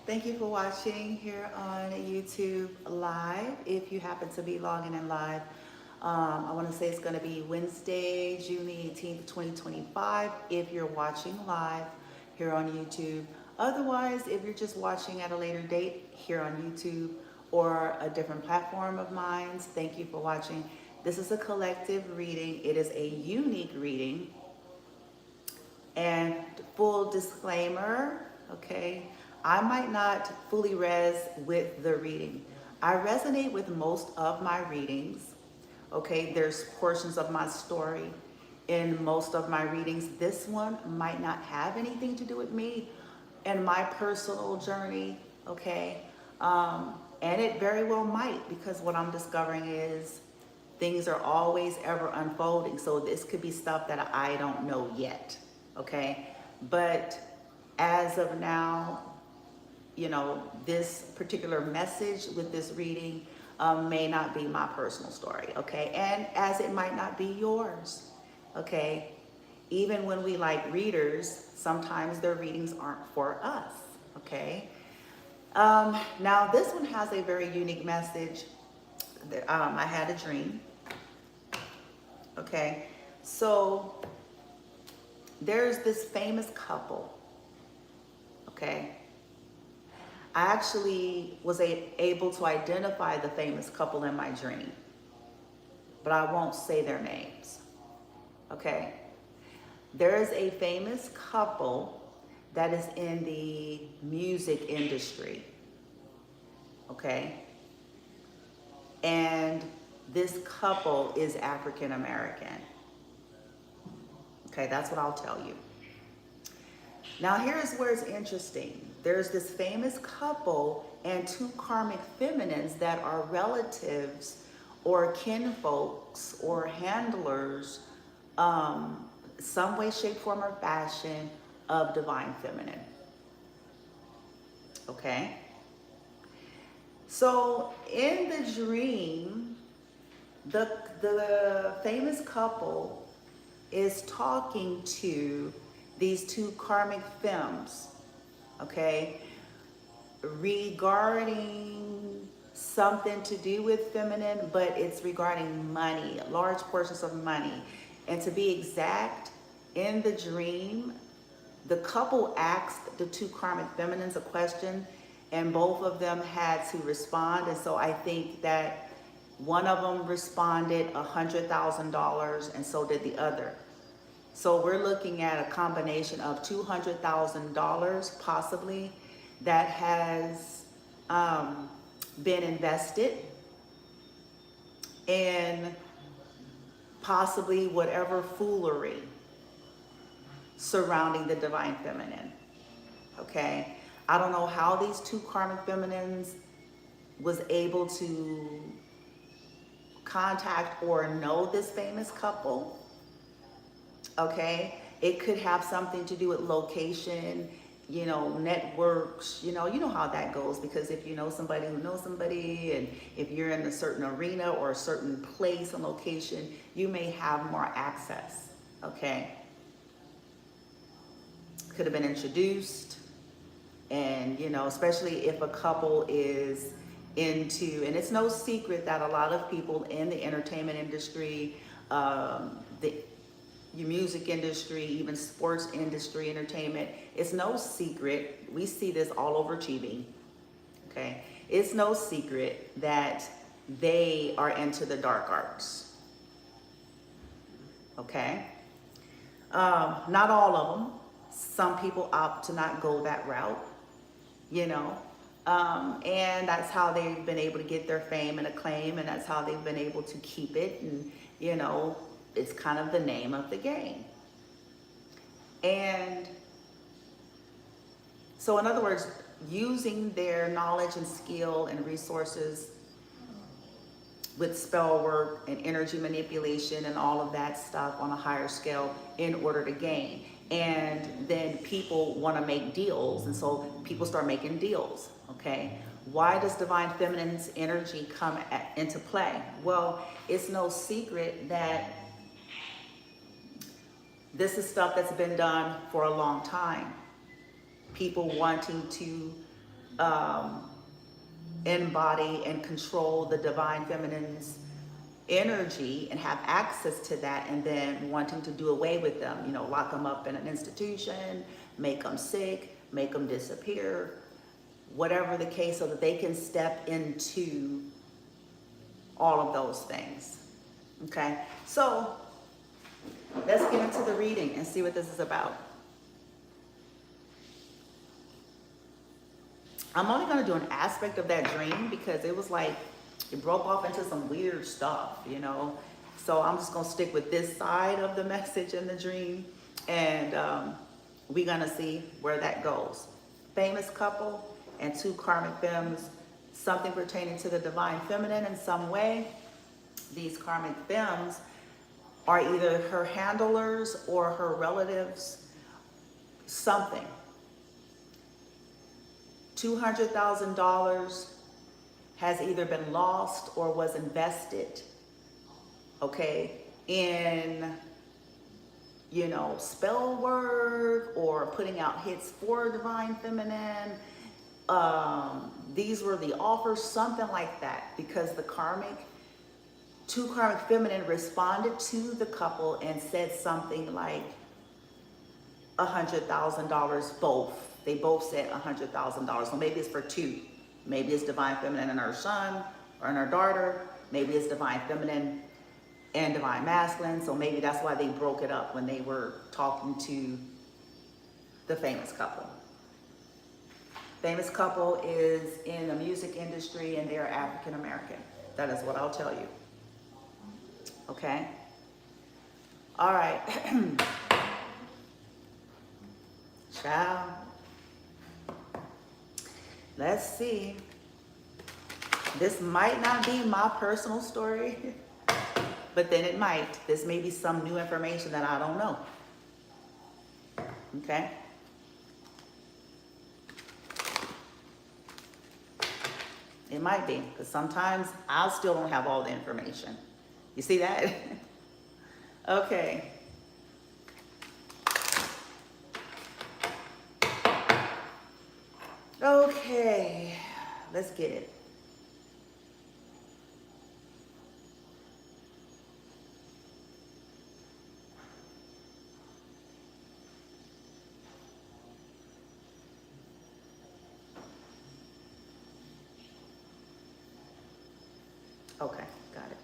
Thank you for watching here on YouTube Live. If you happen to be logging in live, I want to say it's going to be Wednesday, June 18th, 2025, if you're watching live here on YouTube. Otherwise, if you're just watching at a later date here on YouTube or a different platform of mine, thank you for watching. This is a collective reading. It is a unique reading. And full disclaimer, okay, I might not fully res with the reading. I resonate with most of my readings, okay? There's portions of my story in most of my readings. This one might not have anything to do with me and my personal journey, okay? And it very well might, because what I'm discovering is things are always ever unfolding. So this could be stuff that I don't know yet. Okay, but as of now, you know, this particular message with this reading may not be my personal story, okay? And as it might not be yours, okay? Even when we like readers, sometimes their readings aren't for us, okay? Now this one has a very unique message. I had a dream, okay? So there's this famous couple, okay? I actually was able to identify the famous couple in my dream, but I won't say their names, okay? There is a famous couple that is in the music industry, okay? And this couple is African American. Okay, that's what I'll tell you. Now here's where it's interesting. There's this famous couple and two karmic feminines that are relatives or kinfolks or handlers, some way, shape, form, or fashion of divine feminine. Okay? So in the dream, the famous couple is talking to these two karmic fems, okay, regarding something to do with feminine, but it's regarding money, large portions of money. And to be exact, in the dream, the couple asked the two karmic feminines a question, and both of them had to respond. And so I think that one of them responded $100,000, and so did the other. So we're looking at a combination of $200,000 possibly that has been invested in possibly whatever foolery surrounding the divine feminine, okay? I don't know how these two karmic feminines was able to contact or know this famous couple, okay? It could have something to do with location, you know, networks, you know how that goes, because if you know somebody who knows somebody, and if you're in a certain arena or a certain place and location, you may have more access, okay? Could have been introduced, and, you know, especially if a couple is into, and it's no secret that a lot of people in the entertainment industry, the music industry, even sports industry, entertainment, it's no secret, we see this all over TV, okay? It's no secret that they are into the dark arts, okay? Not all of them. Some people opt to not go that route, you know? And that's how they've been able to get their fame and acclaim, and that's how they've been able to keep it, and, you know, it's kind of the name of the game. And so in other words, using their knowledge and skill and resources with spell work and energy manipulation and all of that stuff on a higher scale in order to gain. And then people want to make deals, and so people start making deals, okay? Why does divine feminine's energy come into play? Well, it's no secret that this is stuff that's been done for a long time. People wanting to um, embody and control the divine feminine's energy and have access to that, and then wanting to do away with them, you know, lock them up in an institution, make them sick, make them disappear, whatever the case, so that they can step into all of those things. Okay, so let's get into the reading and see what this is about. I'm only going to do an aspect of that dream because it was like, it broke off into some weird stuff, you know. So I'm just going to stick with this side of the message in the dream, and we're going to see where that goes. Famous couple and two karmic fems, something pertaining to the divine feminine in some way. These karmic fems are either her handlers or her relatives, something. $200,000 has either been lost or was invested, okay, in, you know, spell work or putting out hits for divine feminine. These were the offers, something like that, because the two karmic feminine responded to the couple and said something like $100,000 both. They both said $100,000. So maybe it's for two. Maybe it's divine feminine and her son or and her daughter. Maybe it's divine feminine and divine masculine. So maybe that's why they broke it up when they were talking to the famous couple. Famous couple is in the music industry and they're African American. That is what I'll tell you. Okay? All right. Ciao. Let's see. This might not be my personal story, but then it might. This may be some new information that I don't know. Okay? It might be, because sometimes I still don't have all the information. You see that? Okay. Okay, let's get it. Okay, got it.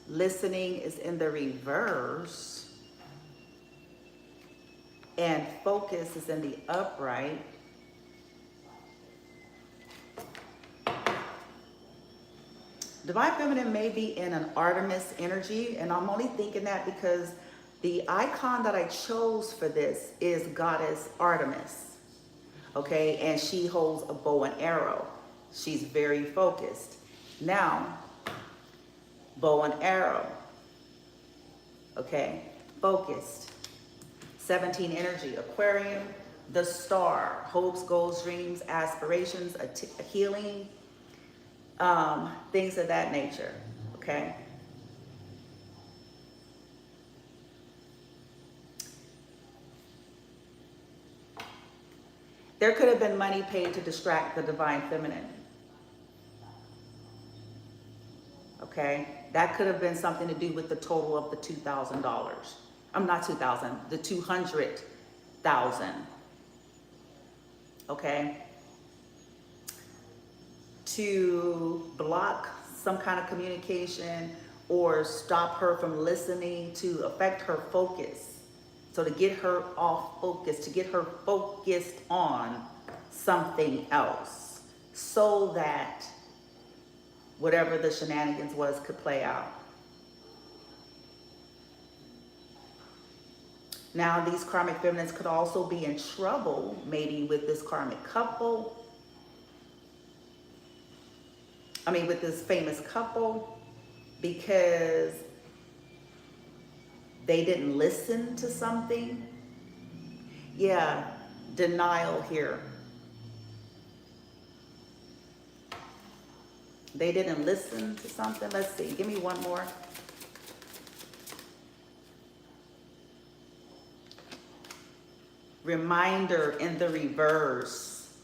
Listening is in the reverse, and focus is in the upright. Divine Feminine may be in an Artemis energy, and I'm only thinking that because the icon that I chose for this is Goddess Artemis, okay? And she holds a bow and arrow. She's very focused. Now, bow and arrow, okay? Focused. 17 energy, Aquarium, the star, hopes, goals, dreams, aspirations, a healing, things of that nature, okay? There could have been money paid to distract the divine feminine, okay? That could have been something to do with the total of the $2,000. I'm not 2,000, the 200,000, okay? To block some kind of communication or stop her from listening, to affect her focus. So to get her off focus, to get her focused on something else so that whatever the shenanigans was could play out. Now, these karmic feminines could also be in trouble, maybe with this karmic couple. I mean, with this famous couple, because they didn't listen to something. Yeah, denial here. They didn't listen to something. Let's see. Give me one more. Reminder in the reverse.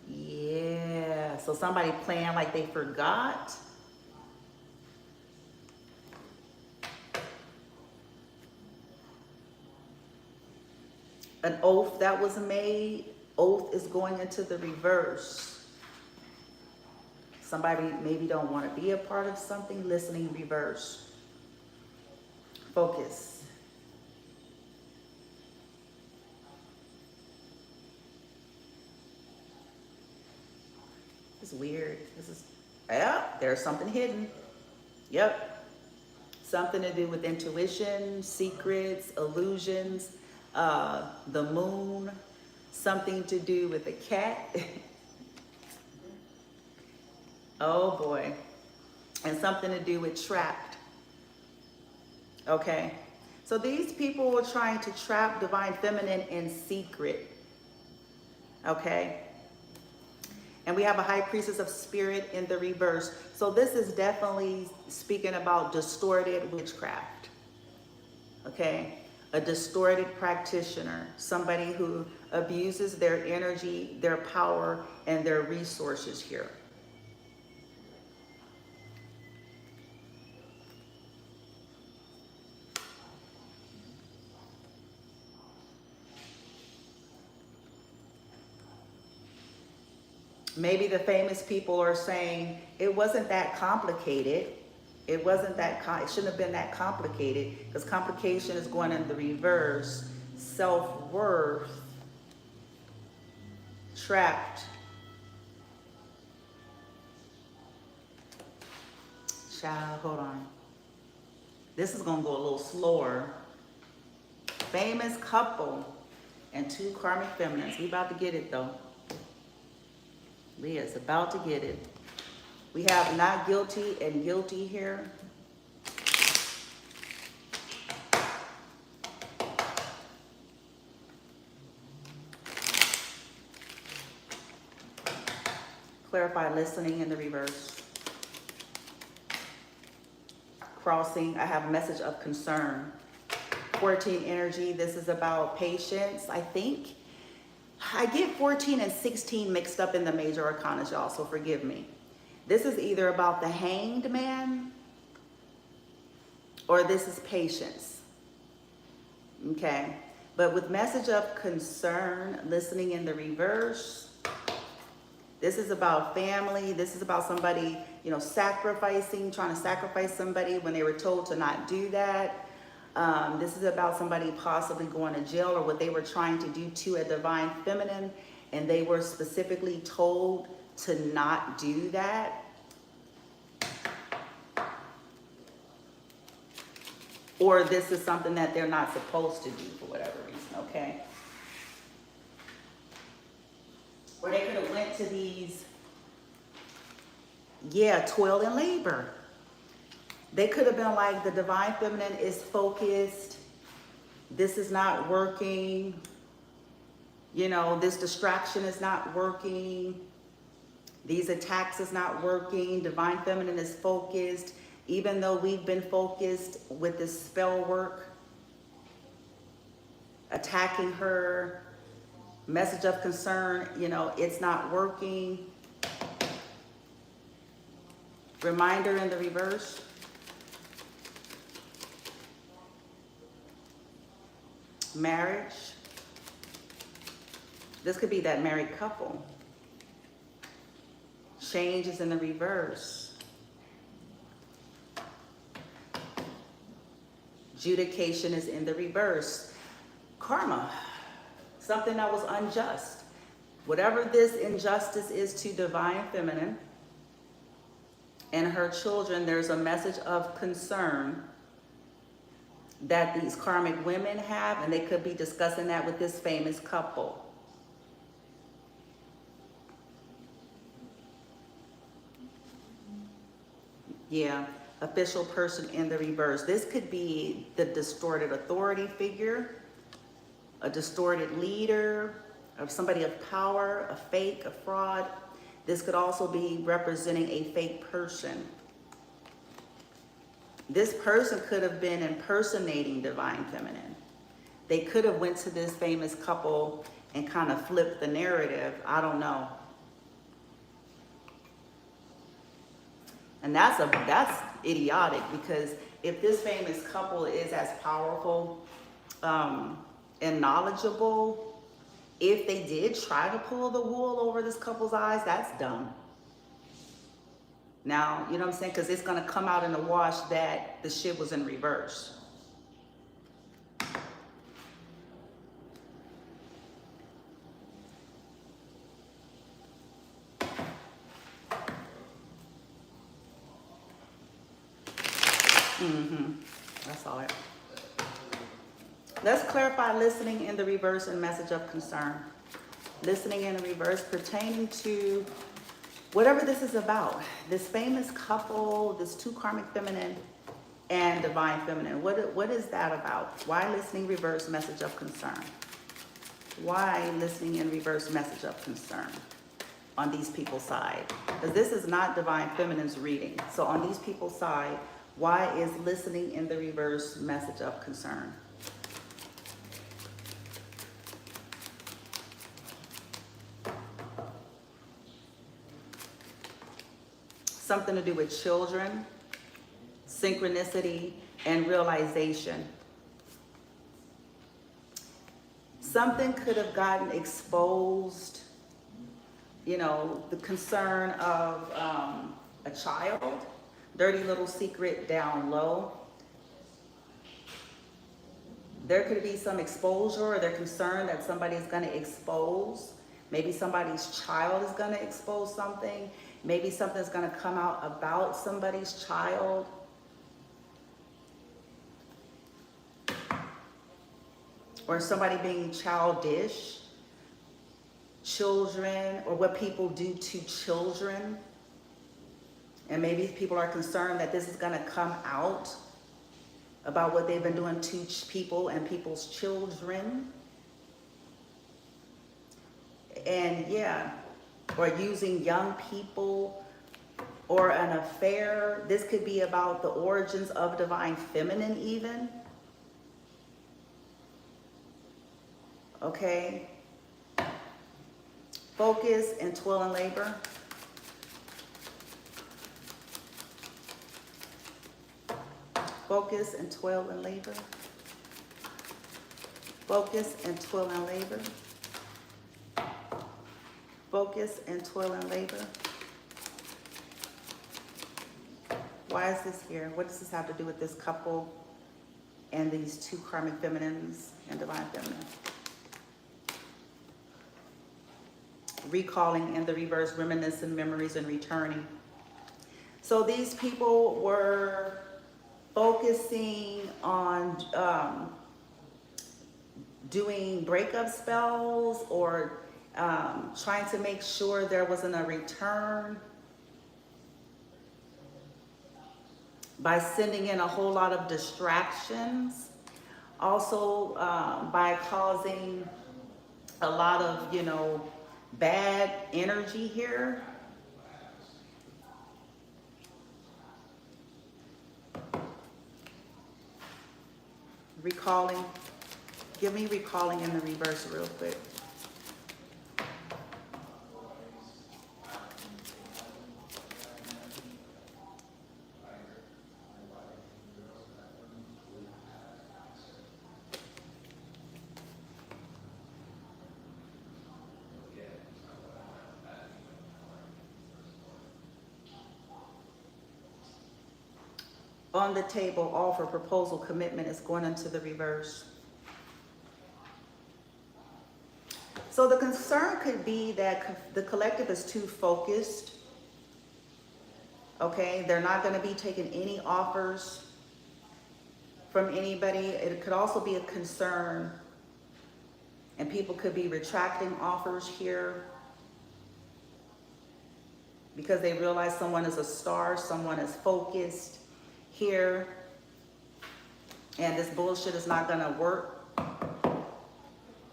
Yeah. So somebody playing like they forgot. An oath that was made. Oath is going into the reverse. Somebody maybe don't want to be a part of something. Listening reverse. Focus. It's weird. This is, yeah, there's something hidden. Yep. Something to do with intuition, secrets, illusions, the moon, something to do with a cat. Oh boy. And something to do with trapped. Okay. So these people were trying to trap Divine Feminine in secret. Okay. And we have a High Priestess of Spirit in the reverse. So this is definitely speaking about distorted witchcraft. Okay. A distorted practitioner. Somebody who abuses their energy, their power, and their resources here. Maybe the famous people are saying, it wasn't that complicated. It wasn't that, it shouldn't have been that complicated, because complication is going in the reverse. Self-worth, trapped. Child, hold on. This is gonna go a little slower. Famous couple and 2 karmic feminines. We about to get it though. Leah's about to get it. We have not guilty and guilty here. Clarify listening in the reverse. Crossing, I have a message of concern. 14 energy, this is about patience, I think. I get 14 and 16 mixed up in the major arcana, y'all, so forgive me. This is either about the Hanged Man or this is patience. Okay, but with message of concern, listening in the reverse, this is about family. This is about somebody, you know, sacrificing, trying to sacrifice somebody when they were told to not do that. This is about somebody possibly going to jail or what they were trying to do to a Divine Feminine, and they were specifically told to not do that. Or this is something that they're not supposed to do for whatever reason, okay? Or they could have went to these, yeah, toil and labor. They could have been like, the Divine Feminine is focused. This is not working. You know, this distraction is not working. These attacks is not working. Divine Feminine is focused. Even though we've been focused with this spell work, attacking her, message of concern, you know, it's not working. Reminder in the reverse. Marriage. This could be that married couple. Change is in the reverse. Judication is in the reverse. Karma. Something that was unjust. Whatever this injustice is to Divine Feminine and her children, there's a message of concern that these karmic women have, and they could be discussing that with this famous couple. Yeah, official person in the reverse. This could be the distorted authority figure, a distorted leader, or somebody of power, a fake, a fraud. This could also be representing a fake person. This person could have been impersonating divine feminine. They could have went to this famous couple and kind of flipped the narrative. I don't know. And that's idiotic, because if this famous couple is as powerful and knowledgeable, if they did try to pull the wool over this couple's eyes, that's dumb. Now, you know what I'm saying? Because it's going to come out in the wash that the shit was in reverse. That's all right. Let's clarify listening in the reverse and message of concern. Listening in the reverse pertaining to whatever this is about. This famous couple, this two karmic feminine and divine feminine. What is that about? Why listening reverse message of concern? Why listening in reverse message of concern on these people's side? Because this is not divine feminine's reading. So on these people's side, why is listening in the reverse message of concern? Something to do with children, synchronicity, and realization. Something could have gotten exposed, you know, the concern of a child, dirty little secret down low. There could be some exposure, or they're concerned that somebody's going to expose. Maybe somebody's child is going to expose something. Maybe something's going to come out about somebody's child. Or somebody being childish. Children, or what people do to children. And maybe people are concerned that this is going to come out about what they've been doing to people and people's children. And yeah, or using young people, or an affair. This could be about the origins of divine feminine even. Okay. Focus and toil and labor. Focus and toil and labor. Focus and toil and labor. Focus and toil and labor. Why is this here? What does this have to do with this couple and these two karmic feminines and divine feminine? Recalling in the reverse, reminiscing memories and returning. So these people were focusing on doing breakup spells, or trying to make sure there wasn't a return by sending in a whole lot of distractions. Also by causing a lot of, you know, bad energy here. Recalling. Give me recalling in the reverse real quick. On the table, offer, proposal, commitment is going into the reverse. So the concern could be that the collective is too focused. Okay, they're not going to be taking any offers from anybody. It could also be a concern, and people could be retracting offers here because they realize someone is a star, someone is focused here, and this bullshit is not going to work.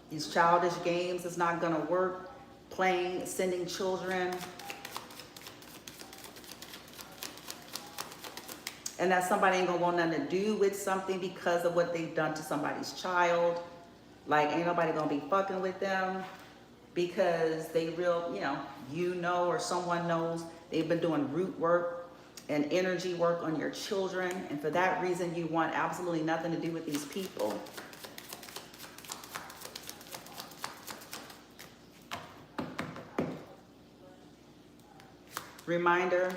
These childish games is not going to work. Playing, sending children And that somebody ain't gonna want nothing to do with something because of what they've done to somebody's child. Like, ain't nobody gonna be fucking with them because they real, you know, or someone knows they've been doing root work and energy work on your children. And for that reason, you want absolutely nothing to do with these people. Reminder,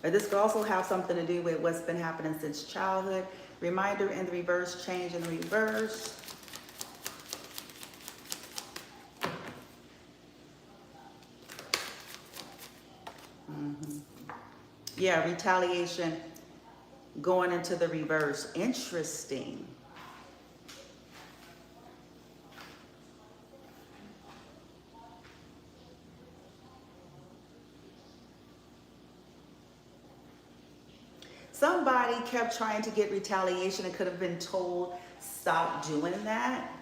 this could also have something to do with what's been happening since childhood. Reminder in the reverse, change in the reverse. Yeah, retaliation going into the reverse. Interesting. Somebody kept trying to get retaliation and could have been told, stop doing that.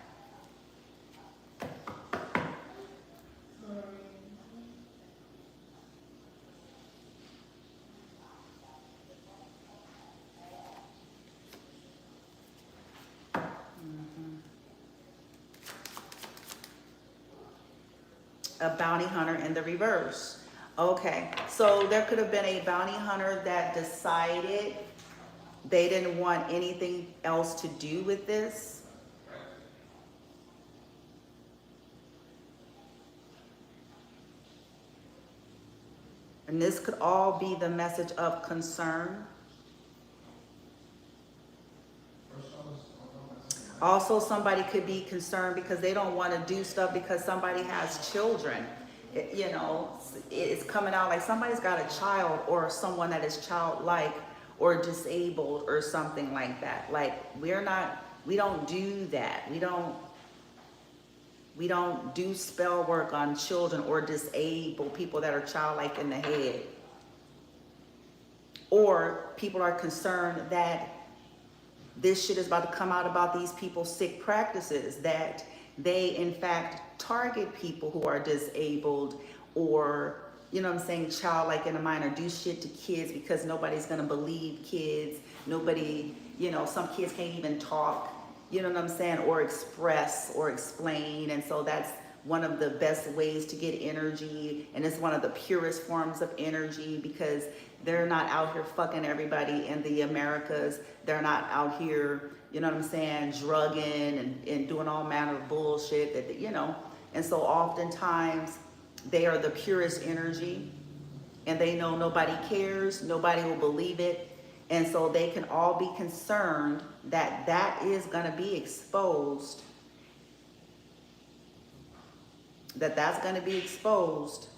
A bounty hunter in the reverse. Okay, so there could have been a bounty hunter that decided they didn't want anything else to do with this. And this could all be the message of concern. Also, somebody could be concerned because they don't want to do stuff because somebody has children. It's coming out like somebody's got a child or someone that is childlike or disabled or something like that. Like, we don't do that. We don't do spell work on children or disabled people that are childlike in the head. Or people are concerned that this shit is about to come out about these people's sick practices, that they in fact target people who are disabled or, childlike in the mind, or do shit to kids because nobody's gonna believe kids. Nobody, some kids can't even talk, or express or explain. And so that's one of the best ways to get energy. And it's one of the purest forms of energy because they're not out here fucking everybody in the Americas. They're not out here, drugging and doing all manner of bullshit And so oftentimes they are the purest energy and they know nobody cares, nobody will believe it. And so they can all be concerned that that is gonna be exposed, that's gonna be exposed,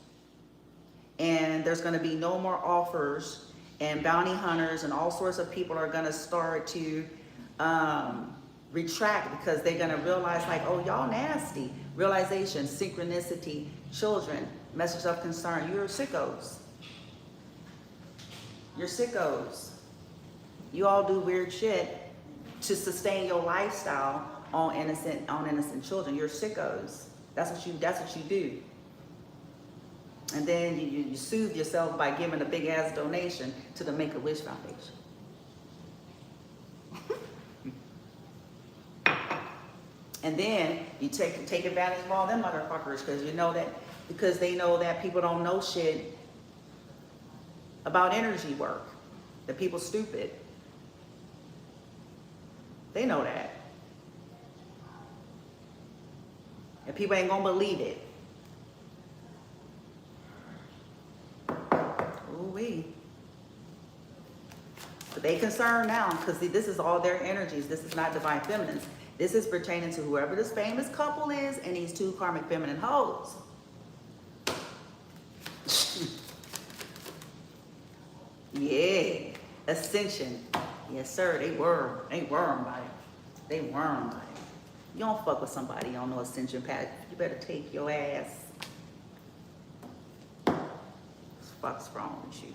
and there's gonna be no more offers, and bounty hunters and all sorts of people are gonna start to retract because they're gonna realize like, oh, y'all nasty. Realization, synchronicity, children, message of concern. You're sickos. You're sickos. You all do weird shit to sustain your lifestyle on innocent children. You're sickos. That's what you do. And then you soothe yourself by giving a big ass donation to the Make-A-Wish Foundation. And then you take advantage of all them motherfuckers because they know that people don't know shit about energy work. That people stupid. They know that. And people ain't gonna believe it. Ooh-wee. But they concerned now because this is all their energies. This is not divine feminines. This is pertaining to whoever this famous couple is and these two karmic feminine hoes. Yeah, ascension. Yes, sir. They worm by it. They worm by it. You don't fuck with somebody on no ascension path. You better take your ass. What the fuck's wrong with you?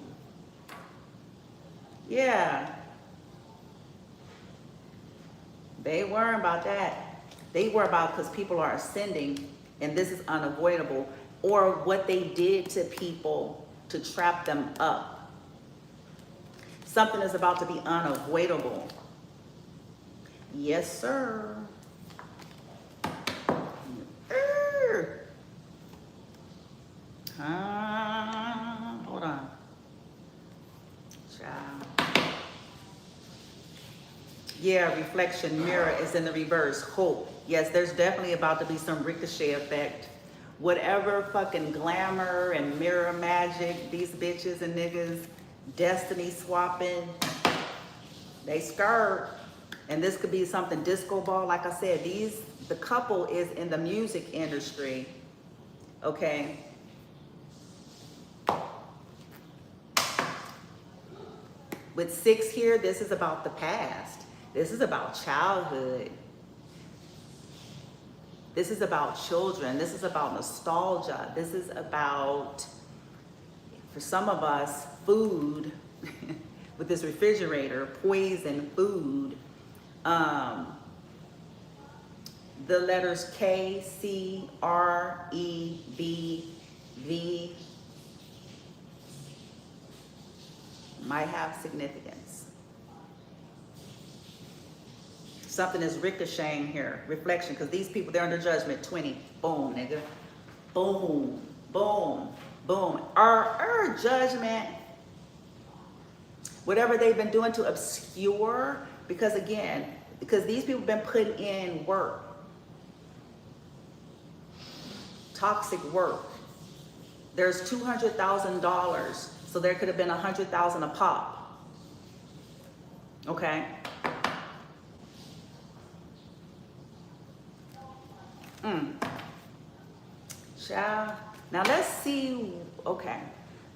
Yeah. They worry about that. They worry about because people are ascending and this is unavoidable, or what they did to people to trap them up. Something is about to be unavoidable. Yes, sir. Hold on. Child. Yeah, reflection mirror is in the reverse. Hope. Yes, there's definitely about to be some ricochet effect. Whatever fucking glamour and mirror magic these bitches and niggas destiny swapping, they scared. And this could be something disco ball. Like I said, the couple is in the music industry. Okay. With 6 here, this is about the past. This is about childhood. This is about children. This is about nostalgia. This is about, for some of us, food with this refrigerator, poison food. The letters K, C, R, E, B, V might have significance. Something is ricocheting here. Reflection, because these people, they're under judgment. 20. Boom, nigga. Boom, boom, boom. Our judgment, whatever they've been doing to obscure, because again, because these people have been putting in work. Toxic work. There's $200,000, so there could have been $100,000 a pop. Okay. Child. Now let's see. Okay.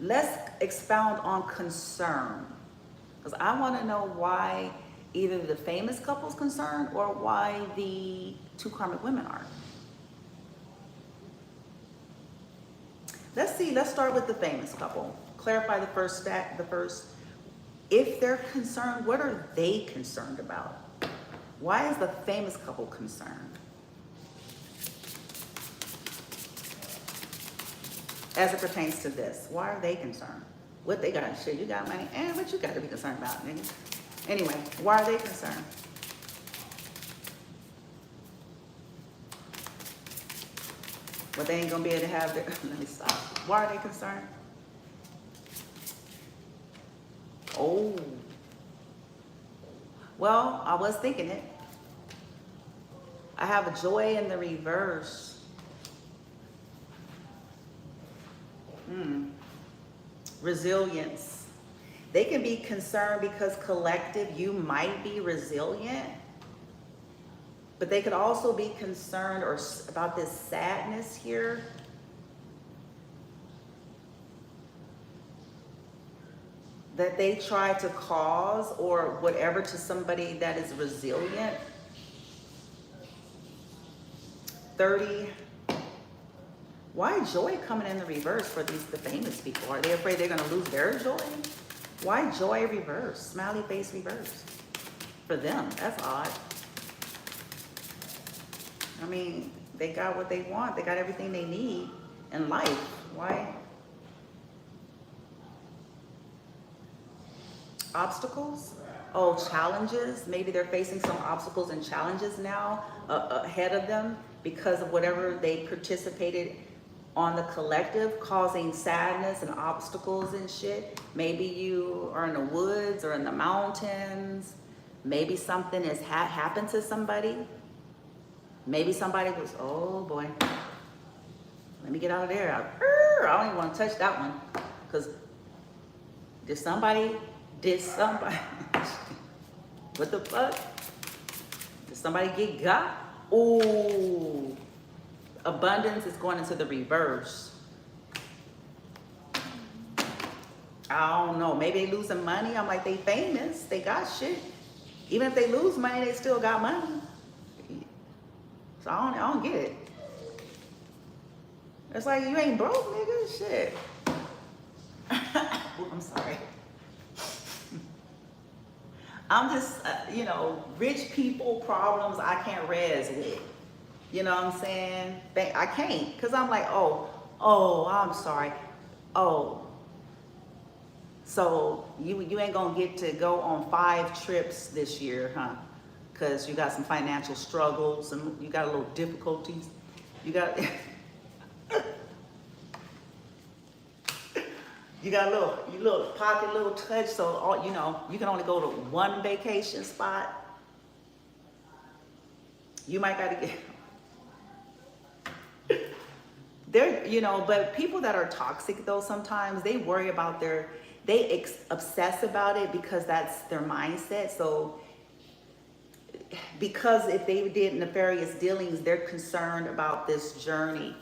Let's expound on concern, because I want to know why either the famous couple's concerned or why the 2 karmic women are. Let's see. Let's start with the famous couple. Clarify the first stack. If they're concerned, what are they concerned about? Why is the famous couple concerned? As it pertains to this, why are they concerned? What they got? Shit, you got money? And what you got to be concerned about, nigga? Anyway, why are they concerned? Well, they ain't gonna be able to have their, let me stop. Why are they concerned? Oh. Well, I was thinking it. I have a joy in the reverse. Resilience. They can be concerned because collective, you might be resilient, but they could also be concerned or about this sadness here. That they try to cause or whatever to somebody that is resilient. 30. Why joy coming in the reverse for the famous people? Are they afraid they're going to lose their joy? Why joy reverse? Smiley face reverse. For them, that's odd. I mean, they got what they want. They got everything they need in life. Why? Obstacles? Oh, challenges. Maybe they're facing some obstacles and challenges now ahead of them because of whatever they participated on the collective, causing sadness and obstacles and shit. Maybe you are in the woods or in the mountains. Maybe something has happened to somebody. Maybe somebody was, oh boy, let me get out of there. I don't even want to touch that one. Because did somebody, what the fuck? Did somebody get got? Ooh. Abundance is going into the reverse. I don't know. Maybe they losing money. I'm like, they famous. They got shit. Even if they lose money, they still got money. So I don't get it. It's like, you ain't broke, nigga. Shit. I'm sorry. I'm just, you know, rich people problems I can't res with. You know what I'm saying? I can't, because I'm like, oh, I'm sorry. Oh, So you ain't gonna get to go on 5 trips this year, huh? Because you got some financial struggles and you got a little difficulties. You got you got a little pocket, little touch. So all, you know, you can only go to one vacation spot. You might gotta get there, you know. But people that are toxic though, sometimes they worry about they obsess about it because that's their mindset. So because if they did nefarious dealings, they're concerned about this journey.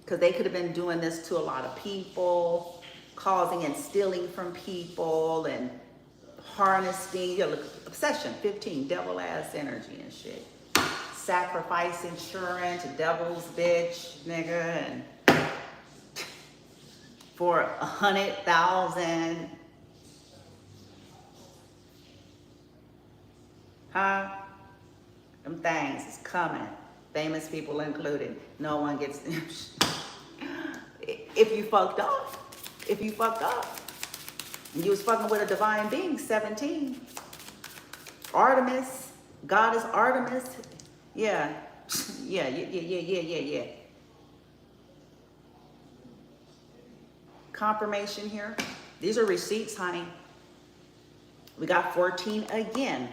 Because they could have been doing this to a lot of people, causing and stealing from people and harnessing, you know, look, obsession, 15, devil ass energy and shit. Sacrifice insurance, devil's bitch, nigga, and for 100,000. Huh? Them things is coming. Famous people included. No one gets, if you fucked up, and you was fucking with a divine being, 17. Artemis, goddess Artemis. Yeah. Yeah. Confirmation here. These are receipts, honey. We got 14 again.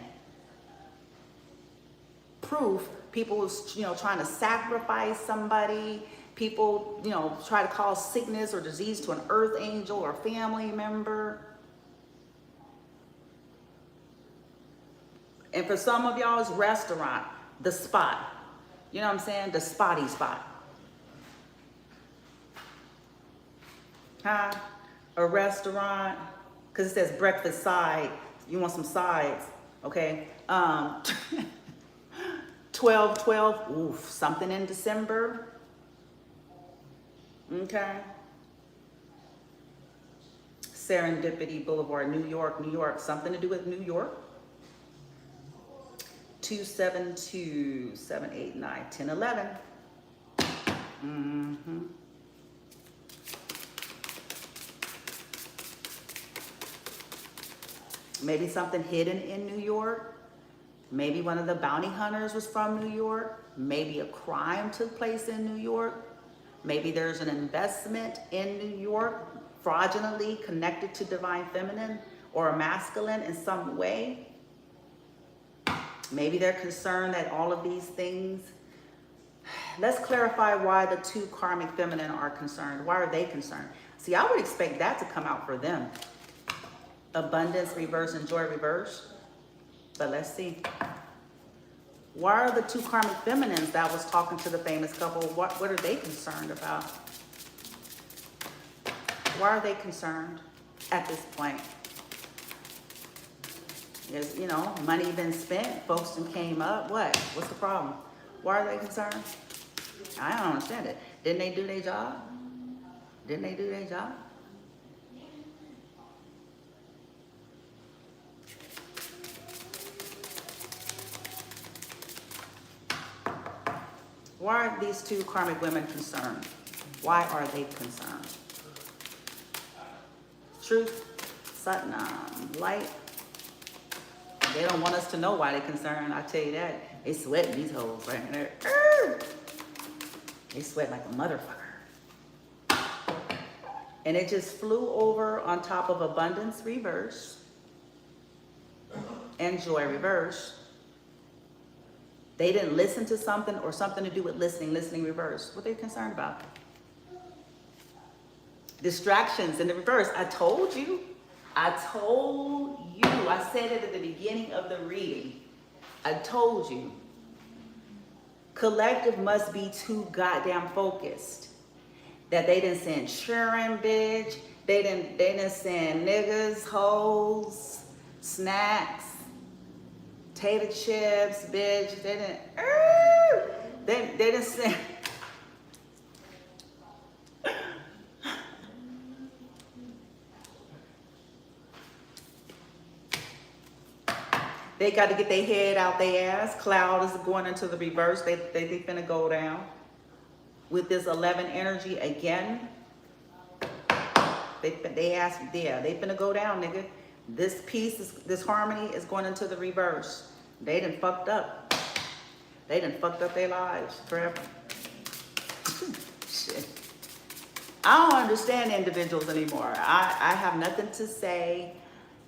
Proof. People was, you know, trying to sacrifice somebody. People, you know, try to cause sickness or disease to an earth angel or family member. And for some of y'all, it's restaurant, the spot. You know what I'm saying? The spotty spot. Huh? A restaurant, because it says breakfast side. You want some sides, okay? 12/12, oof, something in December. Okay. Serendipity Boulevard, New York, something to do with New York. 272, 7, 8, 9, 10, 11. Maybe something hidden in New York. Maybe one of the bounty hunters was from New York. Maybe a crime took place in New York. Maybe there's an investment in New York fraudulently connected to divine feminine or masculine in some way. Maybe they're concerned that all of these things. Let's clarify why the 2 karmic feminine are concerned. Why are they concerned? See, I would expect that to come out for them. Abundance reverse and joy reverse. But let's see. Why are the 2 karmic feminines that was talking to the famous couple, what are they concerned about? Why are they concerned at this point? Is, you know, money been spent, folks done came up, what? What's the problem? Why are they concerned? I don't understand it. Didn't they do their job? Didn't they do their job? Why are these 2 karmic women concerned? Why are they concerned? Truth, Satnam, light. They don't want us to know why they're concerned. I tell you that. They sweating these hoes right there. They sweat like a motherfucker. And it just flew over on top of abundance reverse and joy reverse. They didn't listen to something or something to do with listening reverse. What are they concerned about? Distractions in the reverse. I told you. I said it at the beginning of the reading. I told you. Collective must be too goddamn focused. That they didn't send Sharon, bitch. They didn't send niggas, hoes, snacks, tater chips, bitch. They didn't send. They got to get their head out their ass. Cloud is going into the reverse. They finna go down with this 11 energy again. They asked, yeah, they finna go down, nigga. This this harmony is going into the reverse. They done fucked up. They done fucked up their lives forever. Shit. I don't understand individuals anymore. I have nothing to say.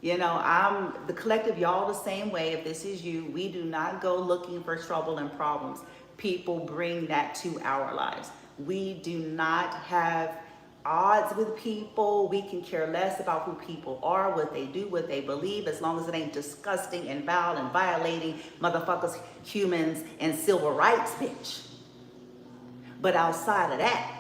You know, I'm the collective, y'all the same way. If this is you, we do not go looking for trouble and problems. People bring that to our lives. We do not have odds with people. We can care less about who people are, what they do, what they believe, as long as it ain't disgusting and foul and violating motherfuckers, humans, and civil rights, bitch. But outside of that,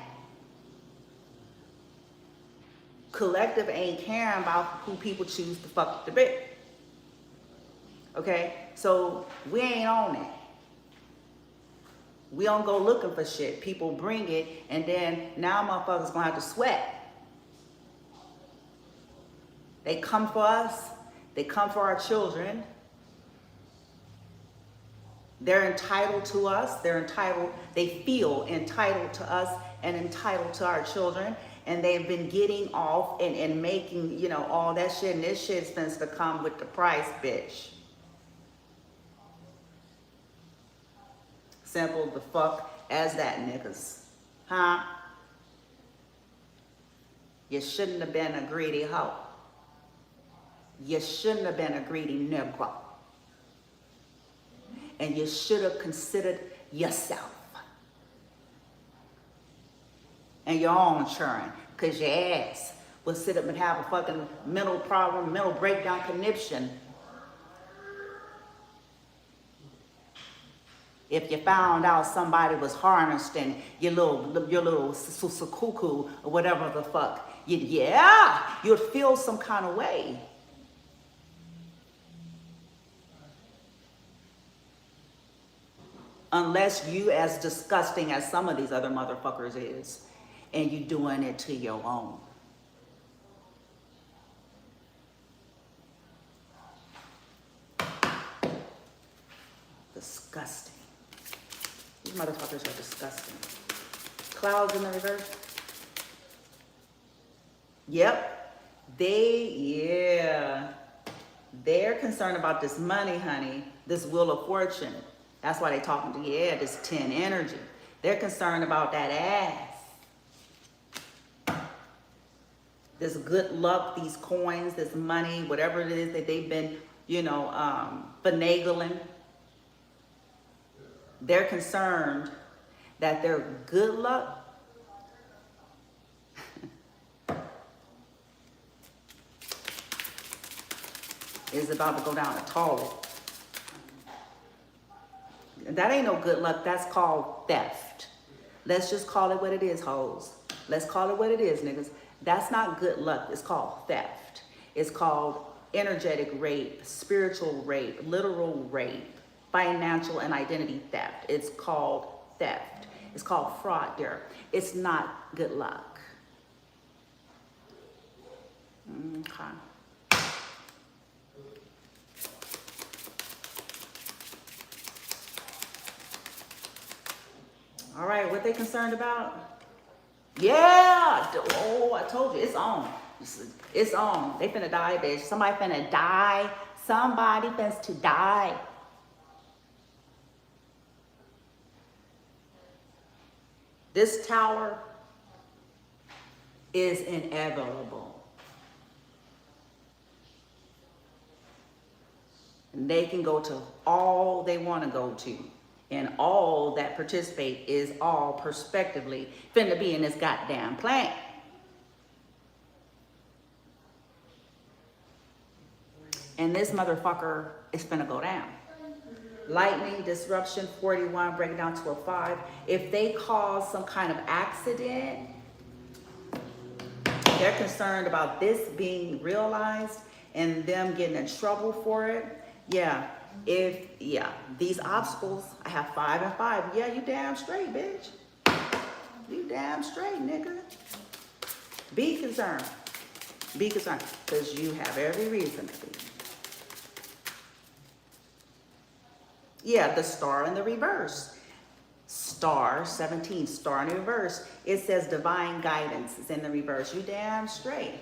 collective ain't caring about who people choose to fuck the bit. Okay? So we ain't on it. We don't go looking for shit. People bring it, and then now motherfuckers gonna have to sweat. They come for us. They come for our children. They're entitled to us. They feel entitled to us and entitled to our children. And they've been getting off and making, you know, all that shit. And this shit's supposed to come with the price, bitch. Simple the fuck as that, niggas. Huh? You shouldn't have been a greedy hoe. You shouldn't have been a greedy nigga. And you should have considered yourself and your own churn, because your ass will sit up and have a fucking mental problem, mental breakdown, conniption. If you found out somebody was harnessing your little cuckoo or whatever the fuck, you'd feel some kind of way. Unless you as disgusting as some of these other motherfuckers is, and you doing it to your own. Disgusting. These motherfuckers are disgusting. Clouds in the reverse. Yep. They're concerned about this money, honey. This wheel of fortune. That's why they talking to you. Yeah, this 10 energy. They're concerned about that ass. This good luck, these coins, this money, whatever it is that they've been, you know, finagling. They're concerned that their good luck is about to go down the toilet. That ain't no good luck. That's called theft. Let's just call it what it is, hoes. Let's call it what it is, niggas. That's not good luck. It's called theft. It's called energetic rape, spiritual rape, literal rape, financial and identity theft. It's called theft. It's called fraud there. It's not good luck. Okay. All right, what they concerned about? Yeah, oh, I told you, it's on. It's on. They finna die, bitch. Somebody finna die. Somebody finna to die. This tower is inevitable. And they can go to all they want to go to. And all that participate is all prospectively finna be in this goddamn plan. And this motherfucker is finna go down. Lightning, disruption, 41, breaking down to a 5. If they cause some kind of accident, they're concerned about this being realized and them getting in trouble for it. Yeah. These obstacles, I have 5 and 5. Yeah, you damn straight, bitch. You damn straight, nigga. Be concerned. Be concerned, because you have every reason to be. Yeah, the star in the reverse. star, 17, star in the reverse. It says divine guidance is in the reverse. You damn straight.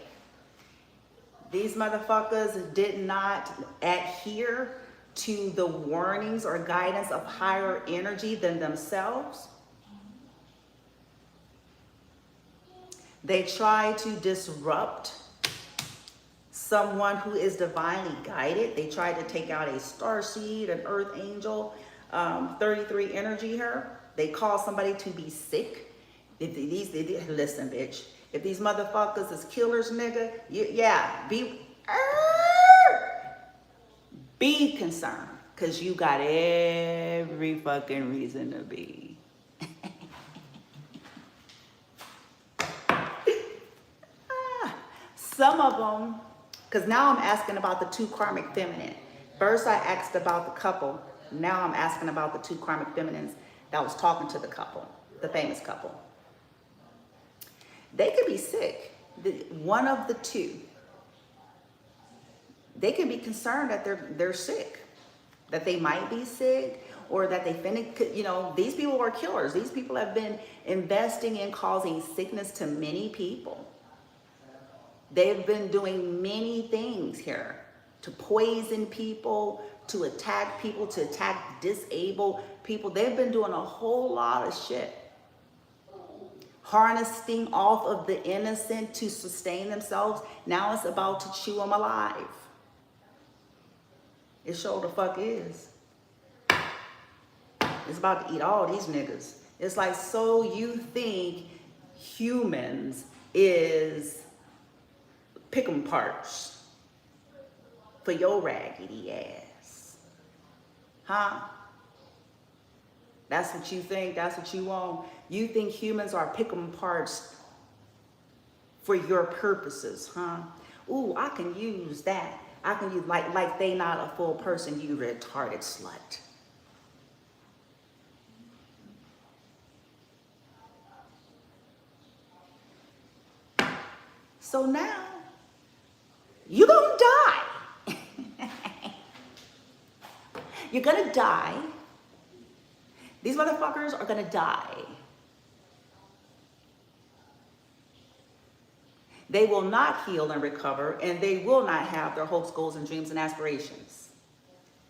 These motherfuckers did not adhere to the warnings or guidance of higher energy than themselves. They try to disrupt someone who is divinely guided. They try to take out a starseed, an earth angel, 33 energy here. They call somebody to be sick. Listen, bitch. If these motherfuckers is killers, nigga, be concerned, because you got every fucking reason to be. Some of them, because now I'm asking about the two karmic feminine. First I asked about the couple. Now I'm asking about the two karmic feminines that was talking to the couple, the famous couple. They could be sick. One of the two. They can be concerned that they're sick, that they might be sick, or that they finna, you know, these people are killers. These people have been investing in causing sickness to many people. They've been doing many things here to poison people, to attack people, to attack disabled people. They've been doing a whole lot of shit. Harnessing off of the innocent to sustain themselves. Now it's about to chew them alive. It sure the fuck is. It's about to eat all these niggas. It's like, so you think humans is pick 'em parts for your raggedy ass? Huh? That's what you think? That's what you want? You think humans are pick 'em parts for your purposes, huh? Ooh, I can use that. I can use, like they not a full person, you retarded slut. So now, you're gonna die. You're gonna die. These motherfuckers are gonna die. They will not heal and recover, and they will not have their hopes, goals, and dreams and aspirations.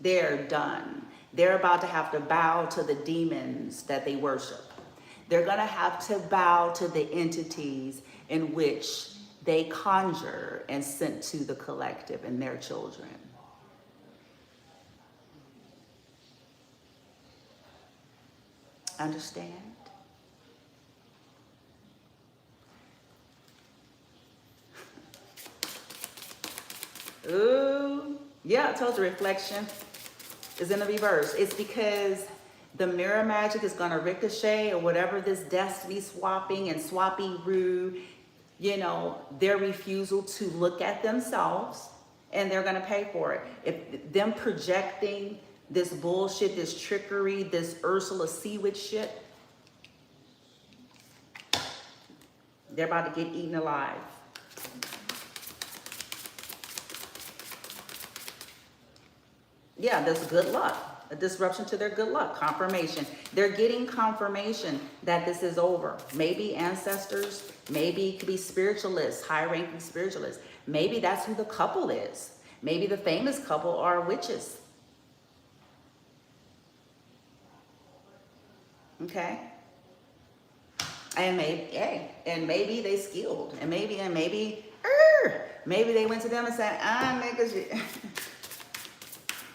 They're done. They're about to have to bow to the demons that they worship. They're gonna have to bow to the entities in which they conjure and sent to the collective and their children. Understand? Ooh, yeah, I told you reflection is in the reverse. It's because the mirror magic is going to ricochet, or whatever this destiny swapping and swappy-roo, you know, their refusal to look at themselves, and they're going to pay for it. If them projecting this bullshit, this trickery, this Ursula Seawitch shit, they're about to get eaten alive. Yeah, there's good luck. A disruption to their good luck. Confirmation. They're getting confirmation that this is over. Maybe ancestors, maybe it could be spiritualists, high-ranking spiritualists. Maybe that's who the couple is. Maybe the famous couple are witches. Okay? And maybe they skilled. And maybe they went to them and said, niggas,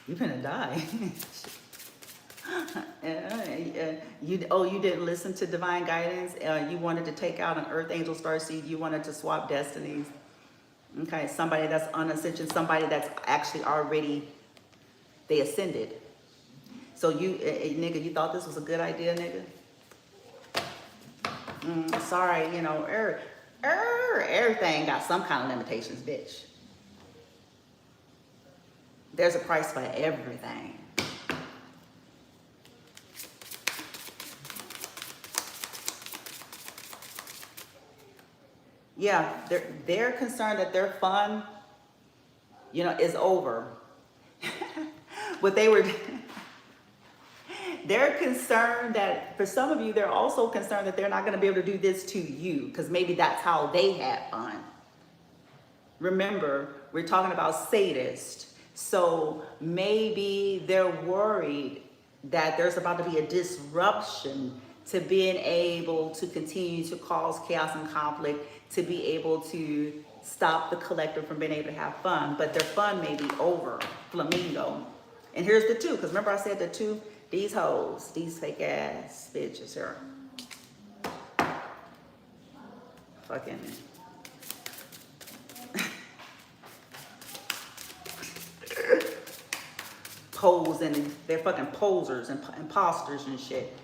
you're gonna die. You didn't listen to divine guidance. You wanted to take out an earth angel starseed. You wanted to swap destinies. Okay, somebody that's unascension, somebody that's actually already, they ascended. So you, nigga, you thought this was a good idea, nigga? Sorry, you know, everything got some kind of limitations, bitch. There's a price for everything. Yeah, they're concerned that their fun, you know, is over. What they were They're concerned that, for some of you, they're also concerned that they're not going to be able to do this to you because maybe that's how they had fun. Remember, we're talking about sadists. So maybe they're worried that there's about to be a disruption to being able to continue to cause chaos and conflict, to be able to stop the collective from being able to have fun. But their fun may be over. Flamingo. And here's the two, because remember I said the two, these hoes, these fake ass bitches here. Fucking posing, they're fucking posers and imposters and shit.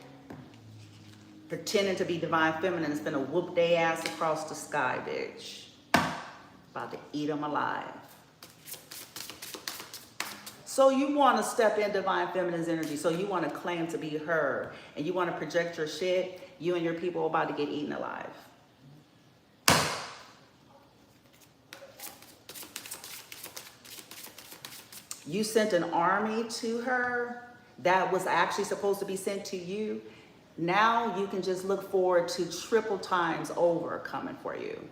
Pretending to be divine feminine is gonna whoop their ass across the sky, bitch. About to eat them alive. So you want to step in divine feminine's energy. So you want to claim to be her. And you want to project your shit. You and your people are about to get eaten alive. You sent an army to her that was actually supposed to be sent to you. Now you can just look forward to triple times over coming for you.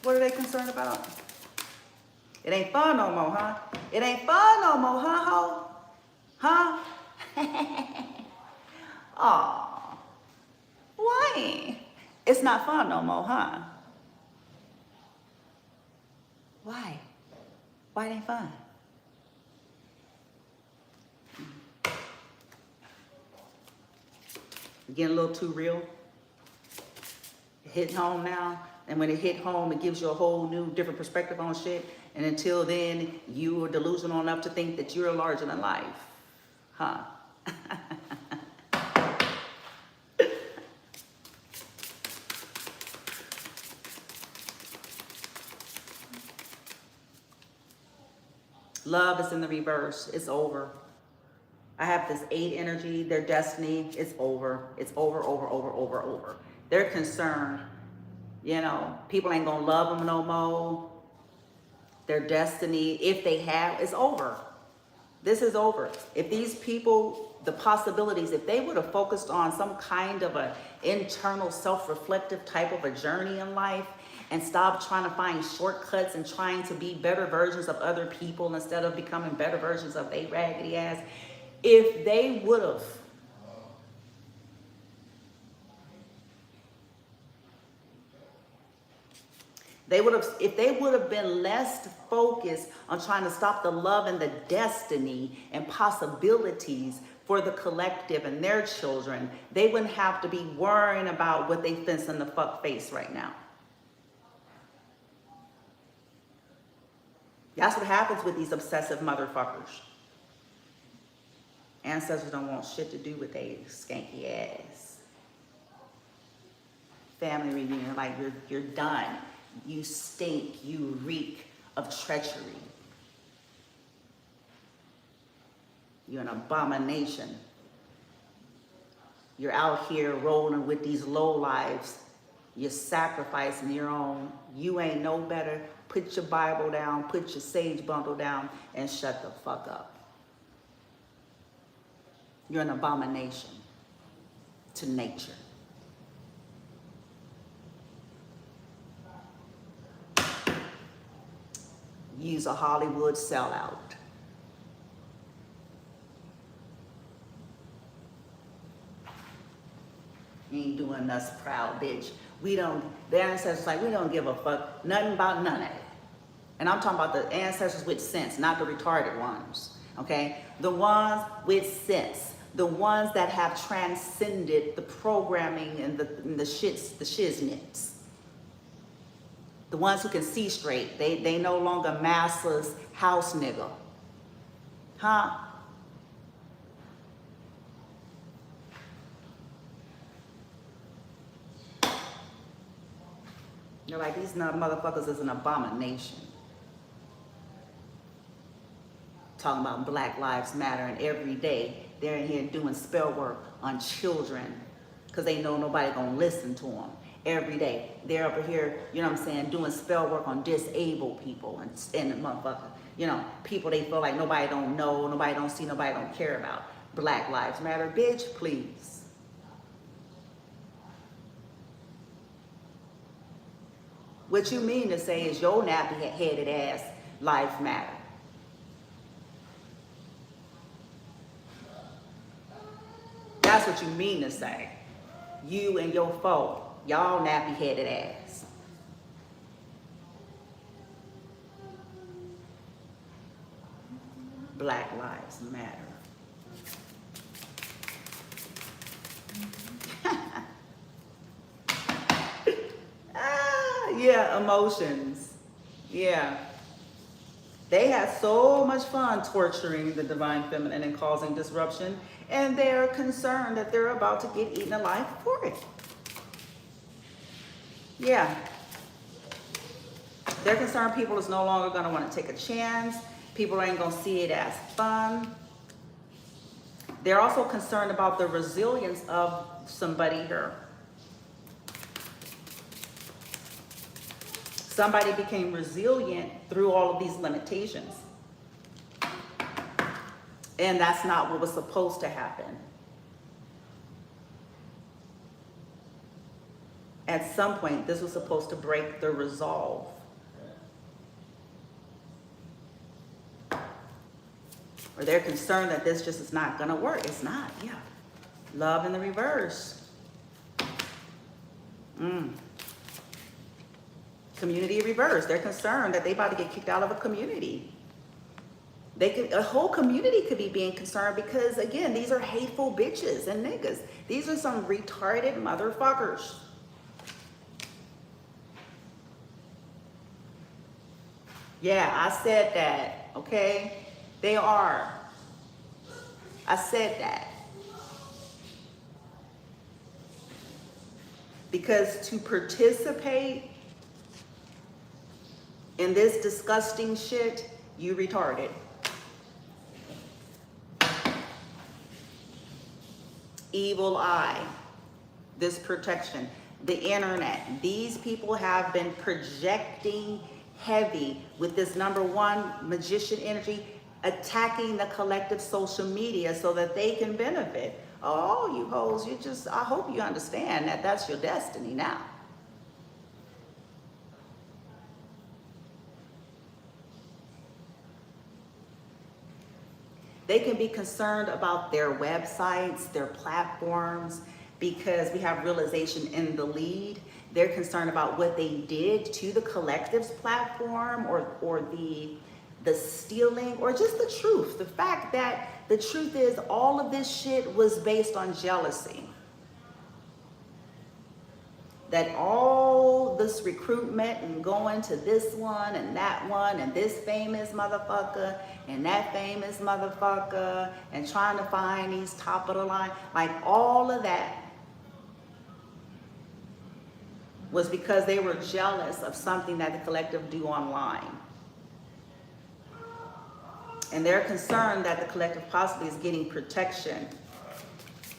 What are they concerned about? It ain't fun no more, huh? It ain't fun no more, huh, ho? Huh? Aw. Why? It's not fun no more, huh? Why? Why it ain't fun? Getting a little too real. Hitting home now. And when it hit home, it gives you a whole new, different perspective on shit. And until then, you are delusional enough to think that you're larger than life. Huh? Love is in the reverse. It's over. I have this 8 energy, their destiny. It's over. It's over, over, over, over, over. They're concerned. You know, people ain't gonna love them no more. Their destiny, if they have, is over. This is over. If these people, the possibilities, if they would have focused on some kind of an internal self-reflective type of a journey in life and stopped trying to find shortcuts and trying to be better versions of other people instead of becoming better versions of they raggedy ass, if they would have if they would have been less focused on trying to stop the love and the destiny and possibilities for the collective and their children, they wouldn't have to be worrying about what they face in the fuck face right now. That's what happens with these obsessive motherfuckers. Ancestors don't want shit to do with they skanky ass. Family reunion, like you're done. You stink, you reek of treachery. You're an abomination. You're out here rolling with these lowlives. You're sacrificing your own. You ain't no better. Put your Bible down, put your sage bundle down, and shut the fuck up. You're an abomination to nature. Use a Hollywood sellout. You ain't doing us proud, bitch. We don't, the ancestors like, we don't give a fuck, nothing about none of it. And I'm talking about the ancestors with sense, not the retarded ones, okay? The ones with sense, the ones that have transcended the programming and the shiznits. The ones who can see straight. They no longer massless house nigga. Huh? You're like, these motherfuckers is an abomination. Talking about Black Lives Matter, and every day they're in here doing spell work on children because they know nobody gonna listen to them. every day. They're over here, you know what I'm saying, doing spell work on disabled people and motherfucker, you know, people they feel like nobody don't know, nobody don't see, nobody don't care about. Black Lives Matter, bitch, please. What you mean to say is your nappy-headed ass life matter. That's what you mean to say. You and your folk, y'all nappy-headed ass. Black Lives Matter. Yeah, emotions. Yeah. They had so much fun torturing the divine feminine and causing disruption, and they're concerned that they're about to get eaten alive for it. Yeah. They're concerned people is no longer going to want to take a chance. People ain't going to see it as fun. They're also concerned about the resilience of somebody here. Somebody became resilient through all of these limitations. And that's not what was supposed to happen. At some point, this was supposed to break the resolve. Or they're concerned that this just is not going to work. It's not, yeah. Love in the reverse. Community reverse. They're concerned that they about to get kicked out of a community. A whole community could be being concerned because, again, these are hateful bitches and niggas. These are some retarded motherfuckers. Yeah, I said that, okay? They are. I said that. Because to participate in this disgusting shit, you retarded. Evil eye, this protection, the internet. These people have been projecting heavy with this number one magician energy, attacking the collective social media so that they can benefit. Oh, you hoes, I hope you understand that that's your destiny now. They can be concerned about their websites, their platforms, because we have realization in the lead. They're concerned about what they did to the collective's platform or the stealing or just the truth. The fact that the truth is all of this shit was based on jealousy. That all this recruitment and going to this one and this famous motherfucker and that famous motherfucker and trying to find these top of the line, like all of that was because they were jealous of something that the collective do online. And they're concerned that the collective possibly is getting protection.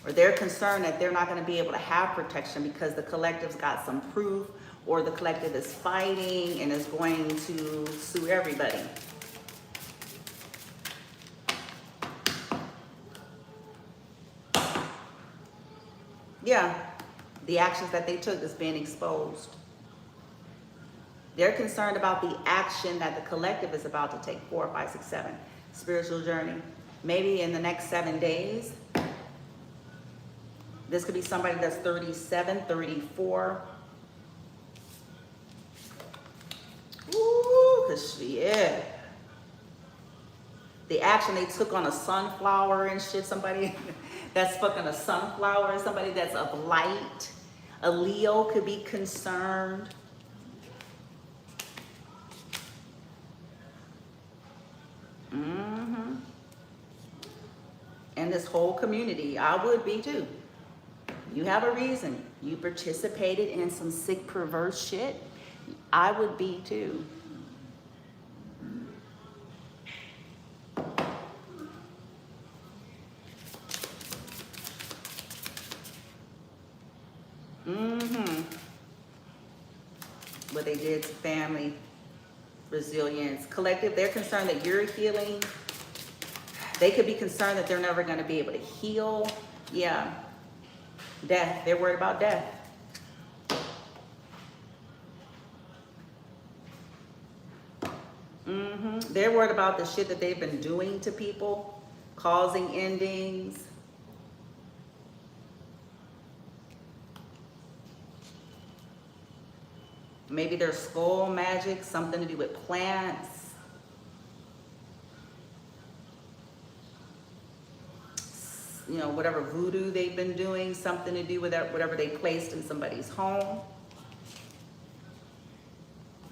Or they're concerned that they're not going to be able to have protection because the collective's got some proof, or the collective is fighting and is going to sue everybody. Yeah, the actions that they took is being exposed. They're concerned about the action that the collective is about to take. 4, 5, 6, 7. Spiritual journey. Maybe in the next 7 days. This could be somebody that's 37, 34. Ooh, cause yeah. The action they took on a sunflower and shit. Somebody that's fucking a sunflower. Somebody that's of light. A Leo could be concerned. And this whole community, I would be too. You have a reason. You participated in some sick, perverse shit. I would be too. what they did to family, resilience. Collective, they're concerned that you're healing. They could be concerned that they're never going to be able to heal. Yeah. Death. They're worried about death. They're worried about the shit that they've been doing to people, causing endings. Maybe there's skull magic, something to do with plants. You know, whatever voodoo they've been doing, something to do with that, whatever they placed in somebody's home.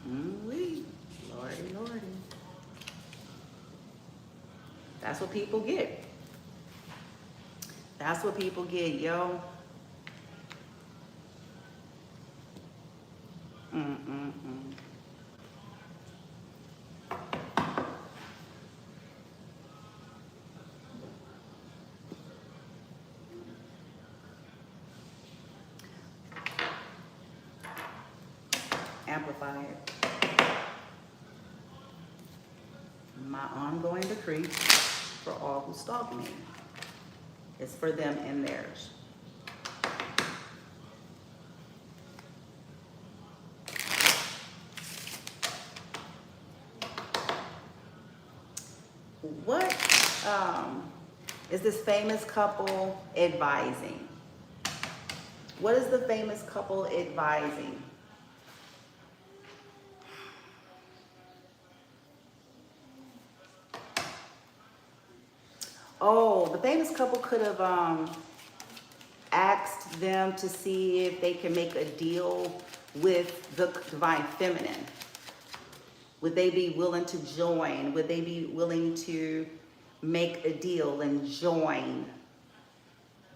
Lordy, lordy. That's what people get. That's what people get, yo. Amplify it. My ongoing decree for all who stalk me is for them and theirs. What is this famous couple advising? What is the famous couple advising? Oh, the famous couple could have asked them to see if they can make a deal with the divine feminine. Would they be willing to join? Would they be willing to make a deal and join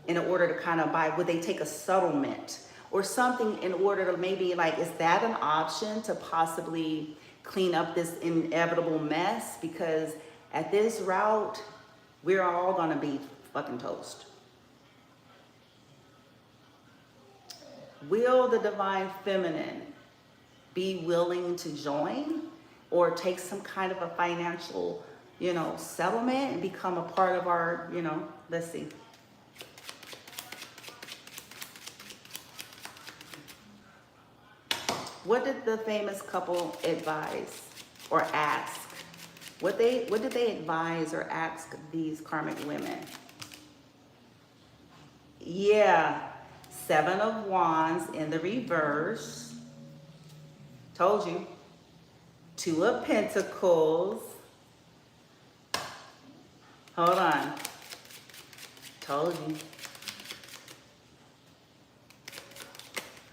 in order to kind of buy? Would they take a settlement or something in order to maybe, like, is that an option to possibly clean up this inevitable mess? Because at this route, we're all gonna be fucking toast. Will the divine feminine be willing to join or take some kind of a financial, you know, settlement and become a part of our, you know, let's see. What did the famous couple advise or ask? What did they advise or ask these karmic women? Yeah, 7 of Wands in the reverse. Told you. 2 of Pentacles. Hold on. Told you.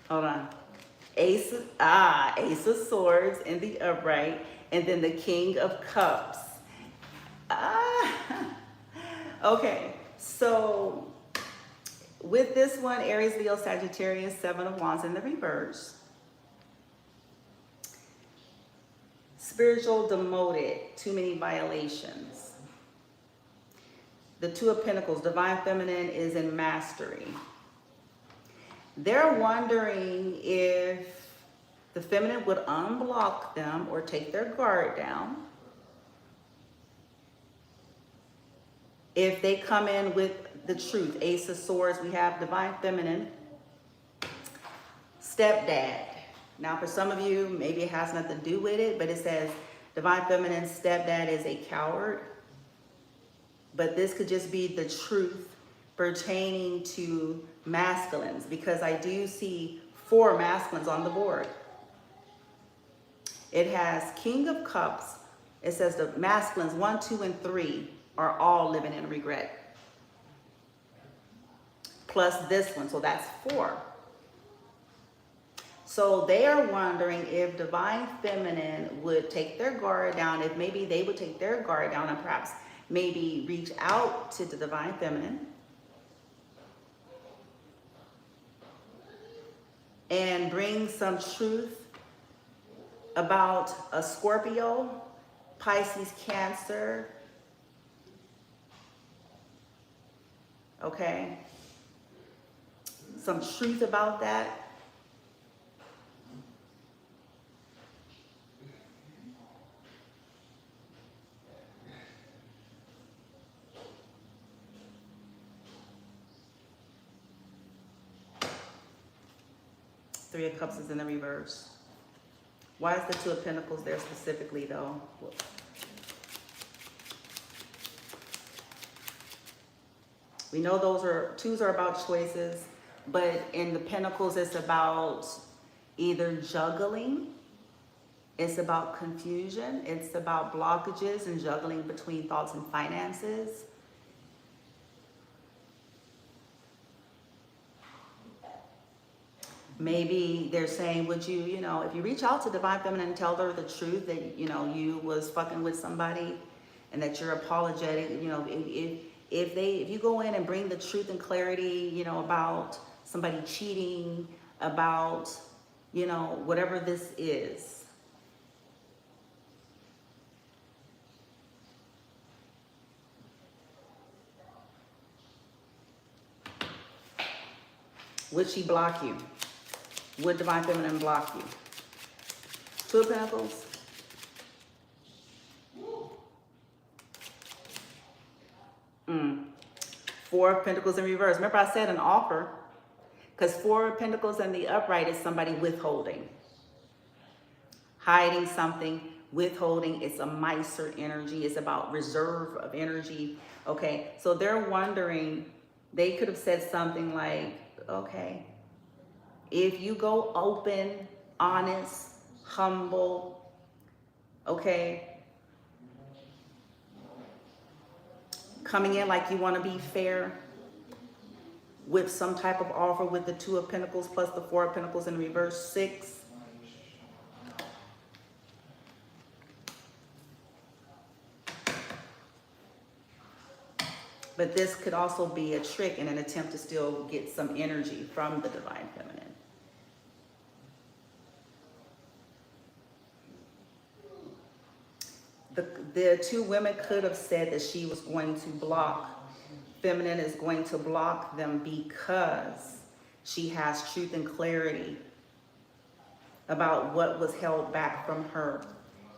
Hold on. Ace of Swords in the upright. And then the King of Cups. Okay, so with this one, Aries, Leo, Sagittarius, 7 of Wands in the reverse. Spiritual demoted, too many violations. The 2 of Pentacles, divine feminine is in mastery. They're wondering if the feminine would unblock them or take their guard down if they come in with the truth. Ace of Swords, we have divine feminine, stepdad. Now for some of you, maybe it has nothing to do with it, but it says divine feminine stepdad is a coward. But this could just be the truth pertaining to masculines, because I do see 4 masculines on the board. It has King of Cups. It says the masculines 1, 2, and 3 are all living in regret. Plus this one, so that's 4. So they are wondering if divine feminine would take their guard down, if maybe they would take their guard down and perhaps maybe reach out to the divine feminine and bring some truth about a Scorpio, Pisces, Cancer. Okay. Some truth about that. Three of Cups is in the reverse. Why is the Two of Pentacles there specifically though? We know twos are about choices, but in the Pentacles, it's about either juggling, it's about confusion, it's about blockages and juggling between thoughts and finances. Maybe they're saying, would you, if you reach out to Divine Feminine and tell her the truth that, you was fucking with somebody and that you're apologetic, if you go in and bring the truth and clarity, about somebody cheating, about, whatever this is. Would she block you? Would Divine Feminine block you? Two of Pentacles. Four of Pentacles in reverse. Remember I said an offer, because Four of Pentacles in the upright is somebody withholding, hiding something, withholding. It's a miser energy. It's about reserve of energy. Okay, so they're wondering, they could have said something like, okay, if you go open, honest, humble, okay, coming in like you want to be fair with some type of offer with the Two of Pentacles plus the Four of Pentacles in reverse, 6. But this could also be a trick and an attempt to still get some energy from the Divine Feminine. The two women could have said that she was going to block, Feminine is going to block them because she has truth and clarity about what was held back from her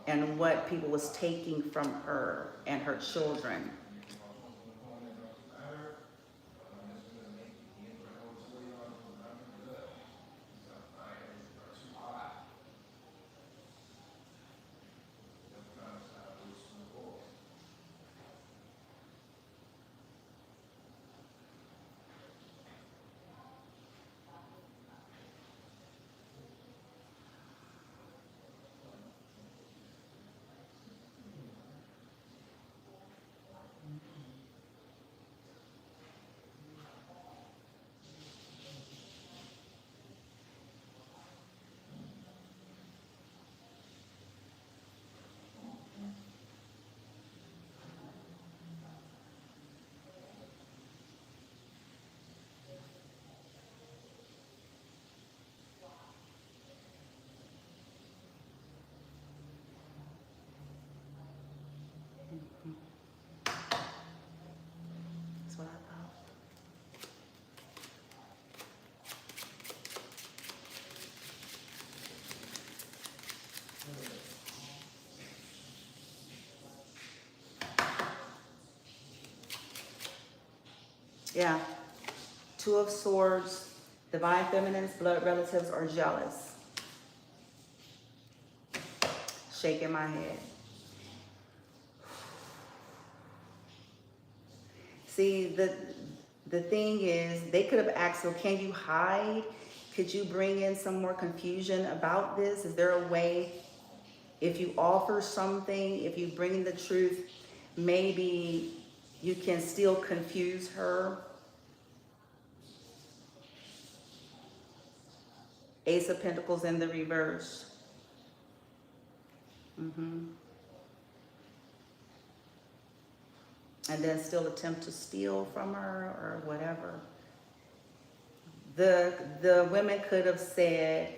and what people was taking from her and her children. That's what I thought. Yeah. Two of Swords, Divine Feminines, blood relatives are jealous. Shaking my head. See, the thing is, they could have asked, well, can you hide? Could you bring in some more confusion about this? Is there a way, if you offer something, if you bring in the truth, maybe you can still confuse her? Ace of Pentacles in the reverse. And then still attempt to steal from her or whatever. The women could have said,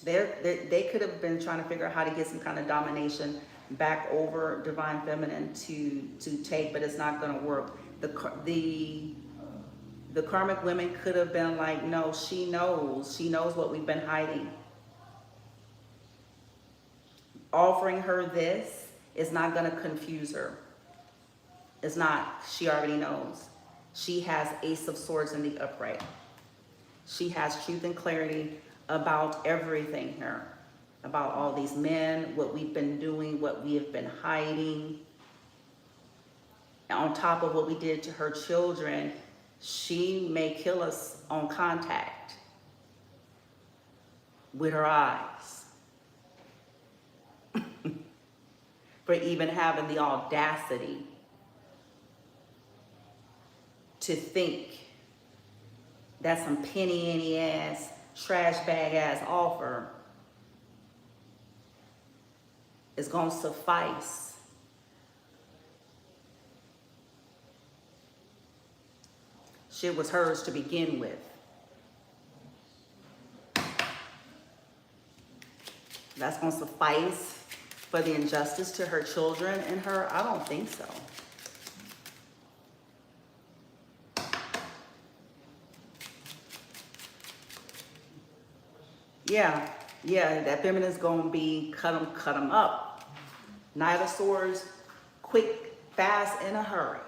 They could have been trying to figure out how to get some kind of domination back over Divine Feminine to take, but it's not going to work. The karmic women could have been like, no, she knows what we've been hiding. Offering her this is not going to confuse her. It's not, she already knows. She has Ace of Swords in the upright. She has truth and clarity about everything here. About all these men, what we've been doing, what we have been hiding. On top of what we did to her children, she may kill us on contact with her eyes. For even having the audacity to think that some penny ass, trash bag ass offer is gonna suffice. Shit was hers to begin with. That's gonna suffice for the injustice to her children and her? I don't think so. Yeah, that feminine's gonna be cut them up. Knight of Swords, quick, fast, in a hurry.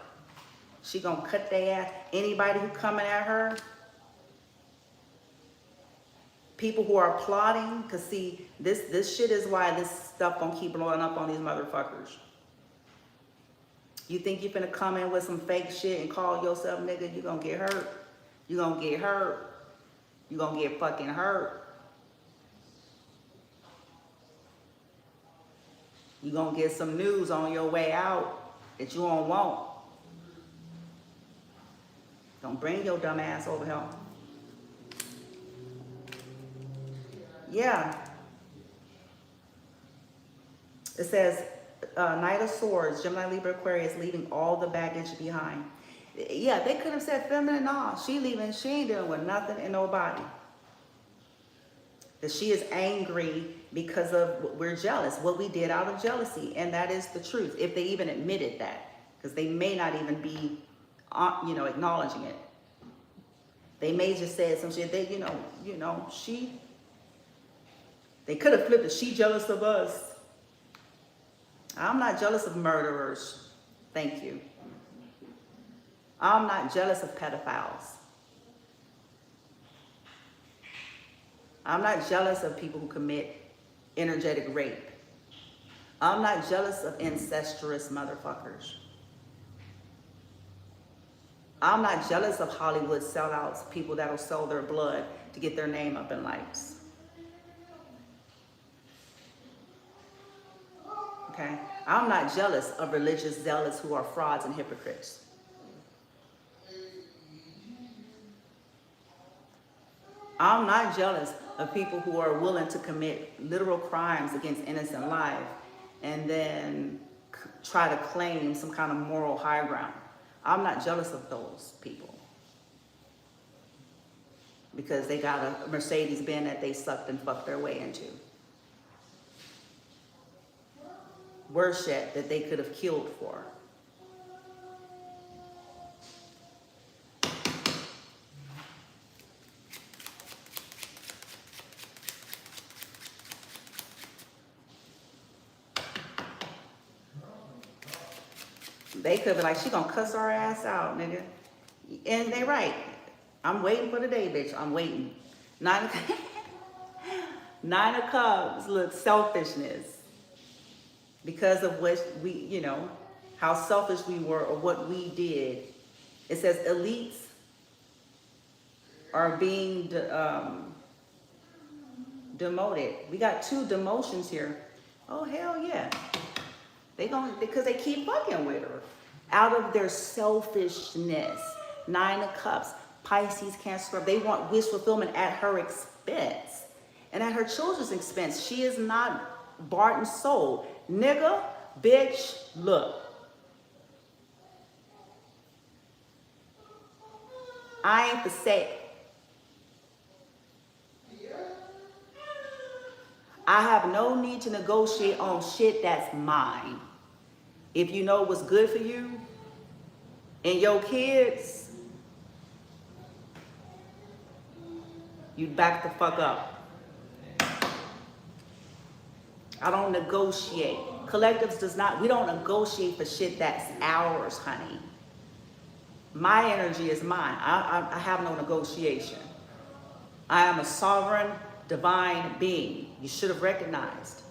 She gonna cut their ass. Anybody who coming at her, people who are plotting, cause see, this shit is why this stuff gonna keep blowing up on these motherfuckers. You think you finna come in with some fake shit and call yourself nigga, you gonna get hurt. You gonna get hurt. You gonna get fucking hurt. You gonna get some news on your way out that you don't want. Don't bring your dumb ass over here. Yeah. It says, Knight of Swords, Gemini, Libra, Aquarius, leaving all the baggage behind. Yeah, they could have said feminine. Nah, she leaving. She ain't dealing with nothing and nobody. That she is angry because of we're jealous, what we did out of jealousy, and that is the truth. If they even admitted that, because they may not even be, acknowledging it. They may just say some shit. They, they could have flipped it. She jealous of us. I'm not jealous of murderers. Thank you. I'm not jealous of pedophiles. I'm not jealous of people who commit energetic rape. I'm not jealous of incestuous motherfuckers. I'm not jealous of Hollywood sellouts, people that'll sell their blood to get their name up in lights. Okay? I'm not jealous of religious zealots who are frauds and hypocrites. I'm not jealous of people who are willing to commit literal crimes against innocent life and then try to claim some kind of moral high ground. I'm not jealous of those people because they got a Mercedes-Benz that they sucked and fucked their way into. Worse yet, that they could have killed for. They could be like, she gonna cuss our ass out, nigga. And they right. I'm waiting for the day, bitch. I'm waiting. Nine of Cups, look, selfishness. Because of what we, how selfish we were or what we did. It says elites are being demoted. We got 2 demotions here. Oh, hell yeah. Because they keep fucking with her. Out of their selfishness. 9 of Cups, Pisces, Cancer, they want wish fulfillment at her expense. And at her children's expense. She is not bought and sold. Nigga, bitch, look. I ain't for sale. I have no need to negotiate on shit that's mine. If you know what's good for you and your kids, you back the fuck up. I don't negotiate. Collectives does not, we don't negotiate for shit that's ours, honey. My energy is mine. I have no negotiation. I am a sovereign, divine being. You should have recognized.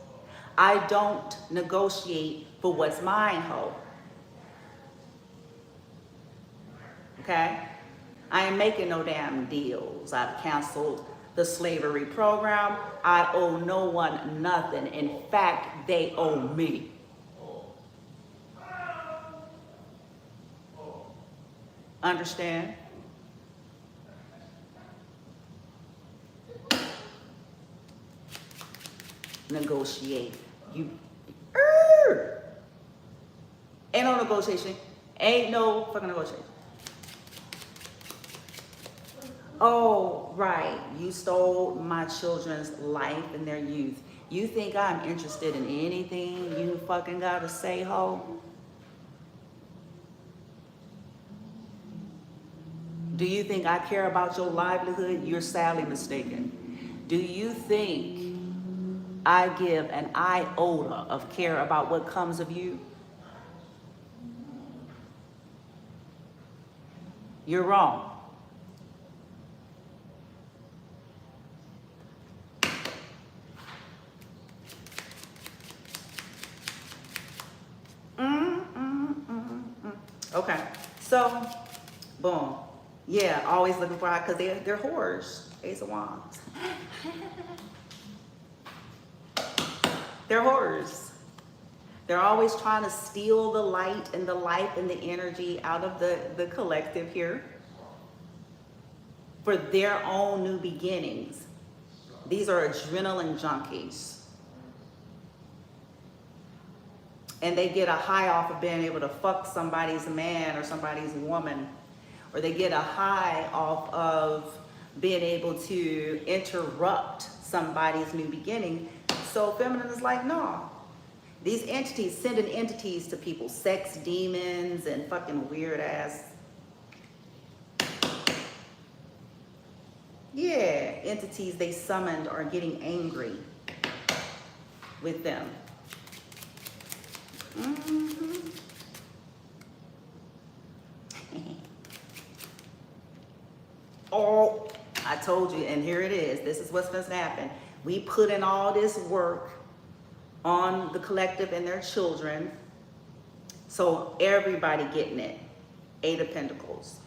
I don't negotiate for what's mine, ho. Okay? I ain't making no damn deals. I've canceled the slavery program. I owe no one nothing. In fact, they owe me. Understand? Negotiate. You ain't no negotiation. Ain't no fucking negotiation. Oh, right. You stole my children's life and their youth. You think I'm interested in anything you fucking gotta say, ho? Do you think I care about your livelihood? You're sadly mistaken. Do you think I give an iota of care about what comes of you? You're wrong. Okay, so, boom. Yeah, always looking for, because they're whores. Ace of Wands. They're whores. They're always trying to steal the light and the life and the energy out of the collective here for their own new beginnings. These are adrenaline junkies. And they get a high off of being able to fuck somebody's man or somebody's woman. Or they get a high off of being able to interrupt somebody's new beginning. So feminine is like, no. These entities, sending entities to people, sex demons and fucking weird ass. Yeah, entities they summoned are getting angry with them. Oh, I told you, and here it is. This is what's going to happen. We put in all this work on the collective and their children, so everybody getting it. 8 of Pentacles.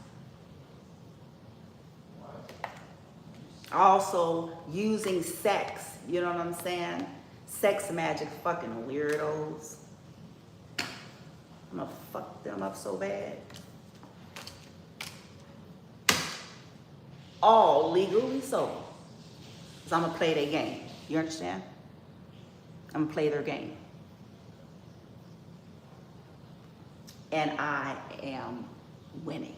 Also, using sex, you know what I'm saying? Sex magic fucking weirdos. I'm gonna fuck them up so bad. All legally so. So I'm gonna play their game. You understand? I'm gonna play their game. And I am winning.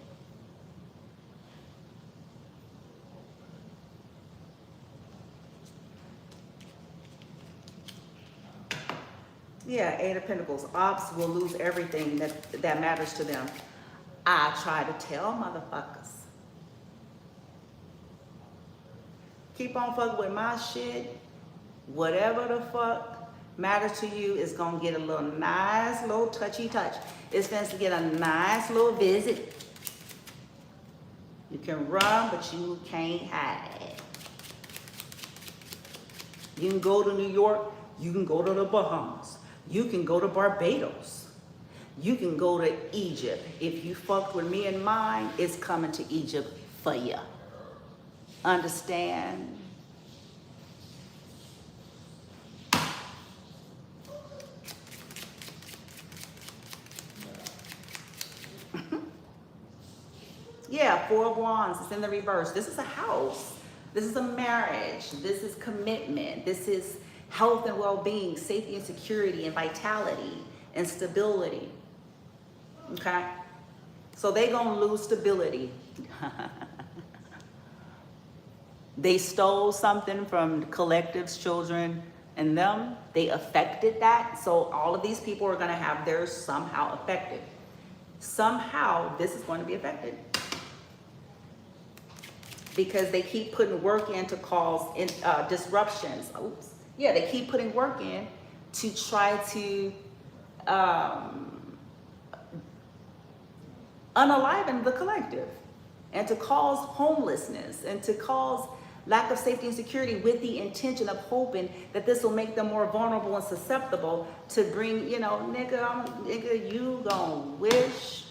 Yeah, 8 of Pentacles. Ops will lose everything that matters to them. I try to tell motherfuckers. Keep on fucking with my shit. Whatever the fuck matters to you is gonna get a little nice little touchy touch. It's going to get a nice little visit. You can run, but you can't hide. You can go to New York. You can go to the Bahamas. You can go to Barbados. You can go to Egypt. If you fucked with me and mine, it's coming to Egypt for you. Understand? Yeah, 4 of Wands. It's in the reverse. This is a house. This is a marriage. This is commitment. This is health and well-being, safety and security and vitality and stability. Okay? So they gonna lose stability. They stole something from collectives, children, and them. They affected that. So all of these people are gonna have theirs somehow affected. Somehow this is going to be affected. Because they keep putting work in to cause disruptions. Oops. Yeah, they keep putting work in to try to unaliven the collective, and to cause homelessness, and to cause lack of safety and security, with the intention of hoping that this will make them more vulnerable and susceptible to bring, you know, nigga, you gon' wish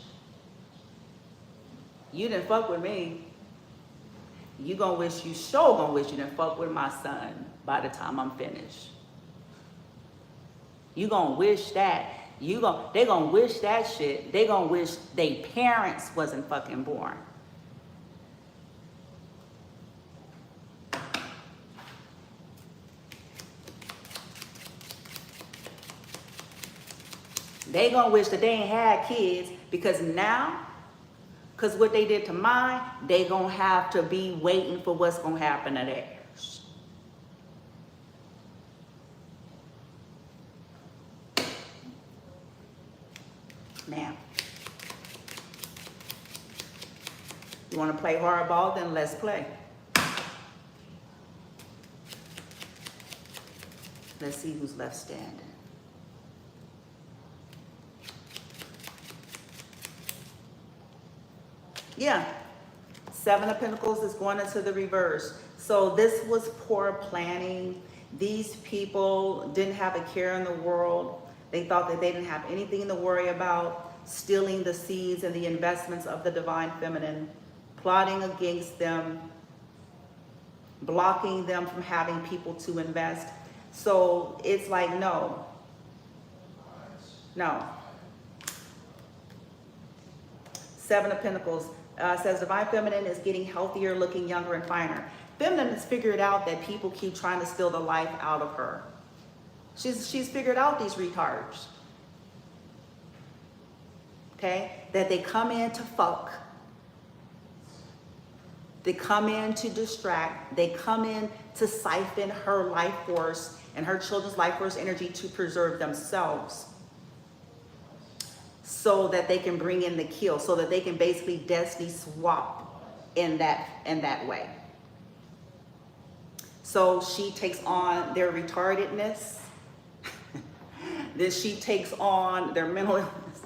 you didn't fuck with me. You sure gonna wish you didn't fuck with my son by the time I'm finished. You gonna wish that. They gonna wish that shit. They gonna wish they parents wasn't fucking born. They gonna wish that they ain't had kids, because what they did to mine, they gonna have to be waiting for what's gonna happen to theirs. Now, you wanna play hardball, then let's play. Let's see who's left standing. Yeah, Seven of Pentacles is going into the reverse. So this was poor planning. These people didn't have a care in the world. They thought that they didn't have anything to worry about, stealing the seeds and the investments of the divine feminine, plotting against them, blocking them from having people to invest. So it's like, no. Seven of Pentacles says divine feminine is getting healthier, looking younger and finer. Feminine has figured out that people keep trying to steal the life out of her. She's figured out these retards. Okay? That they come in to fuck. They come in to distract. They come in to siphon her life force and her children's life force energy to preserve themselves, so that they can bring in the kill, so that they can basically destiny swap in that way. So she takes on their retardedness. Then she takes on their mental illness.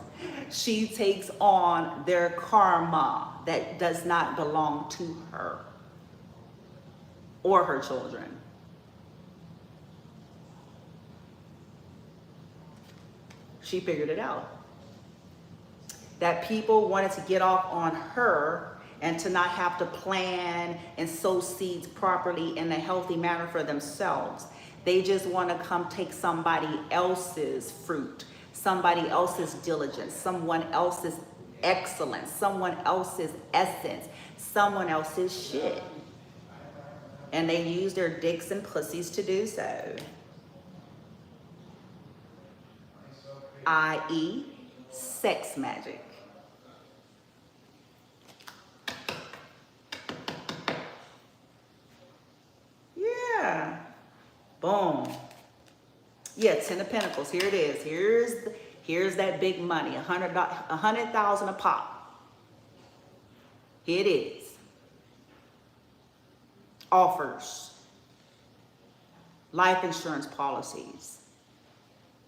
She takes on their karma that does not belong to her or her children. She figured it out. That people wanted to get off on her and to not have to plan and sow seeds properly in a healthy manner for themselves. They just want to come take somebody else's fruit, somebody else's diligence, someone else's excellence, someone else's essence, someone else's shit. And they use their dicks and pussies to do so. I.e., sex magic. Yeah. Boom. Yeah, Ten of Pentacles. Here it is. Here's that big money. $100,000 a pop. Here it is. Offers. Life insurance policies.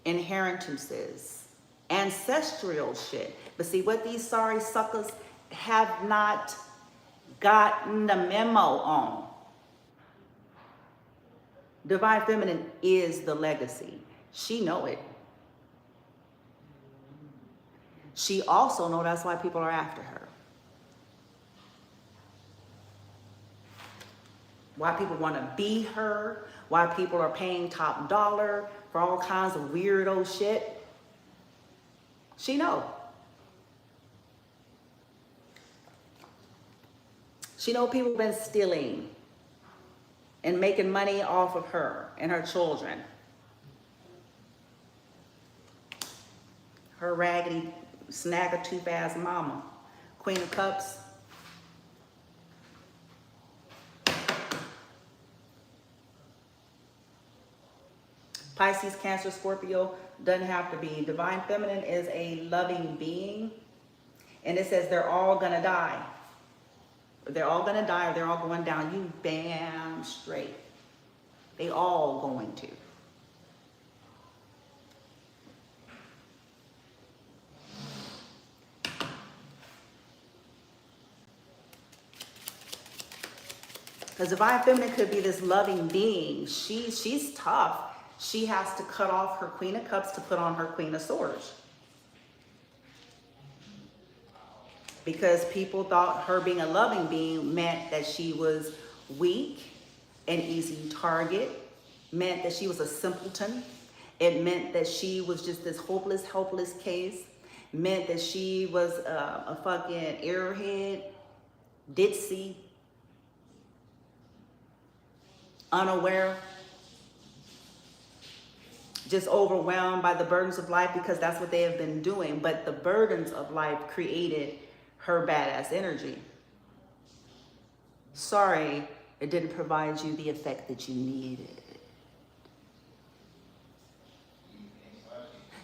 Inheritances. Ancestral shit. But see what these sorry suckers have not gotten the memo on. Divine feminine is the legacy. She know it. She also know that's why people are after her. Why people want to be her. Why people are paying top dollar for all kinds of weirdo shit. She know. She know people been stealing and making money off of her and her children. Her raggedy, snag-a-tooth-ass mama. Queen of Cups. Pisces, Cancer, Scorpio, doesn't have to be. Divine feminine is a loving being. And it says they're all gonna die. They're all gonna die or they're all going down. You bam straight. They all going to. Because divine feminine could be this loving being. She's tough. She has to cut off her Queen of Cups to put on her Queen of Swords. Because people thought her being a loving being meant that she was weak, an easy target, meant that she was a simpleton. It meant that she was just this hopeless, helpless case. Meant that she was a fucking airhead, ditzy, unaware, just overwhelmed by the burdens of life, because that's what they have been doing. But the burdens of life created her badass energy. Sorry, it didn't provide you the effect that you needed.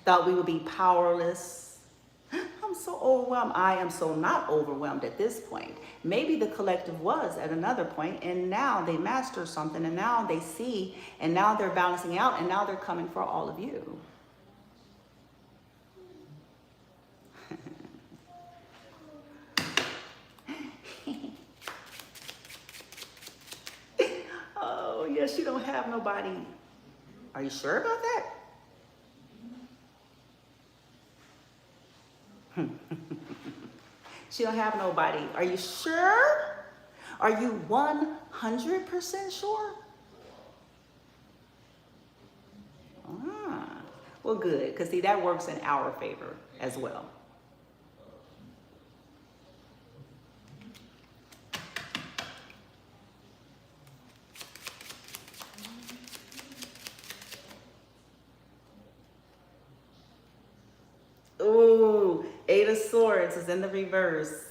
Thought we would be powerless. I'm so overwhelmed. I am so not overwhelmed at this point. Maybe the collective was at another point, and now they master something, and now they see, and now they're balancing out, and now they're coming for all of you. Oh, yes, you don't have nobody. Are you sure about that? She don't have nobody. Are you sure? Are you 100% sure? Well, good, because see, that works in our favor as well. Ooh, Eight of Swords is in the reverse.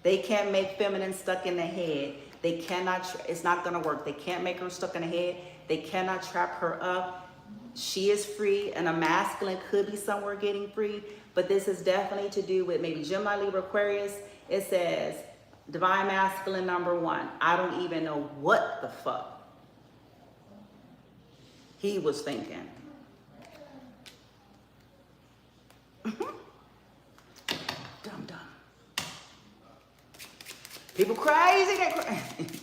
They can't make feminine stuck in the head. They cannot, it's not gonna work. They can't make her stuck in the head. They cannot trap her up. She is free, and a masculine could be somewhere getting free, but this is definitely to do with maybe Gemini, Libra, Aquarius. It says, divine masculine number 1. I don't even know what the fuck he was thinking. Dumb. People crazy, they're crazy.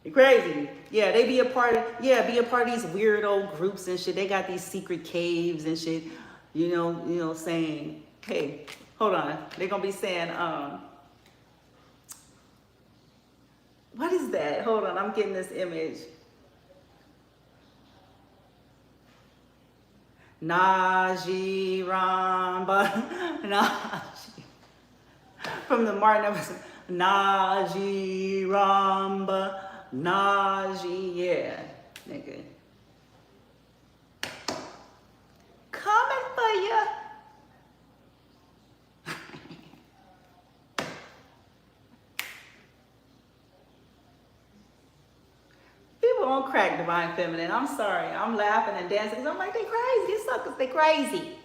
You're crazy. Yeah, they be a part of, be a part of these weirdo groups and shit. They got these secret caves and shit, you know, saying, hey, hold on. They're gonna be saying, what is that? Hold on, I'm getting this image. Naji Ramba, Naji. From the Martin episode, Naji Ramba, Naji, yeah, nigga. Coming for ya. People don't crack divine feminine. I'm sorry. I'm laughing and dancing because I'm like, they crazy. These suckers, they crazy.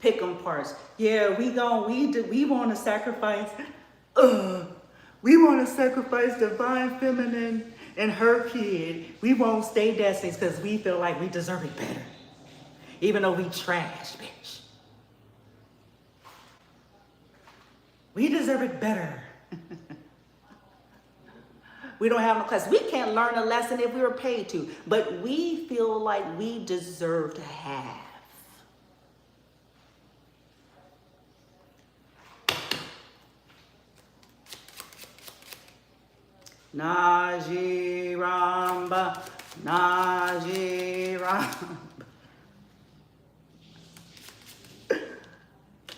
Pick them parts. Yeah, we want to sacrifice. We want to sacrifice divine feminine and her kid. We won't stay destinies because we feel like we deserve it better. Even though we trash, bitch. We deserve it better. We don't have no class. We can't learn a lesson if we were paid to. But we feel like we deserve to have. Naji Ramba, Naji Ramba.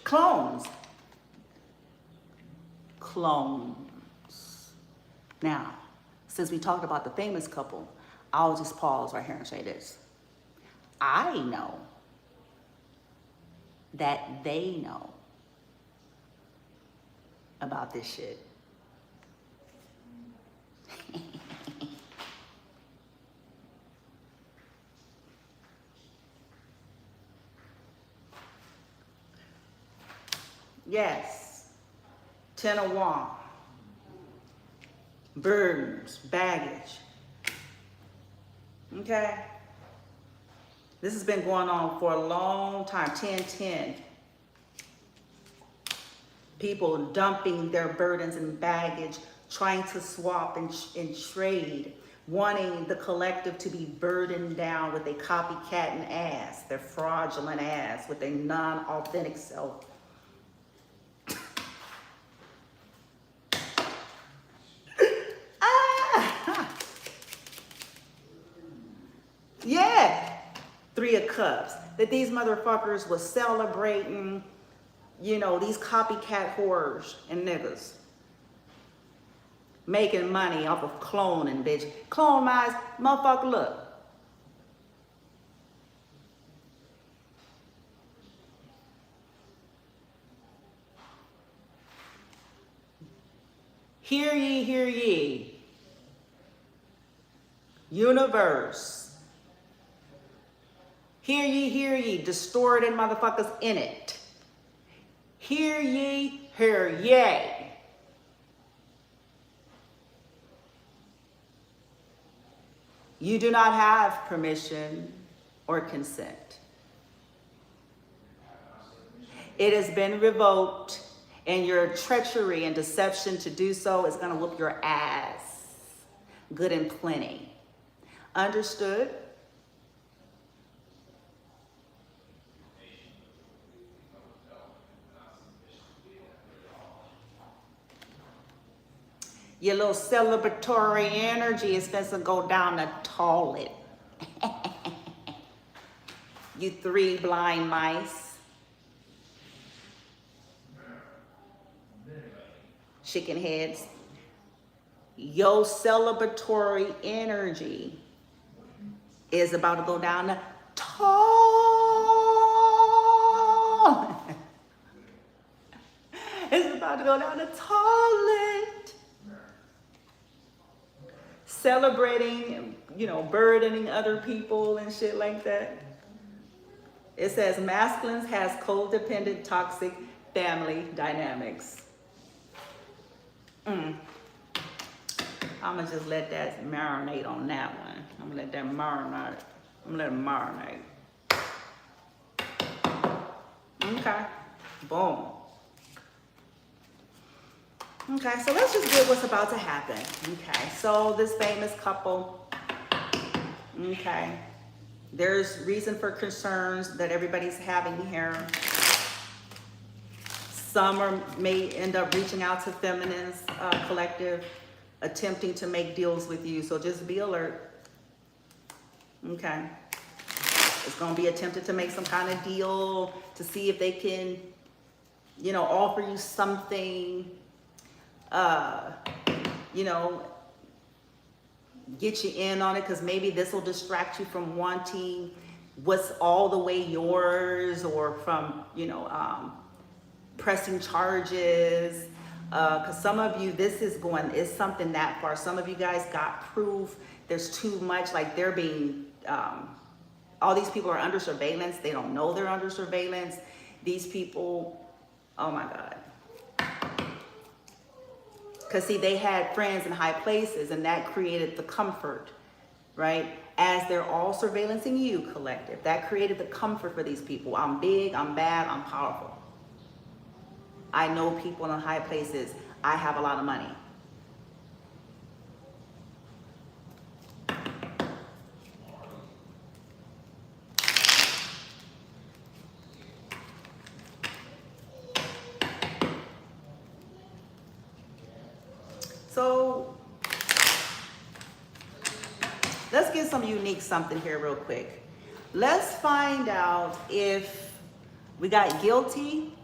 Clones. Now, since we talked about the famous couple, I'll just pause right here and say this. I know that they know about this shit. Yes, 10 of Wands, burdens, baggage. Okay? This has been going on for a long time. 10-10. People dumping their burdens and baggage, trying to swap and trade, wanting the collective to be burdened down with a copycat ass, their fraudulent ass, with a non-authentic self. Yeah, 3 of Cups. That these motherfuckers was celebrating, you know, these copycat whores and niggas. Making money off of cloning, bitch. Clone my motherfucker, look. Hear ye, hear ye. Universe. Hear ye, distorted motherfuckers in it. Hear ye, hear ye. You do not have permission or consent. It has been revoked, and your treachery and deception to do so is going to whoop your ass. Good and plenty. Understood? Your little celebratory energy is supposed to go down the toilet. You 3 blind mice. Chicken heads. Your celebratory energy is about to go down the toilet. It's about to go down the toilet. Celebrating, you know, burdening other people and shit like that. It says masculines has codependent toxic family dynamics. I'm gonna just let that marinate on that one. I'm gonna let that marinate. I'm gonna let it marinate. Okay, boom. Okay, so let's just get what's about to happen. Okay, so this famous couple, okay, there's reason for concerns that everybody's having here. Some may end up reaching out to feminist collective, attempting to make deals with you. So just be alert. Okay, it's gonna be attempted to make some kind of deal to see if they can, you know, offer you something. You know, get you in on it, because maybe this will distract you from wanting what's all the way yours, or from, you know, pressing charges. Because some of you, this is something that far. Some of you guys got proof. There's too much, like they're being, all these people are under surveillance. They don't know they're under surveillance. These people, oh my God. Because see, they had friends in high places, and that created the comfort, right? As they're all surveillancing you, collective, that created the comfort for these people. I'm big, I'm bad, I'm powerful. I know people in high places. I have a lot of money. So let's get some unique something here real quick. Let's find out if we got guilty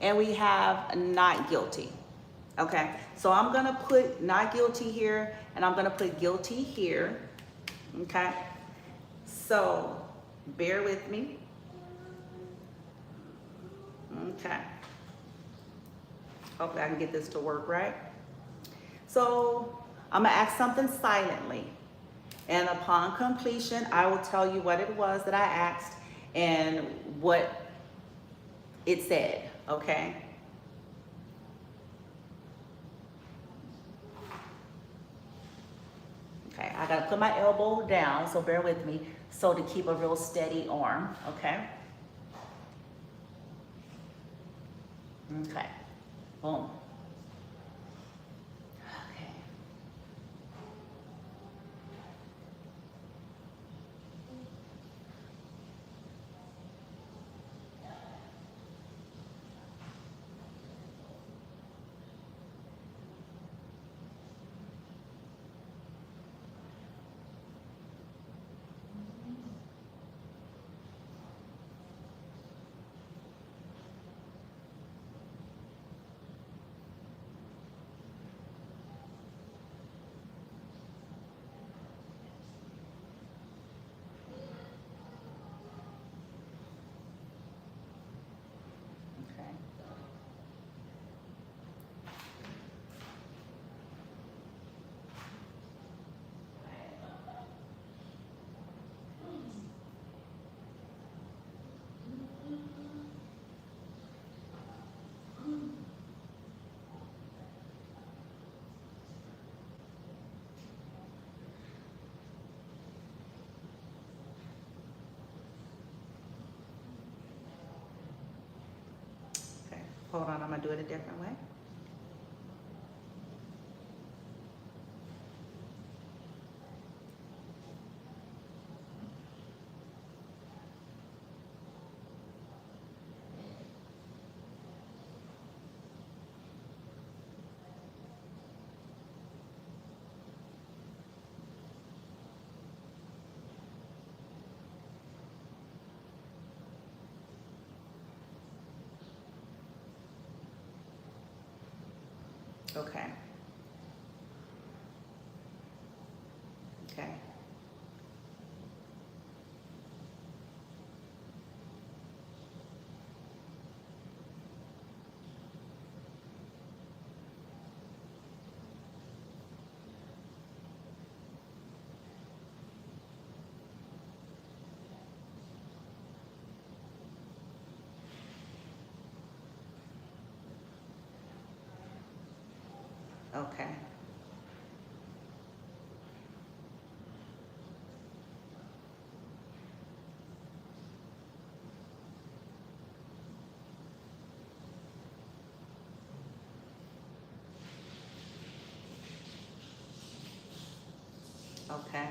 and we have not guilty. Okay, so I'm gonna put not guilty here, and I'm gonna put guilty here. Okay, so bear with me. Okay, hopefully I can get this to work right. So I'm gonna ask something silently, and upon completion, I will tell you what it was that I asked and what it said, okay? Okay, I gotta put my elbow down, so bear with me, so to keep a real steady arm, okay? Okay. Boom. Okay. Okay. Okay. Hold on, I'm gonna do it a different way. Okay. Okay. Okay. Okay.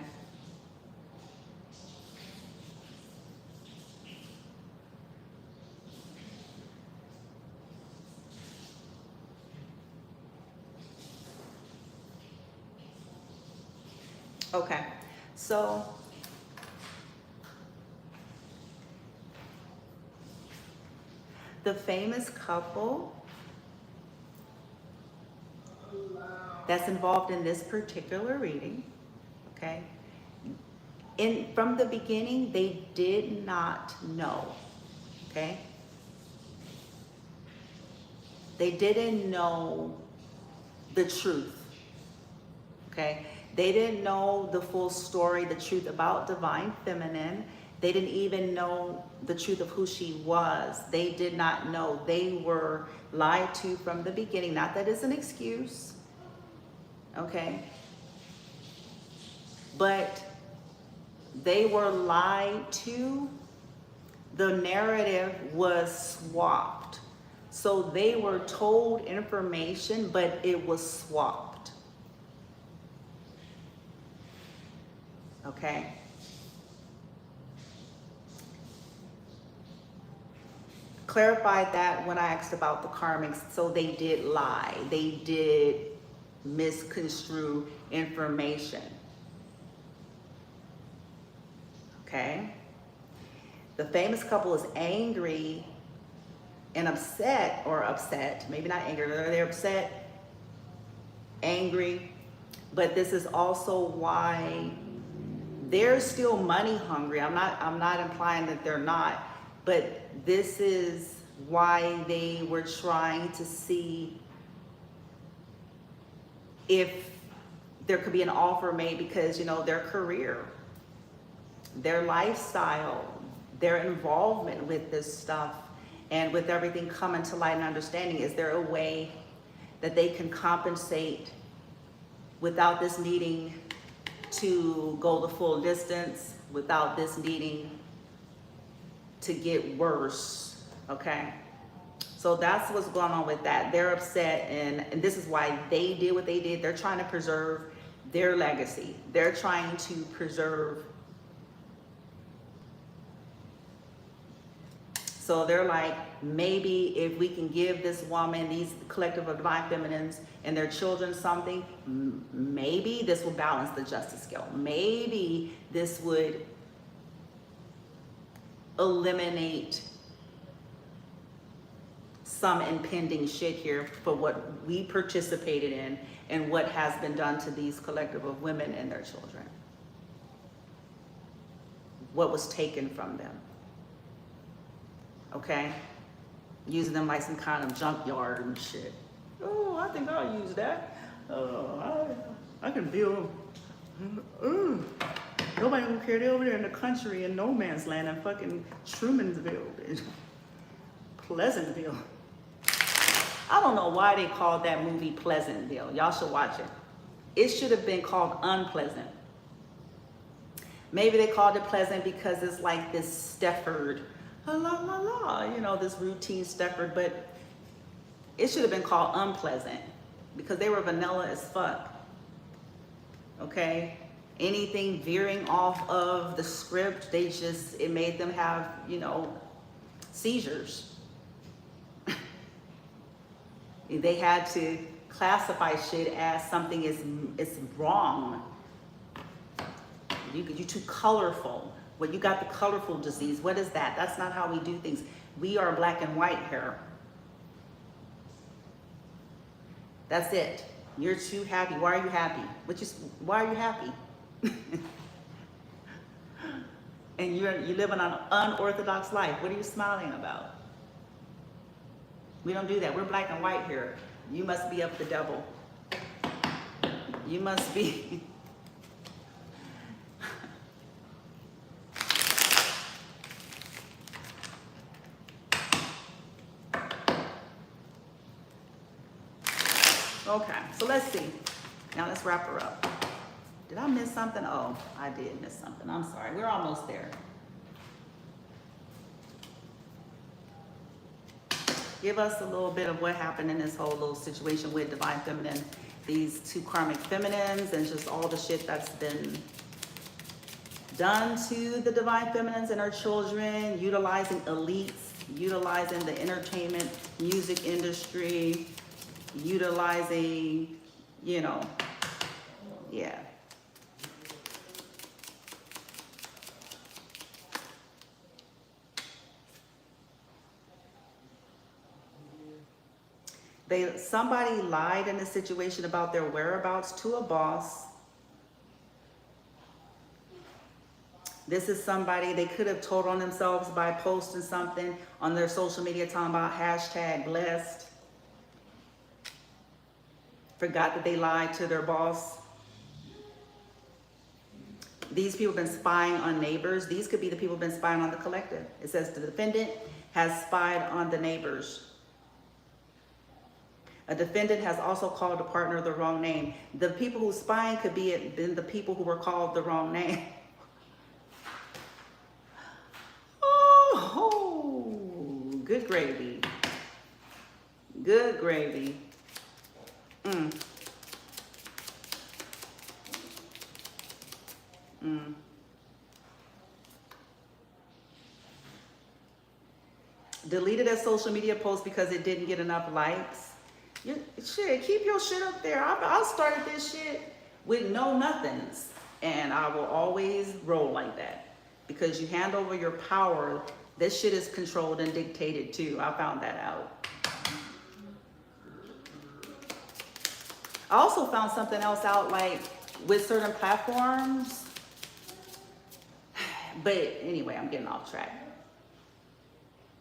Okay. So the famous couple that's involved in this particular reading, okay, from the beginning, they did not know, okay? They didn't know the truth, okay? They didn't know the full story, the truth about Divine Feminine. They didn't even know the truth of who she was. They did not know. They were lied to from the beginning. Not that it's an excuse, okay? But they were lied to. The narrative was swapped. So they were told information, but it was swapped. Okay? Clarified that when I asked about the karmics. So they did lie. They did misconstrue information. Okay? The famous couple is angry and upset, maybe not angry, they're upset, angry, but this is also why they're still money hungry. I'm not implying that they're not, but this is why they were trying to see if there could be an offer made, because, you know, their career, their lifestyle, their involvement with this stuff, and with everything coming to light and understanding, is there a way that they can compensate without this needing to go the full distance, without this needing to get worse, okay? So that's what's going on with that. They're upset, and this is why they did what they did. They're trying to preserve their legacy. They're trying to preserve. So they're like, maybe if we can give this woman, these collective of divine feminines and their children something, maybe this will balance the justice scale. Maybe this would eliminate some impending shit here for what we participated in and what has been done to these collective of women and their children. What was taken from them. Okay? Using them like some kind of junkyard and shit. Oh, I think I'll use that. Oh, I can build. Nobody don't care. They're over there in the country in no man's land in fucking Trumansville. Pleasantville. I don't know why they called that movie Pleasantville. Y'all should watch it. It should have been called Unpleasant. Maybe they called it Pleasant because it's like this Stefford, la la la, you know, this routine Stefford, but it should have been called Unpleasant because they were vanilla as fuck. Okay? Anything veering off of the script, it made them have, you know, seizures. They had to classify shit as something is wrong. You're too colorful. Well, you got the colorful disease. What is that? That's not how we do things. We are black and white here. That's it. You're too happy. Why are you happy? Why are you happy? And you're living an unorthodox life. What are you smiling about? We don't do that. We're black and white here. You must be of the devil. You must be. Okay, so let's see. Now let's wrap her up. Did I miss something? Oh, I did miss something. I'm sorry. We're almost there. Give us a little bit of what happened in this whole little situation with Divine Feminine, these two karmic feminines, and just all the shit that's been done to the Divine Feminines and our children, utilizing elites, utilizing the entertainment, music industry, utilizing, you know, yeah. Somebody lied in a situation about their whereabouts to a boss. This is somebody they could have told on themselves by posting something on their social media talking about hashtag blessed. Forgot that they lied to their boss. These people have been spying on neighbors. These could be the people who have been spying on the collective. It says the defendant has spied on the neighbors. A defendant has also called a partner the wrong name. The people who spying could be the people who were called the wrong name. Oh, good gravy. Good gravy. Deleted a social media post because it didn't get enough likes. Shit, keep your shit up there. I started this shit with no nothings, and I will always roll like that because you hand over your power. This shit is controlled and dictated too. I found that out. I also found something else out, like with certain platforms. But anyway, I'm getting off track.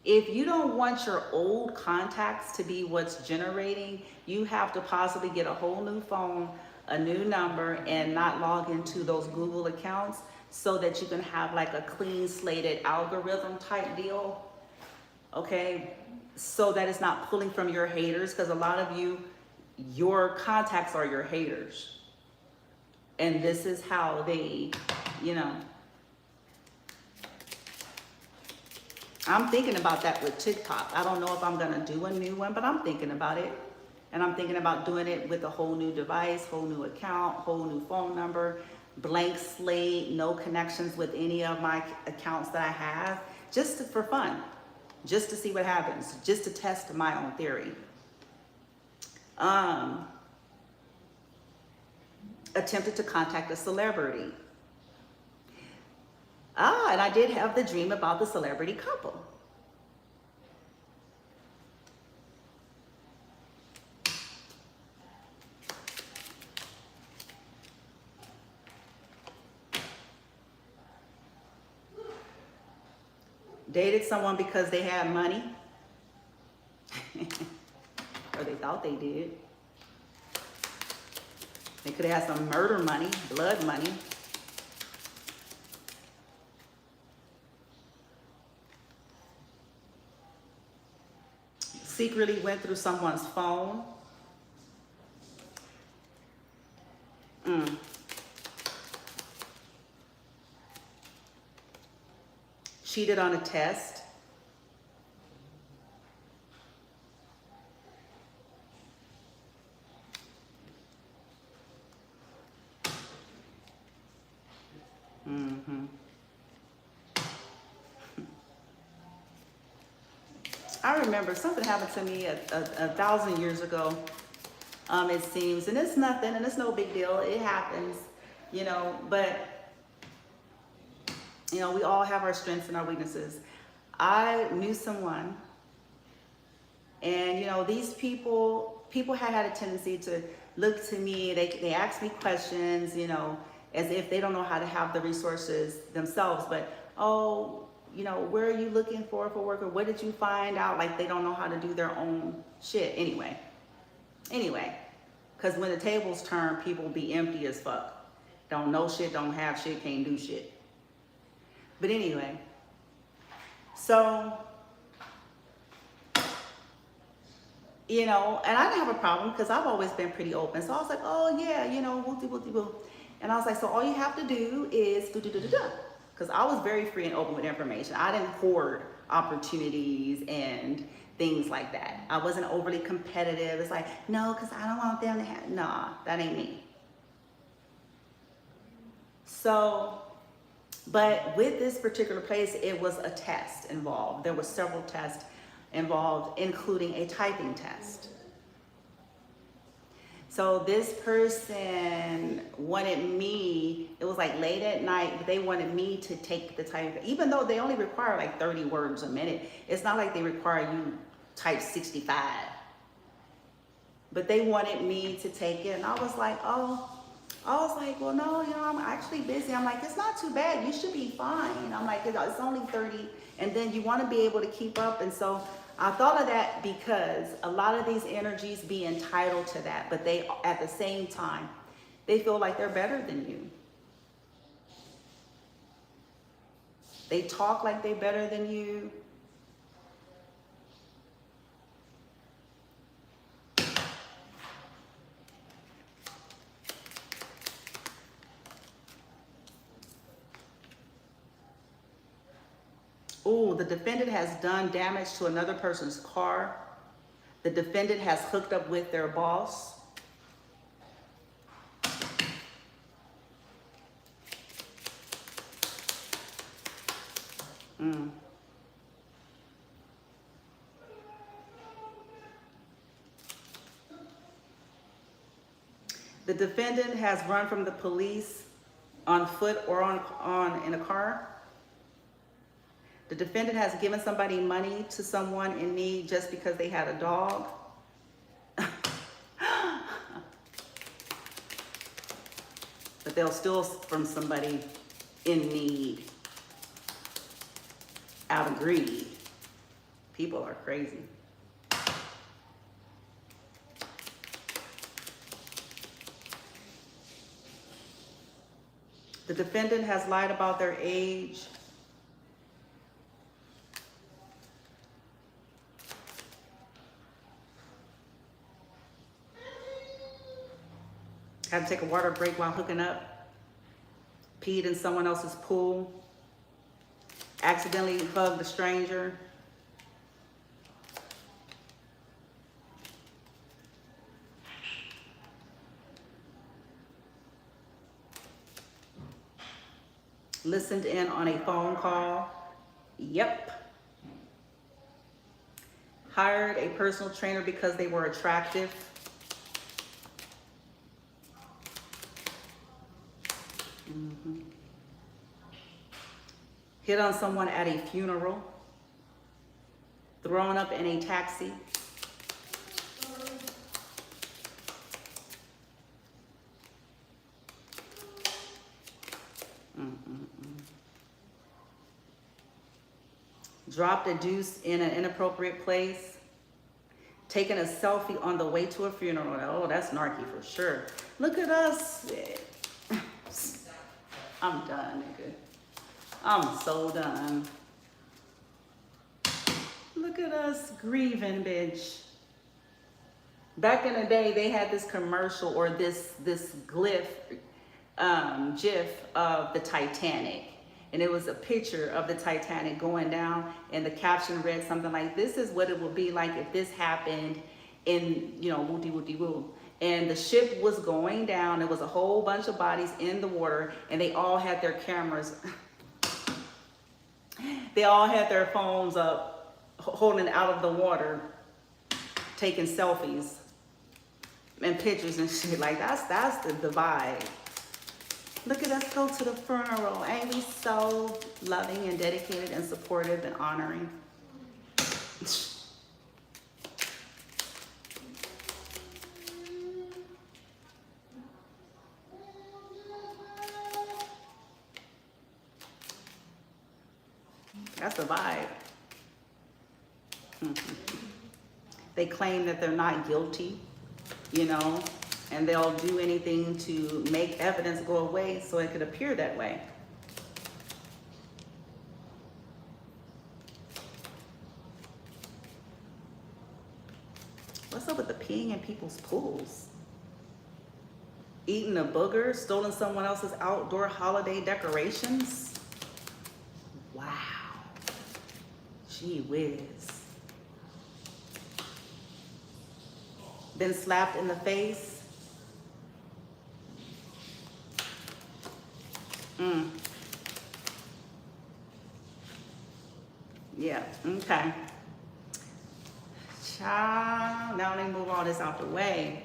If you don't want your old contacts to be what's generating, you have to possibly get a whole new phone, a new number, and not log into those Google accounts so that you can have like a clean slated algorithm type deal, okay? So that it's not pulling from your haters, because a lot of you, your contacts are your haters. And this is how they, you know, I'm thinking about that with TikTok. I don't know if I'm gonna do a new one, but I'm thinking about it. And I'm thinking about doing it with a whole new device, whole new account, whole new phone number, blank slate, no connections with any of my accounts that I have, just for fun, just to see what happens, just to test my own theory. Attempted to contact a celebrity. And I did have the dream about the celebrity couple. Dated someone because they had money. Or they thought they did. They could have had some murder money, blood money. Secretly went through someone's phone. Cheated on a test. I remember something happened to me a 1,000 years ago, it seems, and it's nothing, and it's no big deal. It happens, you know, but, you know, we all have our strengths and our weaknesses. I knew someone, and, you know, these people had a tendency to look to me, they ask me questions, you know, as if they don't know how to have the resources themselves, but, oh, you know, where are you looking for work, or what did you find out? Like, they don't know how to do their own shit. Anyway, because when the tables turn, people be empty as fuck. Don't know shit, don't have shit, can't do shit. But anyway, so, you know, and I didn't have a problem because I've always been pretty open. So I was like, oh yeah, you know, woo. And I was like, so all you have to do is do. Because I was very free and open with information. I didn't hoard opportunities and things like that. I wasn't overly competitive. It's like, no, because I don't want them to have, nah, that ain't me. So, but with this particular place, it was a test involved. There were several tests involved, including a typing test. So this person wanted me, it was like late at night, but they wanted me to take the type, even though they only require like 30 words a minute. It's not like they require you type 65. But they wanted me to take it, and I was like, well, no, you know, I'm actually busy. I'm like, it's not too bad. You should be fine. I'm like, it's only 30, and then you want to be able to keep up. And so I thought of that because a lot of these energies be entitled to that, but they, at the same time, they feel like they're better than you. They talk like they're better than you. Oh, the defendant has done damage to another person's car. The defendant has hooked up with their boss. The defendant has run from the police on foot or in a car. The defendant has given somebody money to someone in need just because they had a dog. But they'll steal from somebody in need out of greed. People are crazy. The defendant has lied about their age. Had to take a water break while hooking up. Peed in someone else's pool. accidentally hugged a stranger. Listened in on a phone call. Yep. Hired a personal trainer because they were attractive. Hit on someone at a funeral. Thrown up in a taxi. Dropped a deuce in an inappropriate place. Taking a selfie on the way to a funeral. Oh, that's narky for sure. Look at us. I'm done, nigga. I'm so done. Look at us grieving, bitch. Back in the day, they had this commercial or this gif of the Titanic. And it was a picture of the Titanic going down, and the caption read something like, "This is what it would be like if this happened in, you know, woo-de-woo-de-woo." And the ship was going down. There was a whole bunch of bodies in the water, and they all had their cameras. They all had their phones up, holding out of the water, taking selfies and pictures and shit. Like, that's the vibe. Look at us go to the funeral. Ain't we so loving and dedicated and supportive and honoring? That's the vibe. They claim that they're not guilty, you know, and they'll do anything to make evidence go away so it could appear that way. What's up with the peeing in people's pools? Eating a booger, stolen someone else's outdoor holiday decorations? Wow. Gee whiz. Been slapped in the face? Yeah, okay. Child, now let me move all this out the way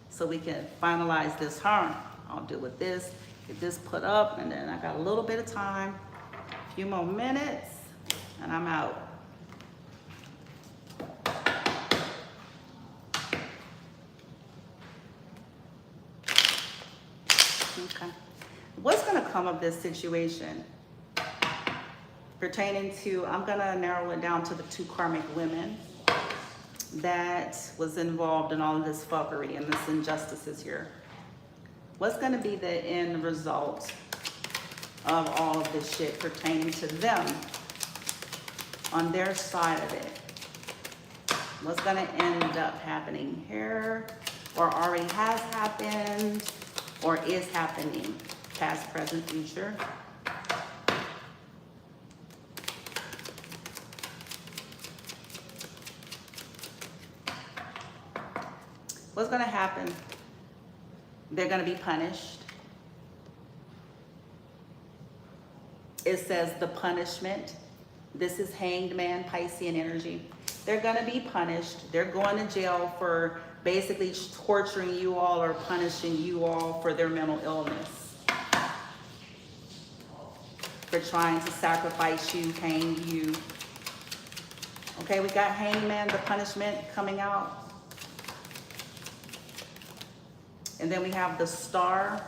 so we can finalize this harm. I'll deal with this, get this put up, and then I got a little bit of time, a few more minutes, and I'm out. Okay. What's going to come of this situation pertaining to, I'm going to narrow it down to the two karmic women that was involved in all of this fuckery and this injustices here. What's going to be the end result of all of this shit pertaining to them on their side of it? What's going to end up happening here, or already has happened, or is happening, past, present, future? What's going to happen? They're going to be punished. It says the punishment. This is Hanged Man, Piscean energy. They're going to be punished. They're going to jail for basically torturing you all or punishing you all for their mental illness. For trying to sacrifice you, hang you. Okay, we got Hanged Man, the punishment coming out. And then we have the Star.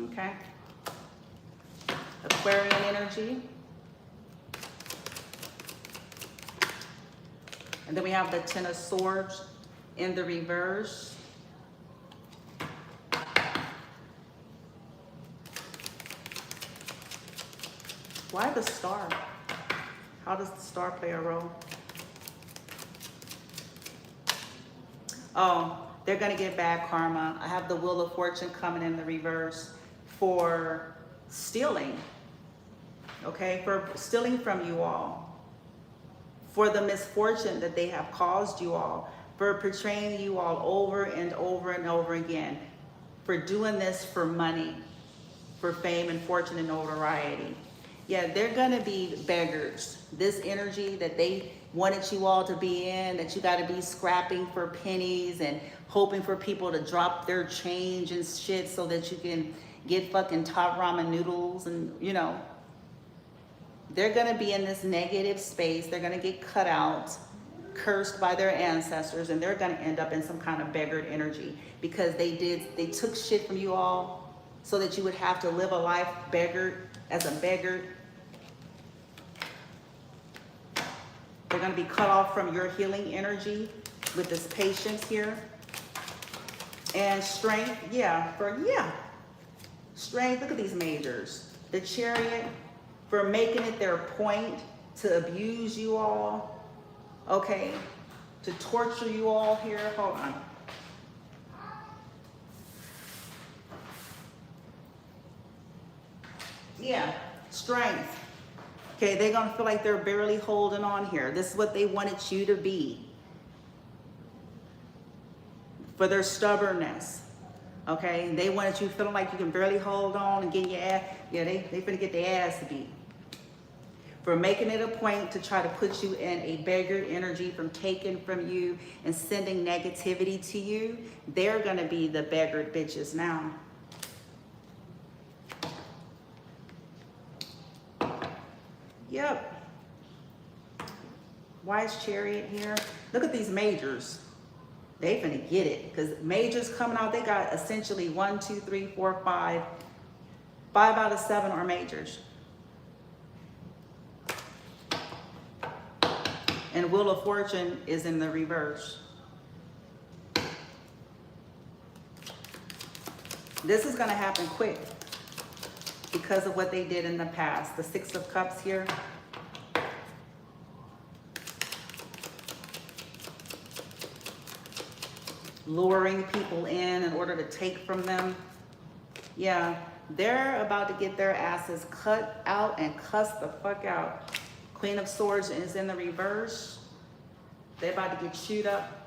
Okay. Aquarian energy. And then we have the Ten of Swords in the reverse. Why the Star? How does the Star play a role? Oh, they're going to get bad karma. I have the Wheel of Fortune coming in the reverse for stealing. okay, for stealing from you all, for the misfortune that they have caused you all, for portraying you all over and over and over again, for doing this for money, for fame and fortune and notoriety. Yeah, they're gonna be beggars. This energy that they wanted you all to be in, that you gotta be scrapping for pennies and hoping for people to drop their change and shit so that you can get fucking top ramen noodles and, you know. They're gonna be in this negative space. They're gonna get cut out, cursed by their ancestors, and they're gonna end up in some kind of beggared energy because they took shit from you all so that you would have to live a life beggared, as a beggar. They're going to be cut off from your healing energy with this patience here. And strength, strength, look at these majors. The Chariot, for making it their point to abuse you all, okay, to torture you all here. Hold on. Yeah, strength. Okay, they're gonna feel like they're barely holding on here. This is what they wanted you to be. For their stubbornness. Okay, they wanted you feeling like you can barely hold on and get your ass. Yeah, they finna get their ass beat. For making it a point to try to put you in a beggared energy, from taking from you and sending negativity to you. They're gonna be the beggared bitches now. Yep. Why is Chariot here? Look at these majors. They finna get it. Because majors coming out, they got essentially 1, 2, 3, 4, 5. 5 out of 7 are majors. And Wheel of Fortune is in the reverse. This is gonna happen quick because of what they did in the past. The 6 of Cups here. Luring people in order to take from them. Yeah, they're about to get their asses cut out and cussed the fuck out. Queen of Swords is in the reverse. They're about to get chewed up.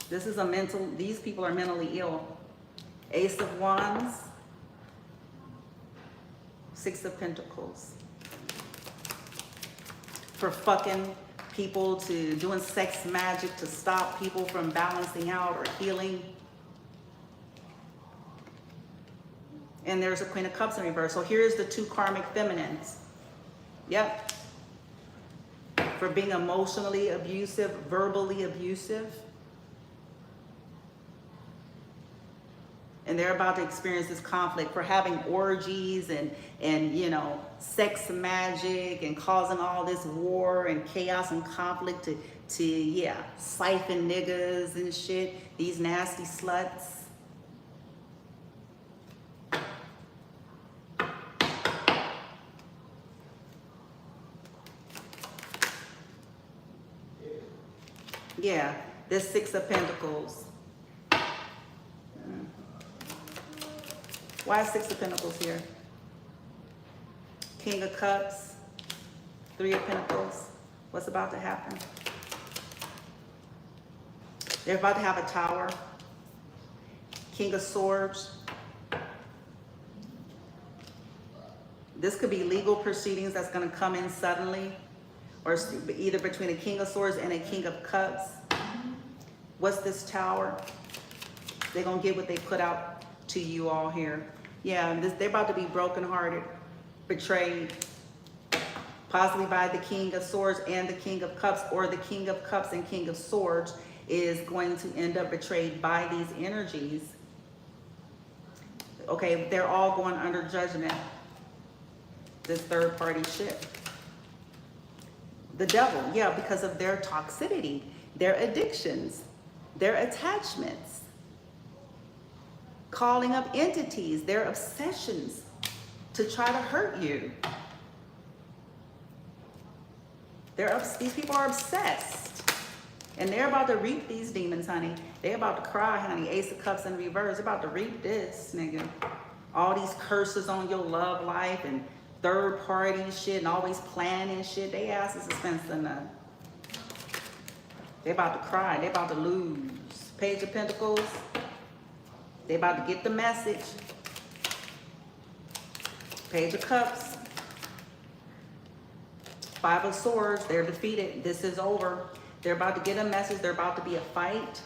This is a mental, these people are mentally ill. Ace of Wands. 6 of Pentacles. For fucking people, to doing sex magic to stop people from balancing out or healing. And there's a Queen of Cups in reverse. So here's the 2 karmic feminines. Yep. For being emotionally abusive, verbally abusive. And they're about to experience this conflict for having orgies and you know, sex magic and causing all this war and chaos and conflict to yeah, siphon niggas and shit. These nasty sluts. Yeah, this 6 of Pentacles. Why is 6 of Pentacles here? King of Cups, 3 of Pentacles. What's about to happen? They're about to have a tower. King of Swords. This could be legal proceedings that's going to come in suddenly, or either between a King of Swords and a King of Cups. What's this tower? They're going to get what they put out to you all here. Yeah, they're about to be brokenhearted, betrayed, possibly by the King of Swords and the King of Cups, or the King of Cups and King of Swords is going to end up betrayed by these energies. Okay, they're all going under judgment. This third party shit. The Devil, yeah, because of their toxicity, their addictions, their attachments. Calling up entities, their obsessions to try to hurt you. These people are obsessed. And they're about to reap these demons, honey. They're about to cry, honey. Ace of Cups in reverse. They're about to reap this, nigga. All these curses on your love life and third party shit and always planning shit. They asses is expensive enough. They're about to cry. They're about to lose. Page of Pentacles. They're about to get the message. Page of Cups. Five of Swords. They're defeated. This is over. They're about to get a message. They're about to be a fight.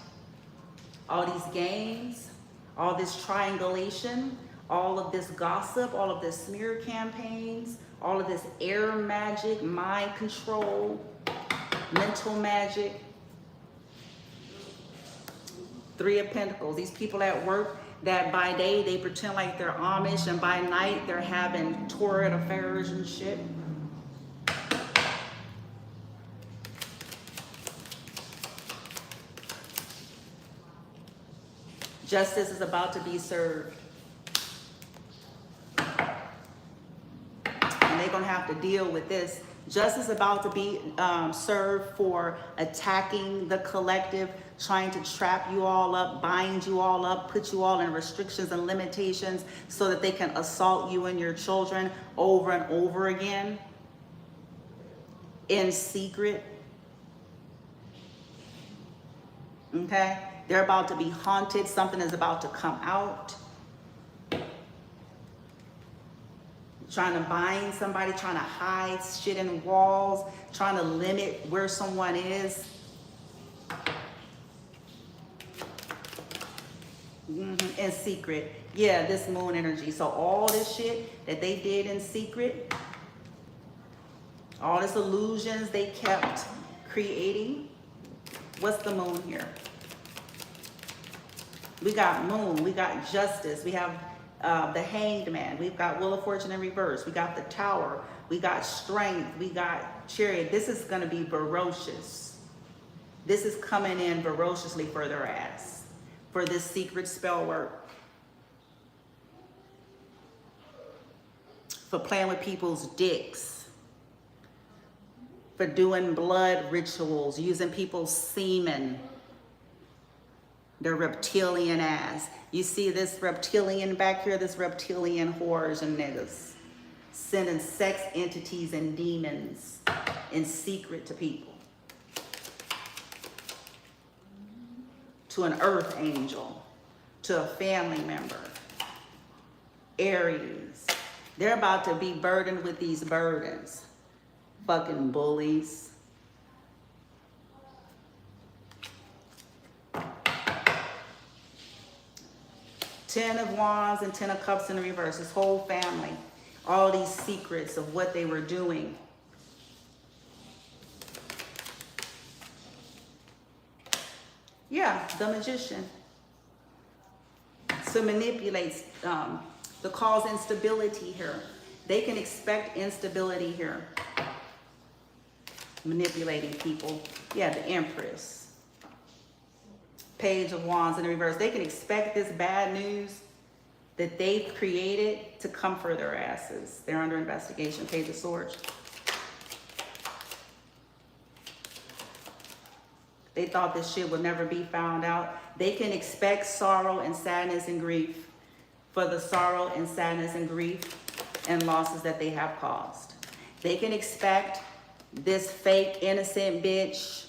All these games. All this triangulation. All of this gossip. All of this smear campaigns. All of this air magic. Mind control. Mental magic. Three of Pentacles. These people at work that by day they pretend like they're Amish and by night they're having torrid affairs and shit. Justice is about to be served. And they're going to have to deal with this. Justice is about to be served for attacking the collective, trying to trap you all up, bind you all up, put you all in restrictions and limitations so that they can assault you and your children over and over again in secret. Okay? They're about to be haunted. Something is about to come out. Trying to bind somebody, trying to hide shit in walls, trying to limit where someone is. In secret. Yeah, this moon energy. So all this shit that they did in secret, all this illusions they kept creating. What's the moon here? We got moon, we got justice, we have the hanged man, we've got Wheel of Fortune in reverse, we got the Tower, we got strength, we got Chariot. This is going to be ferocious. This is coming in ferociously for their ass, for this secret spell work, for playing with people's dicks, for doing blood rituals, using people's semen, their reptilian ass. You see this reptilian back here, this reptilian whores and niggas sending sex entities and demons in secret to people. To an earth angel, to a family member. Aries. They're about to be burdened with these burdens. Fucking bullies. Ten of Wands and Ten of Cups in reverse. This whole family. All these secrets of what they were doing. Yeah, the Magician. So manipulates, to cause instability here. They can expect instability here. Manipulating people. Yeah, the Empress. Page of Wands in the reverse. They can expect this bad news that they've created to come for their asses. They're under investigation. Page of Swords. They thought this shit would never be found out. They can expect sorrow and sadness and grief for the sorrow and sadness and grief and losses that they have caused. They can expect this fake innocent bitch,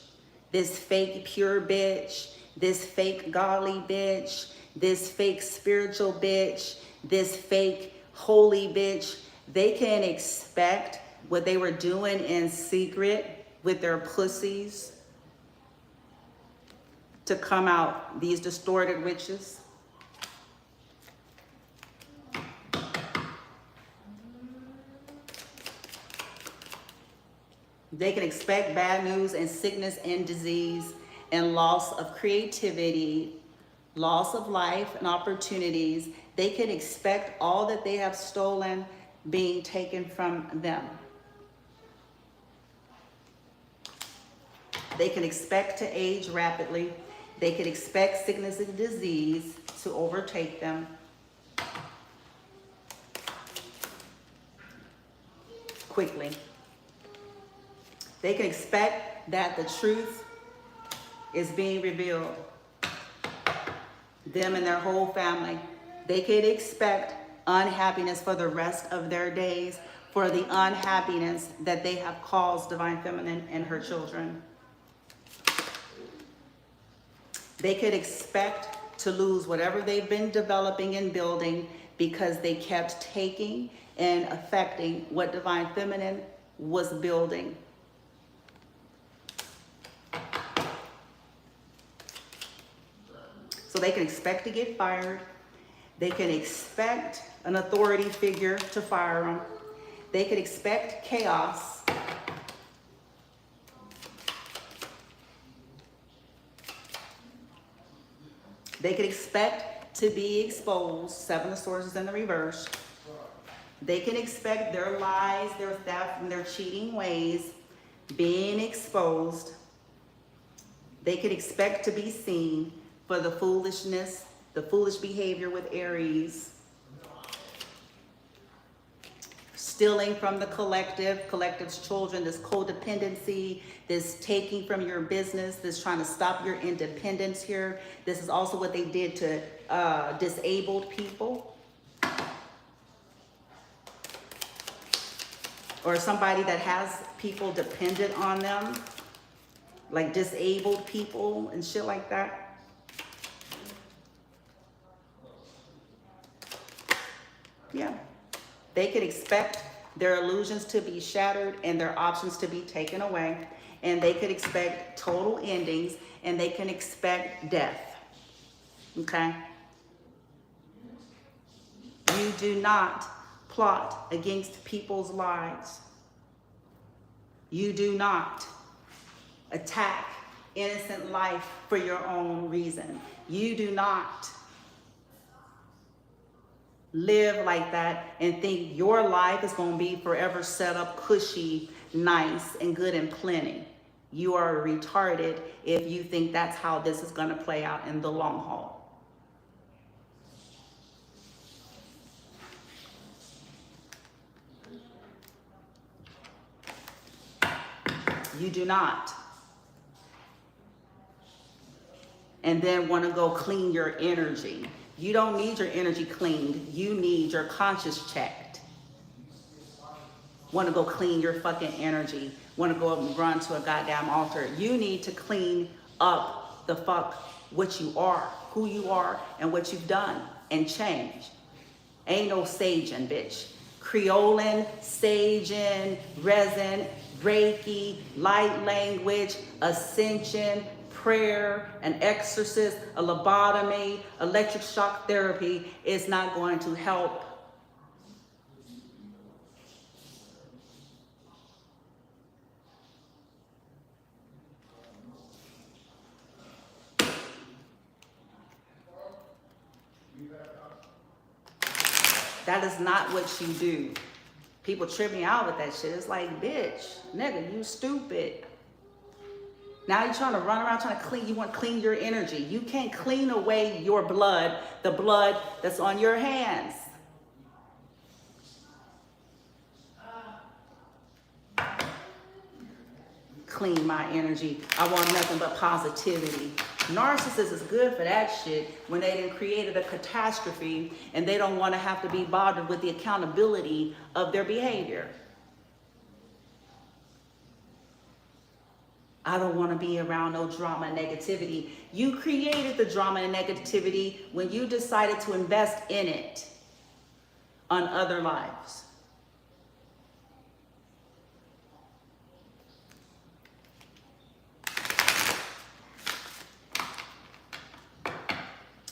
this fake pure bitch, this fake godly bitch, this fake spiritual bitch, this fake holy bitch. They can expect what they were doing in secret with their pussies to come out, these distorted witches. They can expect bad news and sickness and disease and loss of creativity, loss of life and opportunities. They can expect all that they have stolen being taken from them. They can expect to age rapidly. They can expect sickness and disease to overtake them. Quickly. They can expect that the truth is being revealed. Them and their whole family. They could expect unhappiness for the rest of their days, for the unhappiness that they have caused Divine Feminine and her children. They could expect to lose whatever they've been developing and building because they kept taking and affecting what Divine Feminine was building. So they can expect to get fired. They can expect an authority figure to fire them. They could expect chaos. They could expect to be exposed. 7 of Swords in the reverse. They can expect their lies, their theft, and their cheating ways being exposed. They could expect to be seen for the foolishness, the foolish behavior with Aries. Stealing from the collective's children, this codependency, this taking from your business, this trying to stop your independence here. This is also what they did to disabled people. Or somebody that has people dependent on them, like disabled people and shit like that. Yeah, they could expect their illusions to be shattered and their options to be taken away. And they could expect total endings, and they can expect death. Okay? You do not plot against people's lives. You do not attack innocent life for your own reason. You do not live like that and think your life is going to be forever set up cushy, nice, and good and plenty. You are retarded if you think that's how this is going to play out in the long haul. You do not. And then want to go clean your energy. You don't need your energy cleaned. You need your conscience checked. Want to go clean your fucking energy. Want to go up and run to a goddamn altar. You need to clean up the fuck what you are, who you are, and what you've done, and change. Ain't no saging, bitch. Creolin, saging, resin, Reiki, light language, ascension, prayer, an exorcist, a lobotomy, electric shock therapy is not going to help. That is not what you do. People trip me out with that shit. It's like, bitch, nigga, you stupid. Now you're trying to run around trying to clean. You want to clean your energy. You can't clean away your blood, the blood that's on your hands. Clean my energy. I want nothing but positivity. Narcissists is good for that shit when they done created a catastrophe and they don't want to have to be bothered with the accountability of their behavior. I don't want to be around no drama and negativity. You created the drama and negativity when you decided to invest in it on other lives.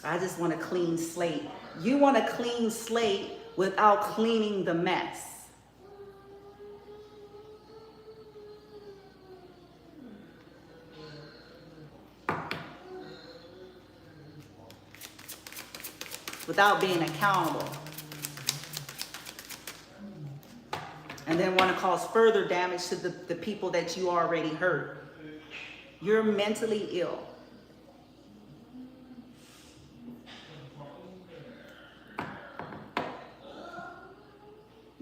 I just want a clean slate. You want a clean slate without cleaning the mess. Without being accountable. And then want to cause further damage to the people that you already hurt. You're mentally ill.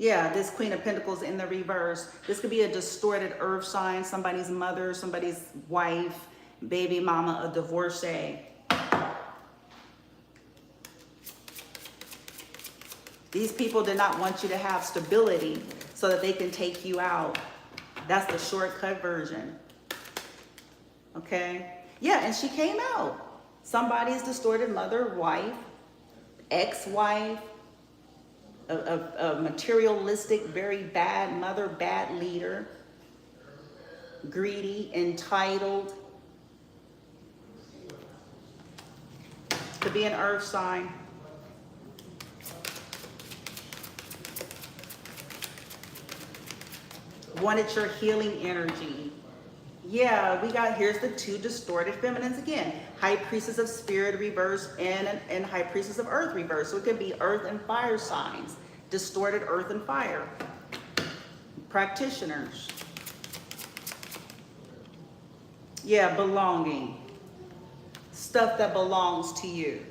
Yeah, this Queen of Pentacles in the reverse. This could be a distorted earth sign, somebody's mother, somebody's wife, baby mama, a divorcee. These people did not want you to have stability so that they can take you out. That's the shortcut version. Okay? Yeah, and she came out. Somebody's distorted mother, wife, ex-wife, a materialistic, very bad mother, bad leader, greedy, entitled. Could be an earth sign. Wanted your healing energy. Yeah, we got, here's the two distorted feminines again. High Priestess of Spirit reverse and High Priestess of Earth reverse. So it could be earth and fire signs. Distorted earth and fire. Practitioners. Yeah, belonging. Stuff that belongs to you.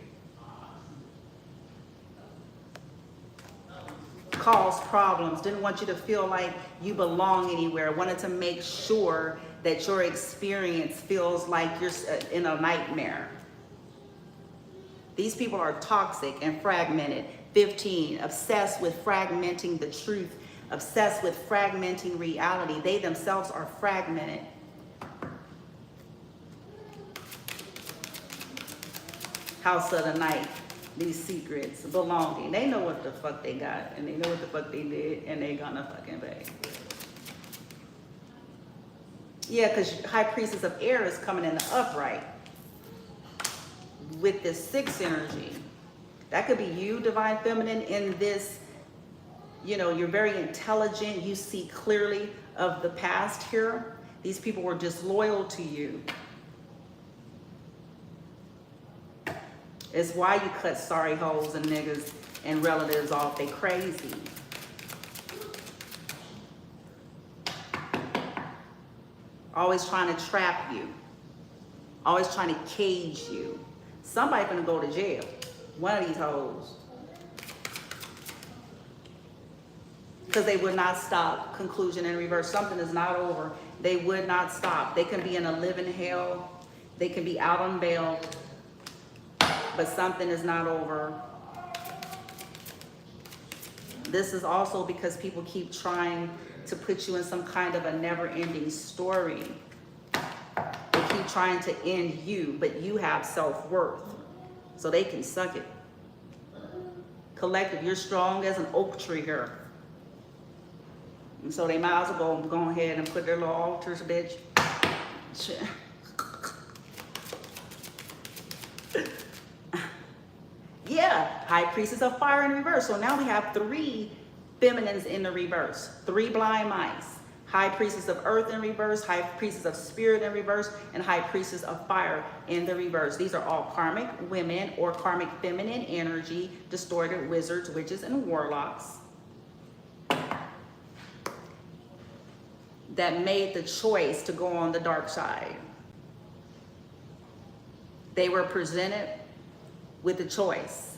Caused problems, didn't want you to feel like you belong anywhere, wanted to make sure that your experience feels like you're in a nightmare. These people are toxic and fragmented. 15, obsessed with fragmenting the truth, obsessed with fragmenting reality. They themselves are fragmented. House of the night. These secrets, belonging. They know what the fuck they got, and they know what the fuck they did, and they gonna fucking pay. Yeah, because High Priestess of Air is coming in the upright with this 6 energy. That could be you, Divine Feminine, in this, you know, you're very intelligent. You see clearly of the past here. These people were disloyal to you. It's why you cut sorry hoes and niggas and relatives off. They crazy. Always trying to trap you. Always trying to cage you. Somebody gonna go to jail. One of these hoes. Because they would not stop. Conclusion in reverse. Something is not over. They would not stop. They can be in a living hell. They can be out on bail. But something is not over. This is also because people keep trying to put you in some kind of a never-ending story. They keep trying to end you, but you have self-worth. So they can suck it. Collective, you're strong as an oak tree here. And so they might as well go ahead and put their little altars, bitch. Yeah, High Priestess of Fire in reverse. So now we have 3 feminines in the reverse. 3 blind mice. High Priestess of Earth in reverse, High Priestess of Spirit in reverse, and High Priestess of Fire in the reverse. These are all karmic women or karmic feminine energy, distorted wizards, witches, and warlocks that made the choice to go on the dark side. They were presented with a choice.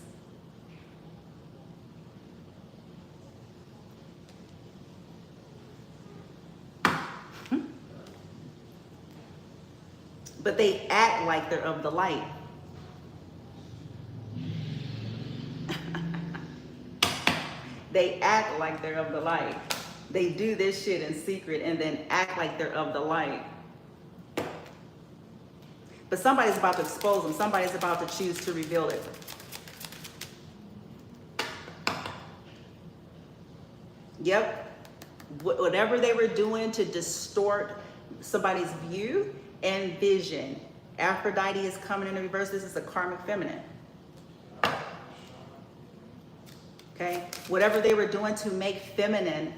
But they act like they're of the light. They act like they're of the light. They do this shit in secret and then act like they're of the light. But somebody's about to expose them. Somebody's about to choose to reveal it. Yep. Whatever they were doing to distort somebody's view and vision. Aphrodite is coming in the reverse. This is a karmic feminine. Okay? Whatever they were doing to make feminine,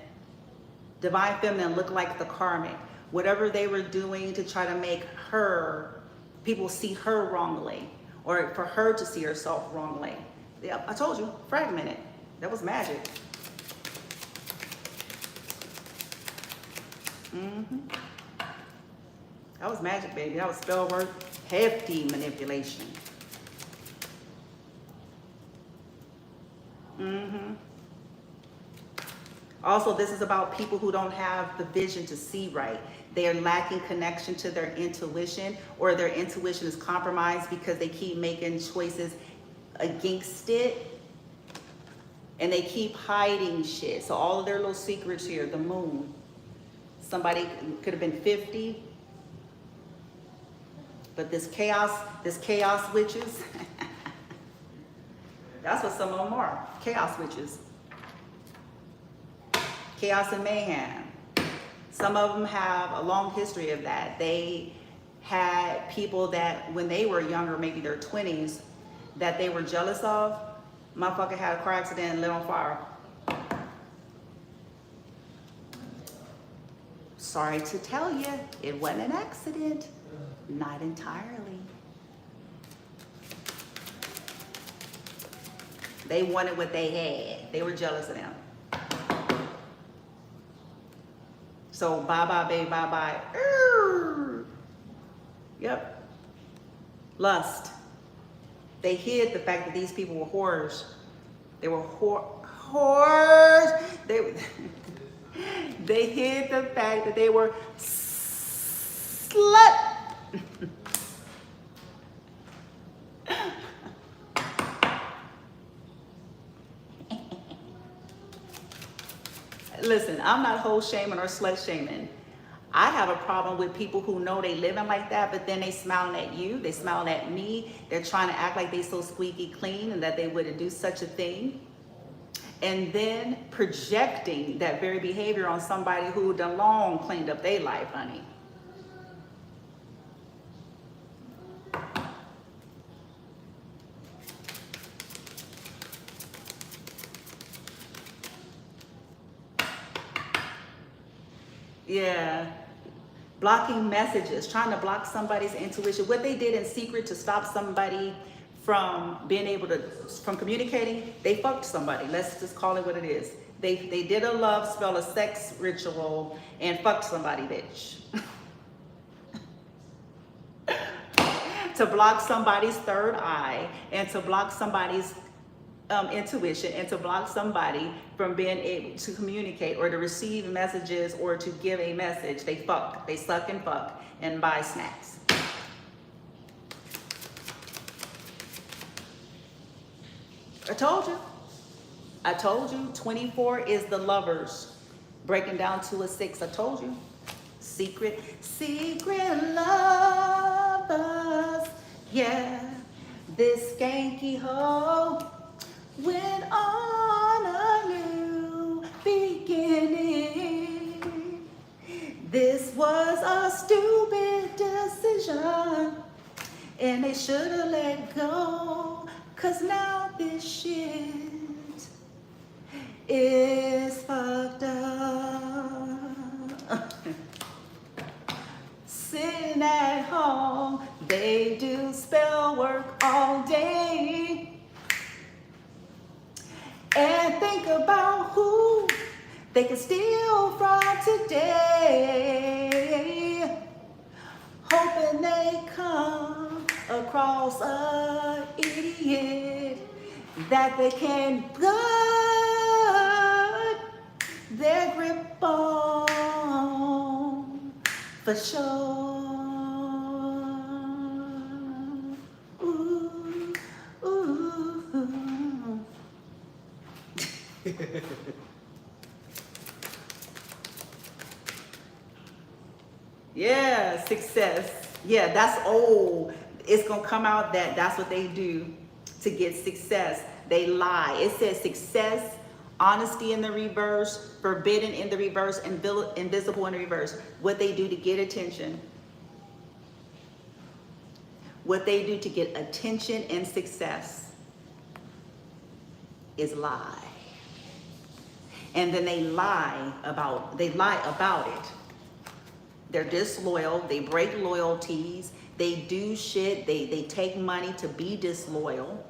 divine feminine, look like the karmic. Whatever they were doing to try to make her, people see her wrongly, or for her to see herself wrongly. Yeah, I told you, fragmented. That was magic. That was magic, baby. That was spell work. Hefty manipulation. Also, this is about people who don't have the vision to see right. They are lacking connection to their intuition, or their intuition is compromised because they keep making choices against it. And they keep hiding shit. So all of their little secrets here, the moon. Somebody could have been 50. But this chaos witches, that's what some of them are, chaos witches. Chaos and mayhem. Some of them have a long history of that. They had people that when they were younger, maybe their 20s, that they were jealous of. Motherfucker had a car accident and lit on fire. Sorry to tell you, it wasn't an accident. Not entirely. They wanted what they had. They were jealous of them. So bye-bye, babe, bye-bye. Yep. Lust. They hid the fact that these people were whores. They were whores. They hid the fact that they were slut. Listen, I'm not hoe shaming or slut shaming. I have a problem with people who know they living like that, but then they smiling at you, they smiling at me. They're trying to act like they so squeaky clean and that they wouldn't do such a thing. And then projecting that very behavior on somebody who done long cleaned up their life, honey. Yeah. Blocking messages, trying to block somebody's intuition. What they did in secret to stop somebody from being able to, from communicating, they fucked somebody. Let's just call it what it is. They did a love spell, a sex ritual, and fucked somebody, bitch. To block somebody's third eye, and to block somebody's intuition, and to block somebody from being able to communicate or to receive messages or to give a message. They fuck, they suck and fuck and buy snacks. I told you 24 is the lovers breaking down to a 6. I told you. Secret lovers. Yeah, this skanky hoe went on a new beginning. This was a stupid decision, and they should have let go, 'cause now this shit is fucked up. Sitting at home, they do spell work all day and think about who they can steal from today, hoping they come across a idiot that they can put their grip on for sure. Ooh, ooh. Yeah, success. Yeah, that's old. It's gonna come out that that's what they do to get success. They lie. It says success, honesty in the reverse, forbidden in the reverse, and invisible in the reverse. What they do to get attention. What they do to get attention and success is lie. And then they lie about it. They're disloyal, they break loyalties, they do shit, they take money to be disloyal.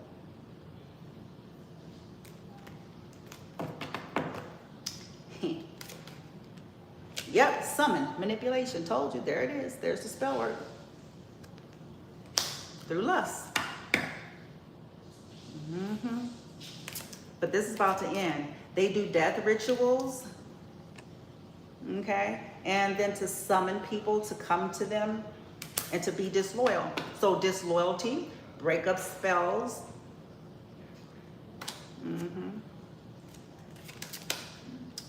Yep, summon, manipulation, told you, there it is, there's the spell word. Through lust. But this is about to end. They do death rituals, okay? and then to summon people to come to them and to be disloyal. So disloyalty, break up spells.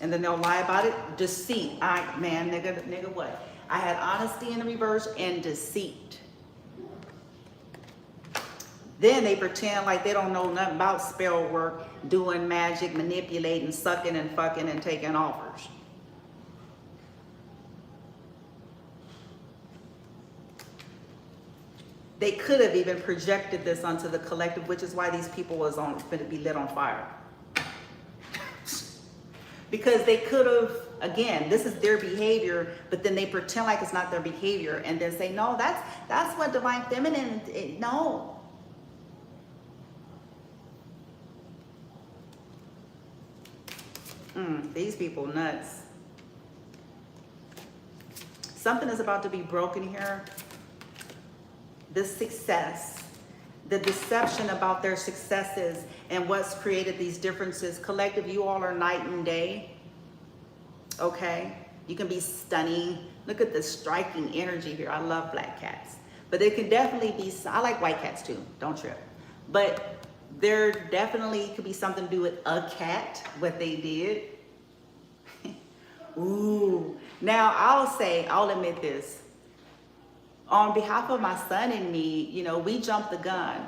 And then they'll lie about it. Deceit. Nigga, what? I had honesty in the reverse and deceit. Then they pretend like they don't know nothing about spell work, doing magic, manipulating, sucking and fucking and taking offers. They could have even projected this onto the collective, which is why these people was going to be lit on fire. Because they could have, again, this is their behavior, but then they pretend like it's not their behavior and then say, no, that's what divine feminine, no. These people nuts. Something is about to be broken here. This success, the deception about their successes and what's created these differences. Collective, you all are night and day. Okay? You can be stunning. Look at the striking energy here. I love black cats. But they can definitely be, I like white cats too. Don't trip. But there definitely could be something to do with a cat, what they did. Ooh. Now, I'll admit this. On behalf of my son and me, you know, we jumped the gun.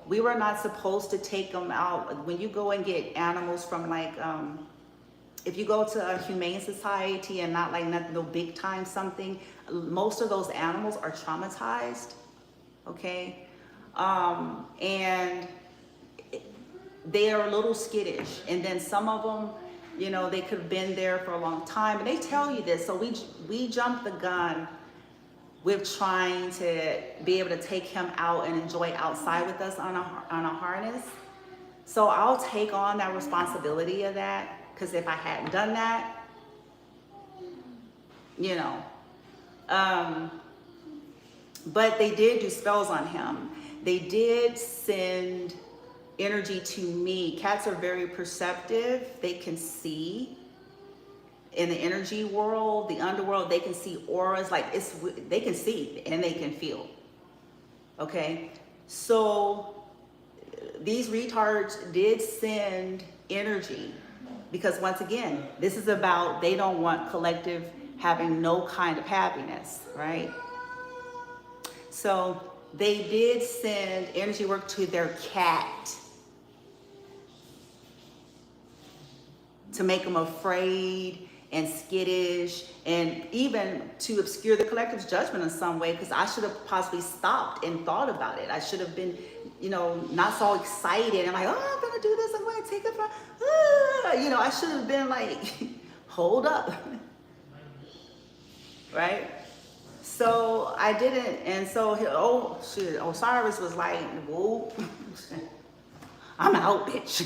We were not supposed to take them out. When you go and get animals from like, if you go to a humane society and not like no big time something, most of those animals are traumatized, okay? And they are a little skittish. And then some of them, you know, they could have been there for a long time. And they tell you this, so we jumped the gun with trying to be able to take him out and enjoy outside with us on a harness. So I'll take on that responsibility of that, because if I hadn't done that, you know. But they did do spells on him. They did send energy to me. Cats are very perceptive. They can see. In the energy world, the underworld, they can see auras, like they can see and they can feel. Okay, so these retards did send energy because once again, this is about, they don't want collective having no kind of happiness, right? So they did send energy work to their cat to make them afraid and skittish, and even to obscure the collective's judgment in some way, because I should have possibly stopped and thought about it. I should have been, you know, not so excited and like, oh, I'm gonna do this, I'm gonna take it from, you know, I should have been like, hold up, right? So I didn't, and so, oh shit, Osiris was like, whoa, I'm out, bitch.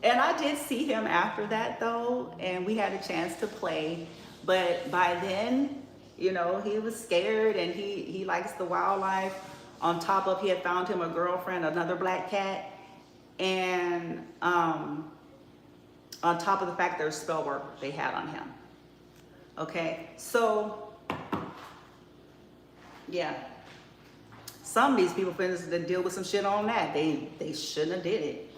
And I did see him after that though, and we had a chance to play. But by then, you know, he was scared and he likes the wildlife. On top of, he had found him a girlfriend, another black cat. And on top of the fact there's spell work they had on him. Okay, so yeah. Some of these people finished to deal with some shit on that. They shouldn't have did it.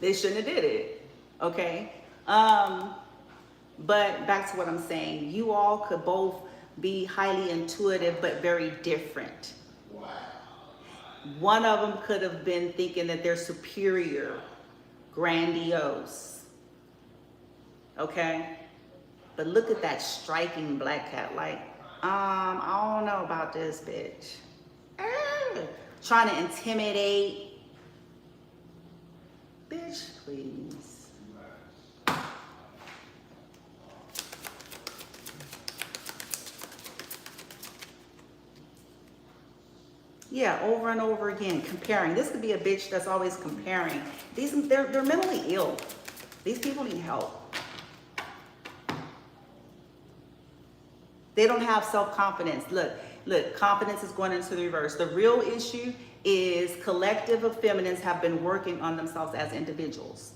They shouldn't have did it, okay? But back to what I'm saying. You all could both be highly intuitive, but very different. Wow. One of them could have been thinking that they're superior, grandiose, okay? But look at that striking black cat, like, I don't know about this bitch. Trying to intimidate. Bitch, please. Yeah, over and over again, comparing. This could be a bitch that's always comparing. They're mentally ill. These people need help. They don't have self-confidence. Look, confidence is going into the reverse. The real issue is collective of feminines have been working on themselves as individuals.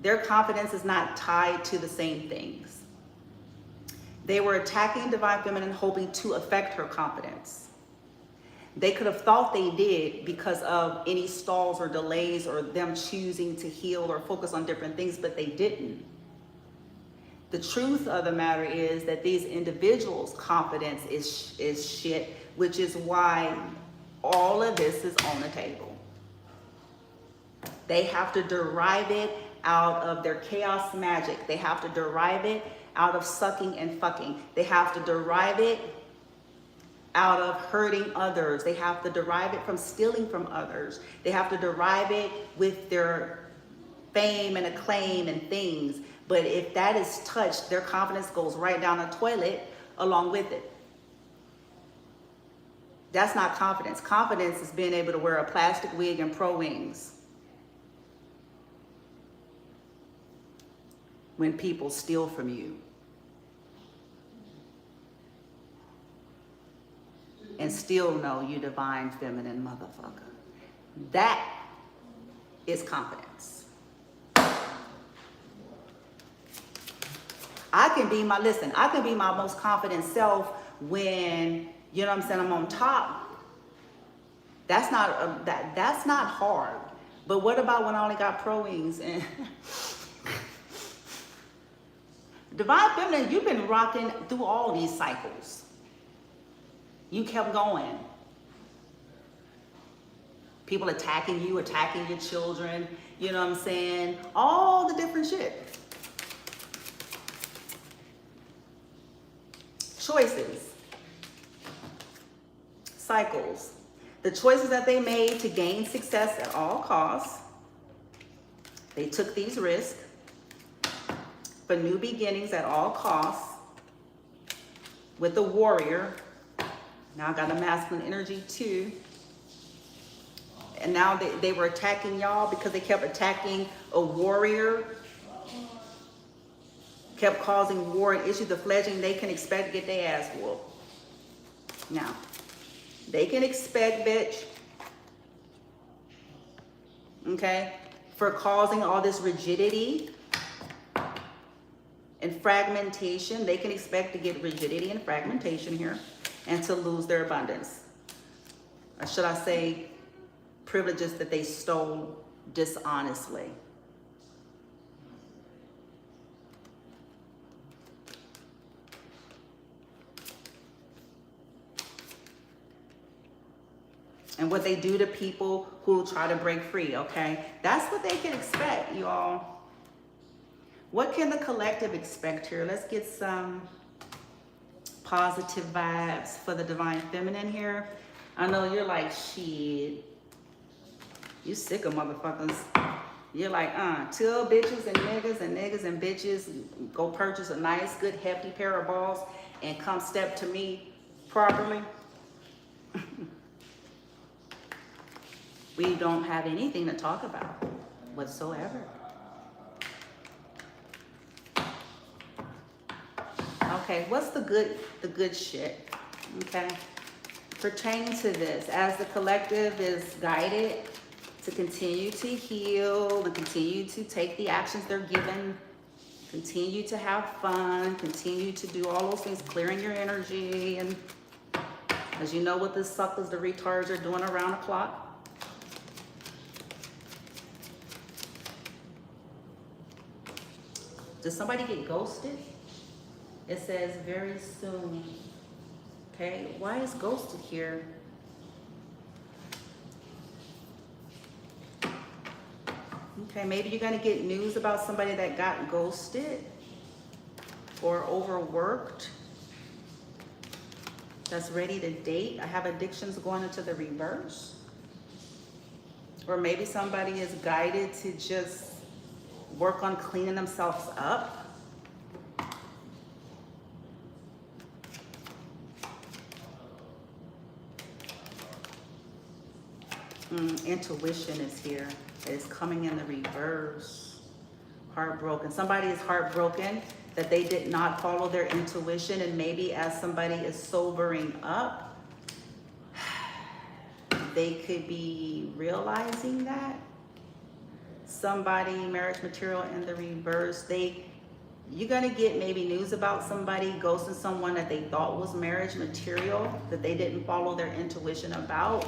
Their confidence is not tied to the same things. They were attacking Divine Feminine hoping to affect her confidence. They could have thought they did because of any stalls or delays or them choosing to heal or focus on different things, but they didn't. The truth of the matter is that these individuals' confidence is shit, which is why all of this is on the table. They have to derive it out of their chaos magic. They have to derive it out of sucking and fucking. They have to derive it out of hurting others. They have to derive it from stealing from others. They have to derive it with their fame and acclaim and things. But if that is touched, their confidence goes right down the toilet along with it. That's not confidence. Confidence is being able to wear a plastic wig and pro wings when people steal from you. And still know you divine feminine motherfucker. That is confidence. I can be my most confident self when, you know what I'm saying, I'm on top. That's not hard. But what about when I only got pro wings and Divine Feminine, you've been rocking through all these cycles. You kept going. People attacking you, attacking your children, you know what I'm saying? All the different shit. Choices. Cycles. The choices that they made to gain success at all costs. They took these risks for new beginnings at all costs with the warrior. Now I got a masculine energy too. And now they were attacking y'all because they kept attacking a warrior. Kept causing war and issues. The fledgling, they can expect to get their ass whooped. Now, they can expect, bitch, okay, for causing all this rigidity and fragmentation. They can expect to get rigidity and fragmentation here and to lose their abundance. Or should I say privileges that they stole dishonestly. And what they do to people who try to break free, okay? That's what they can expect, you all. What can the collective expect here? Let's get some positive vibes for the Divine Feminine here. I know you're like, shit. You sick of motherfuckers. You're like, tell bitches and niggas and bitches, go purchase a nice, good, hefty pair of balls and come step to me properly. We don't have anything to talk about whatsoever. Okay, what's the good shit? Okay, pertaining to this, as the collective is guided to continue to heal, to continue to take the actions they're given, continue to have fun, continue to do all those things, clearing your energy, and as you know what the suckers, the retards are doing around the clock. Does somebody get ghosted? It says very soon. Okay, why is ghosted here? Okay, maybe you're gonna get news about somebody that got ghosted or overworked, that's ready to date. I have addictions going into the reverse. Or maybe somebody is guided to just work on cleaning themselves up. Intuition is here. It's coming in the reverse. Heartbroken. Somebody is heartbroken that they did not follow their intuition, and maybe as somebody is sobering up, they could be realizing that somebody, marriage material in the reverse. You're gonna get maybe news about somebody ghosting someone that they thought was marriage material, that they didn't follow their intuition about.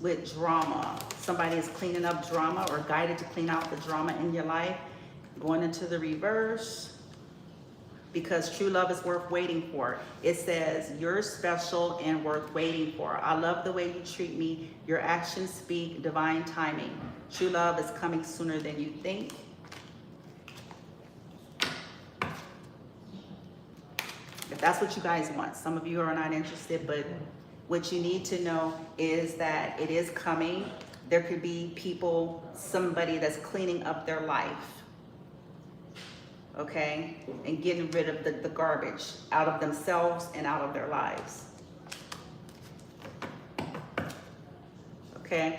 With drama, somebody is cleaning up drama or guided to clean out the drama in your life. Going into the reverse, because true love is worth waiting for. It says, you're special and worth waiting for. I love the way you treat me. Your actions speak divine timing. True love is coming sooner than you think. If that's what you guys want. Some of you are not interested, but what you need to know is that it is coming. There could be people, somebody that's cleaning up their life. Okay, and getting rid of the garbage out of themselves and out of their lives. Okay.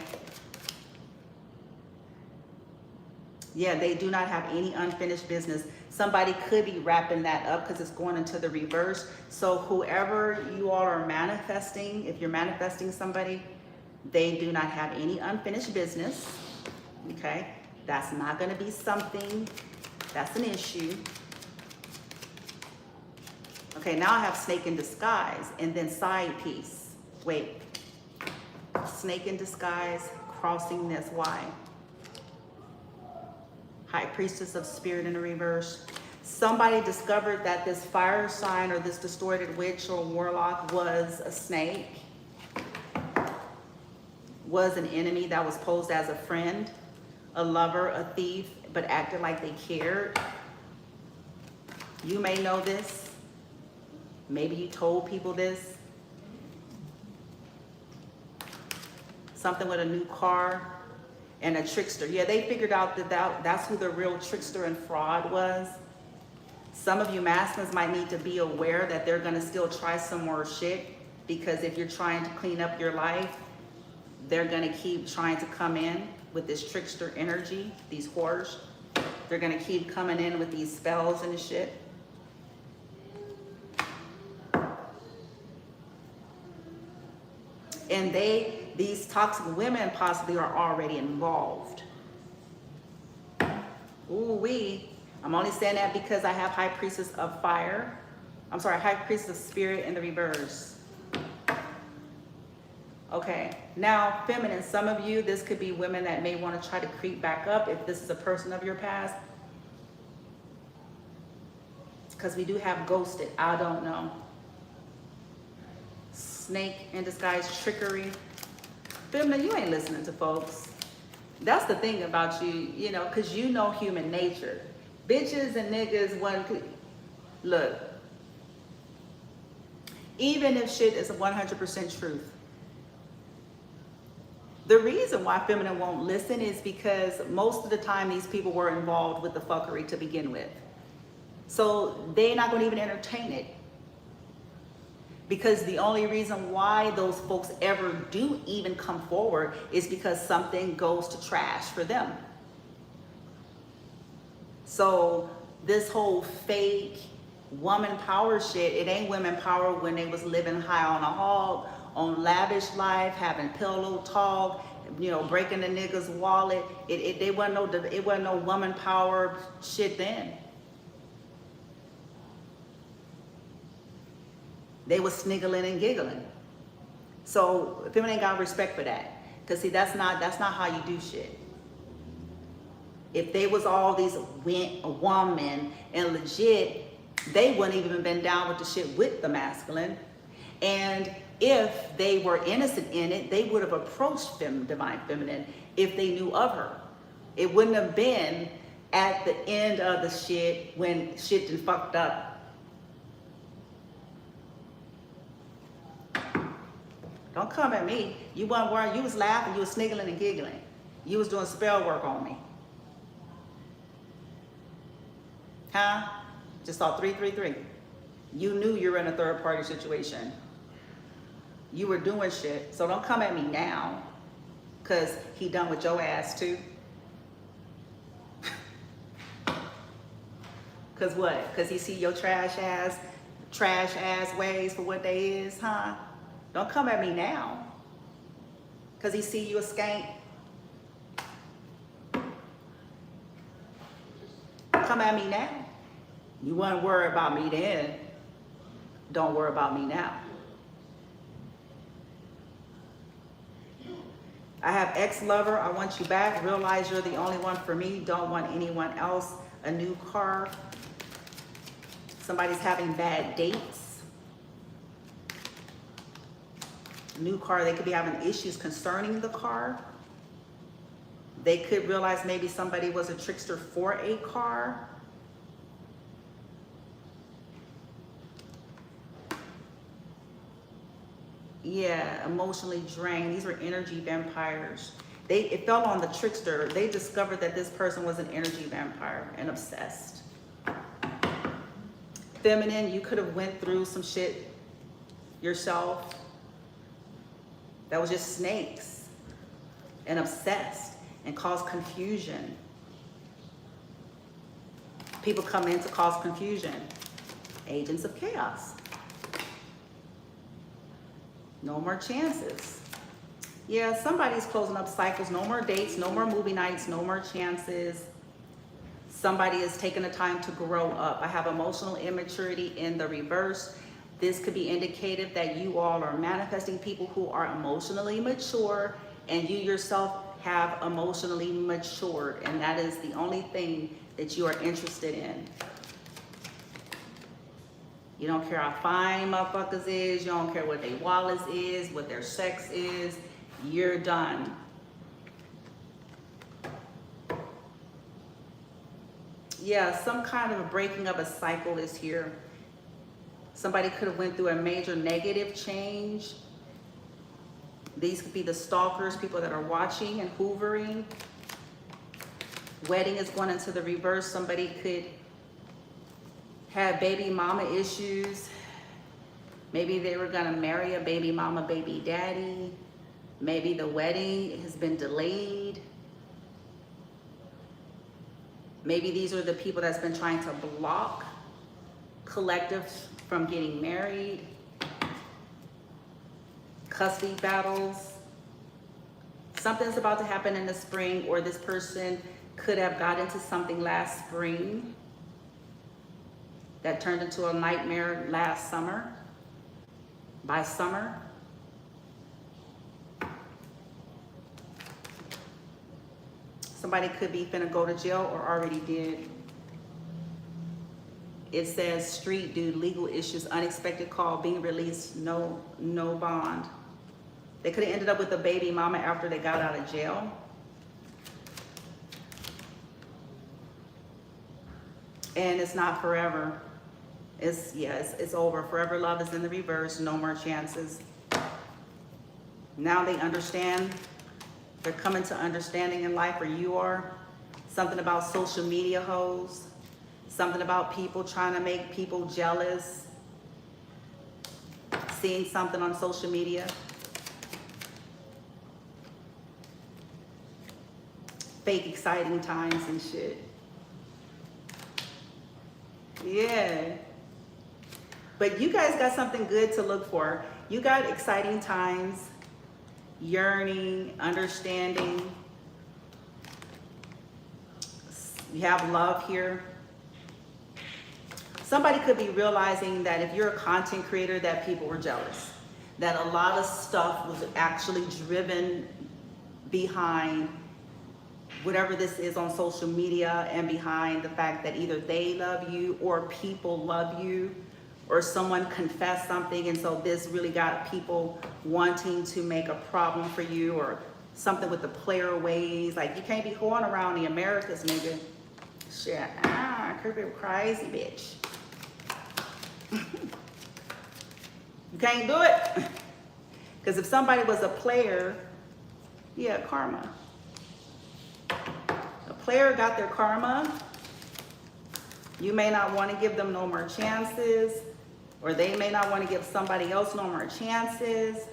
Yeah, they do not have any unfinished business. Somebody could be wrapping that up because it's going into the reverse. So whoever you all are manifesting, if you're manifesting somebody, they do not have any unfinished business. Okay, that's not going to be something. That's an issue. Okay, now I have snake in disguise and then side piece. Wait. Snake in disguise, crossing this. Why? High priestess of spirit in the reverse. Somebody discovered that this fire sign or this distorted witch or warlock was a snake. Was an enemy that was posed as a friend, a lover, a thief, but acted like they cared. You may know this. Maybe you told people this. Something with a new car and a trickster. Yeah, they figured out that that's who the real trickster and fraud was. Some of you masculines might need to be aware that they're gonna still try some more shit, because if you're trying to clean up your life, they're gonna keep trying to come in with this trickster energy, these whores. They're gonna keep coming in with these spells and shit. And these toxic women possibly are already involved. Ooh-wee. I'm only saying that because I have High Priestess of Fire. I'm sorry, High Priestess of Spirit in the reverse. Okay, now feminine, some of you, this could be women that may want to try to creep back up if this is a person of your past. Because we do have ghosted, I don't know. Snake in disguise, trickery. Feminine, you ain't listening to folks. That's the thing about you, you know, because you know human nature. Bitches and niggas, look, even if shit is 100% truth, the reason why feminine won't listen is because most of the time these people were involved with the fuckery to begin with. So they're not going to even entertain it. Because the only reason why those folks ever do even come forward is because something goes to trash for them. So this whole fake woman power shit, it ain't women power when they was living high on a hog, on lavish life, having pillow talk, you know, breaking the nigga's wallet. It wasn't no woman power shit then. They was sniggling and giggling. So feminine ain't got respect for that. Cause see, that's not how you do shit. If they was all these women and legit, they wouldn't even been down with the shit with the masculine. And if they were innocent in it, they would have approached divine feminine if they knew of her. It wouldn't have been at the end of the shit when shit done fucked up. Don't come at me. You weren't worried. You was laughing. You was sniggling and giggling. You was doing spell work on me. Huh? Just saw 333. You knew you were in a third party situation. You were doing shit. So don't come at me now. Because he done with your ass too. Because what? Because he see your trash ass ways for what they is, huh? Don't come at me now. Because he see you a skank. come at me now. You wouldn't worry about me then. Don't worry about me now. I have ex-lover. I want you back. Realize you're the only one for me. Don't want anyone else. A new car. Somebody's having bad dates. New car. They could be having issues concerning the car. They could realize maybe somebody was a trickster for a car. Yeah, emotionally drained. These were energy vampires. It fell on the trickster. They discovered that this person was an energy vampire and obsessed. Feminine, you could have went through some shit yourself that was just snakes and obsessed and caused confusion. People come in to cause confusion. Agents of chaos. No more chances. Yeah, somebody's closing up cycles. No more dates, no more movie nights, no more chances. Somebody is taking the time to grow up. I have emotional immaturity in the reverse. This could be indicative that you all are manifesting people who are emotionally mature, and you yourself have emotionally matured, and that is the only thing that you are interested in. You don't care how fine motherfuckers is. You don't care what their wallet is, what their sex is. You're done. Yeah, some kind of a breaking of a cycle is here. Somebody could have went through a major negative change. These could be the stalkers, people that are watching and hoovering. Wedding is going into the reverse. Somebody could have baby mama issues. Maybe they were gonna marry a baby mama, baby daddy. Maybe the wedding has been delayed. Maybe these are the people that's been trying to block collectives from getting married. Custody battles. Something's about to happen in the spring, or this person could have got into something last spring that turned into a nightmare last summer. By summer. Somebody could be finna go to jail or already did. It says street dude, legal issues, unexpected call, being released, no bond. They could have ended up with a baby mama after they got out of jail. And it's not forever. It's over. Forever love is in the reverse. No more chances. Now they understand. They're coming to understanding in life, or you are. Something about social media hoes. Something about people trying to make people jealous. Seeing something on social media. Fake exciting times and shit. Yeah. But you guys got something good to look for. You got exciting times, yearning, understanding. You have love here. Somebody could be realizing that if you're a content creator, that people were jealous. That a lot of stuff was actually driven behind whatever this is on social media, and behind the fact that either they love you or people love you, or someone confessed something, and so this really got people wanting to make a problem for you, or something with the player ways. Like, you can't be going around the Americas, nigga. Shit, could be crazy, bitch. You can't do it. Because if somebody was a player, yeah, karma. A player got their karma. You may not want to give them no more chances, or they may not want to give somebody else no more chances.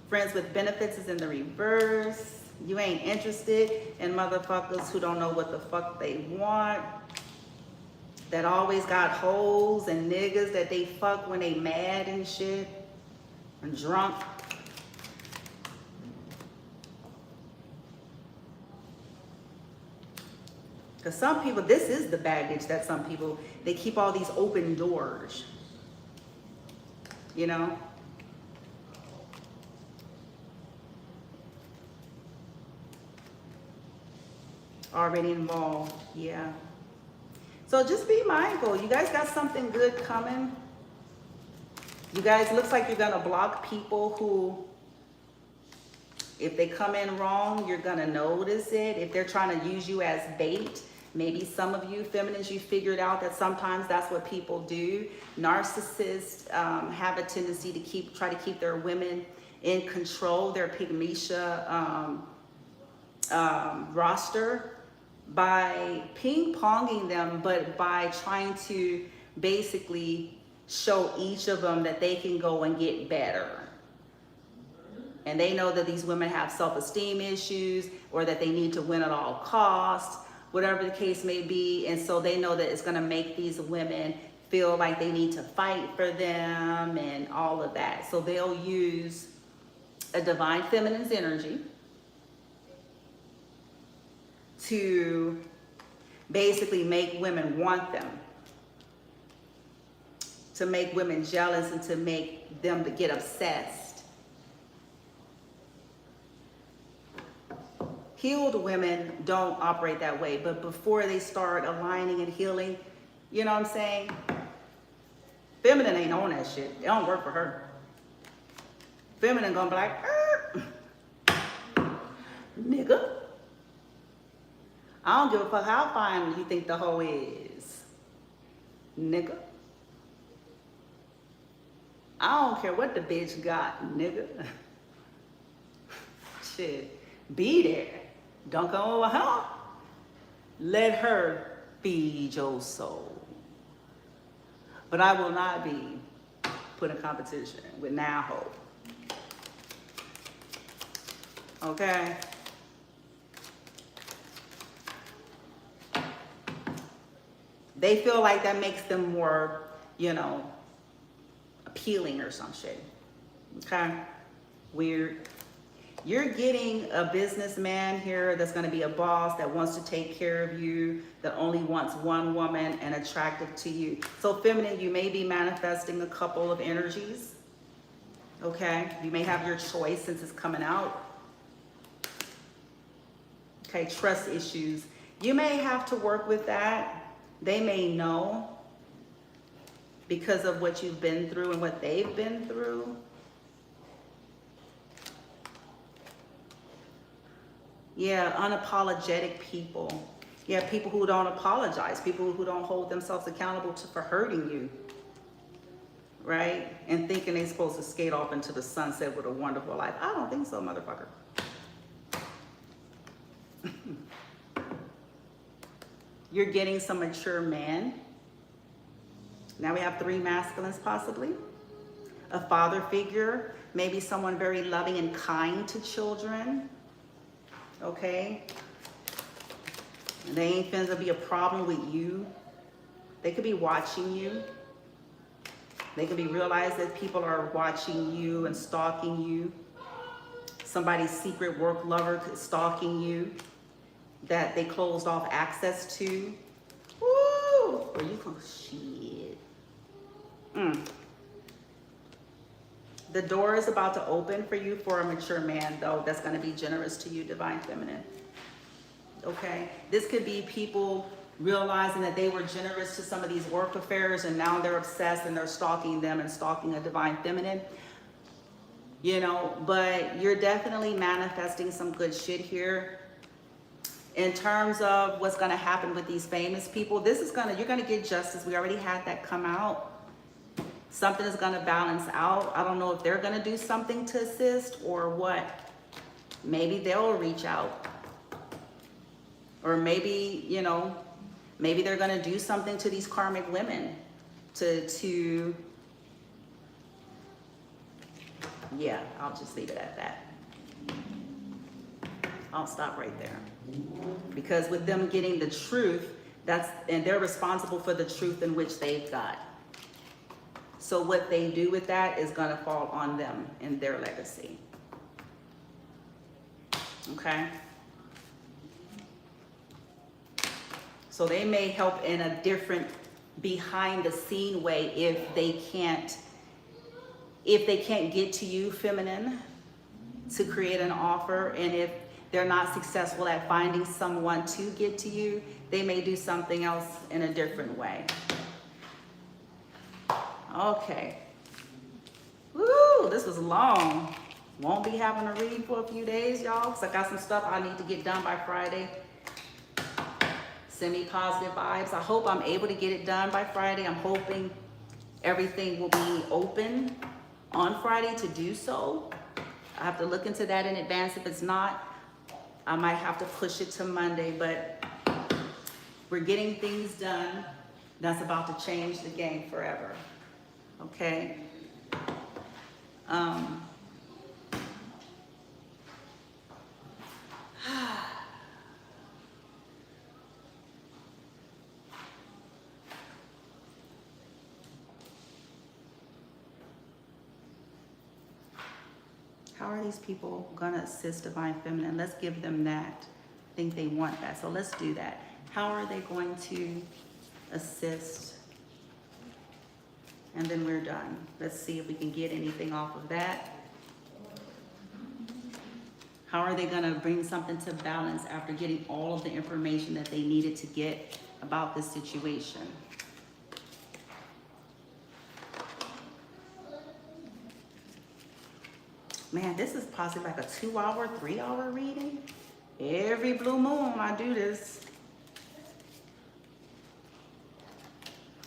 Friends with benefits is in the reverse. You ain't interested in motherfuckers who don't know what the fuck they want, that always got hoes and niggas that they fuck when they mad and shit and drunk. Because some people, this is the baggage that some people, they keep all these open doors, you know? Already involved, yeah. So just be mindful. You guys got something good coming. You guys, looks like you're gonna block people who, if they come in wrong, you're gonna notice it. If they're trying to use you as bait, maybe some of you feminines, you figured out that sometimes that's what people do. Narcissists have a tendency to try to keep their women in control, their pygmesia roster, by ping-ponging them, but by trying to basically show each of them that they can go and get better. And they know that these women have self-esteem issues, or that they need to win at all costs, whatever the case may be. And so they know that it's going to make these women feel like they need to fight for them and all of that. So they'll use a divine feminine's energy to basically make women want them, to make women jealous, and to make them to get obsessed. Healed women don't operate that way, but before they start aligning and healing, you know what I'm saying? Feminine ain't on that shit. It don't work for her. Feminine gonna be like, nigga, I don't give a fuck how fine you think the hoe is, nigga. I don't care what the bitch got, nigga. Shit, be there. Don't come over her. Let her feed your soul. But I will not be put in competition with now hope. Okay? They feel like that makes them more, you know, appealing or some shit. Okay? Weird. You're getting a businessman here that's going to be a boss that wants to take care of you, that only wants one woman and attractive to you. So feminine, you may be manifesting a couple of energies. Okay? You may have your choice since it's coming out. Okay, trust issues. You may have to work with that. They may know because of what you've been through and what they've been through. Yeah, unapologetic people. Yeah, people who don't apologize, people who don't hold themselves accountable for hurting you, right? And thinking they're supposed to skate off into the sunset with a wonderful life. I don't think so, motherfucker. You're getting some mature man. Now we have 3 masculines possibly. A father figure, maybe someone very loving and kind to children. Okay? And they ain't finna be a problem with you. They could be watching you. They could be realize that people are watching you and stalking you. Somebody's secret work lover stalking you that they closed off access to. Woo! Or you go, shit. The door is about to open for you for a mature man, though, that's going to be generous to you, divine feminine. Okay? This could be people realizing that they were generous to some of these work affairs, and now they're obsessed and they're stalking them and stalking a divine feminine. You know, but you're definitely manifesting some good shit here. In terms of what's going to happen with these famous people, you're going to get justice. We already had that come out. Something is going to balance out. I don't know if they're going to do something to assist or what. Maybe they'll reach out. Or maybe, you know, maybe they're going to do something to these karmic women to yeah, I'll just leave it at that. I'll stop right there. Because with them getting the truth, and they're responsible for the truth in which they've got. So what they do with that is going to fall on them and their legacy. Okay? So they may help in a different behind the scene way if they can't get to you, feminine, to create an offer. And if they're not successful at finding someone to get to you, they may do something else in a different way. Okay. Woo, this was long. Won't be having a read for a few days, y'all, because I got some stuff I need to get done by Friday. Send me positive vibes. I hope I'm able to get it done by Friday. I'm hoping everything will be open on Friday to do so. I have to look into that in advance. If it's not, I might have to push it to Monday, but we're getting things done. That's about to change the game forever. Okay? How are these people gonna assist Divine Feminine? Let's give them that. I think they want that, so let's do that. How are they going to assist? And then we're done. Let's see if we can get anything off of that. How are they gonna bring something to balance after getting all of the information that they needed to get about this situation? Man, this is possibly like a 2-hour, 3-hour reading. Every blue moon I do this.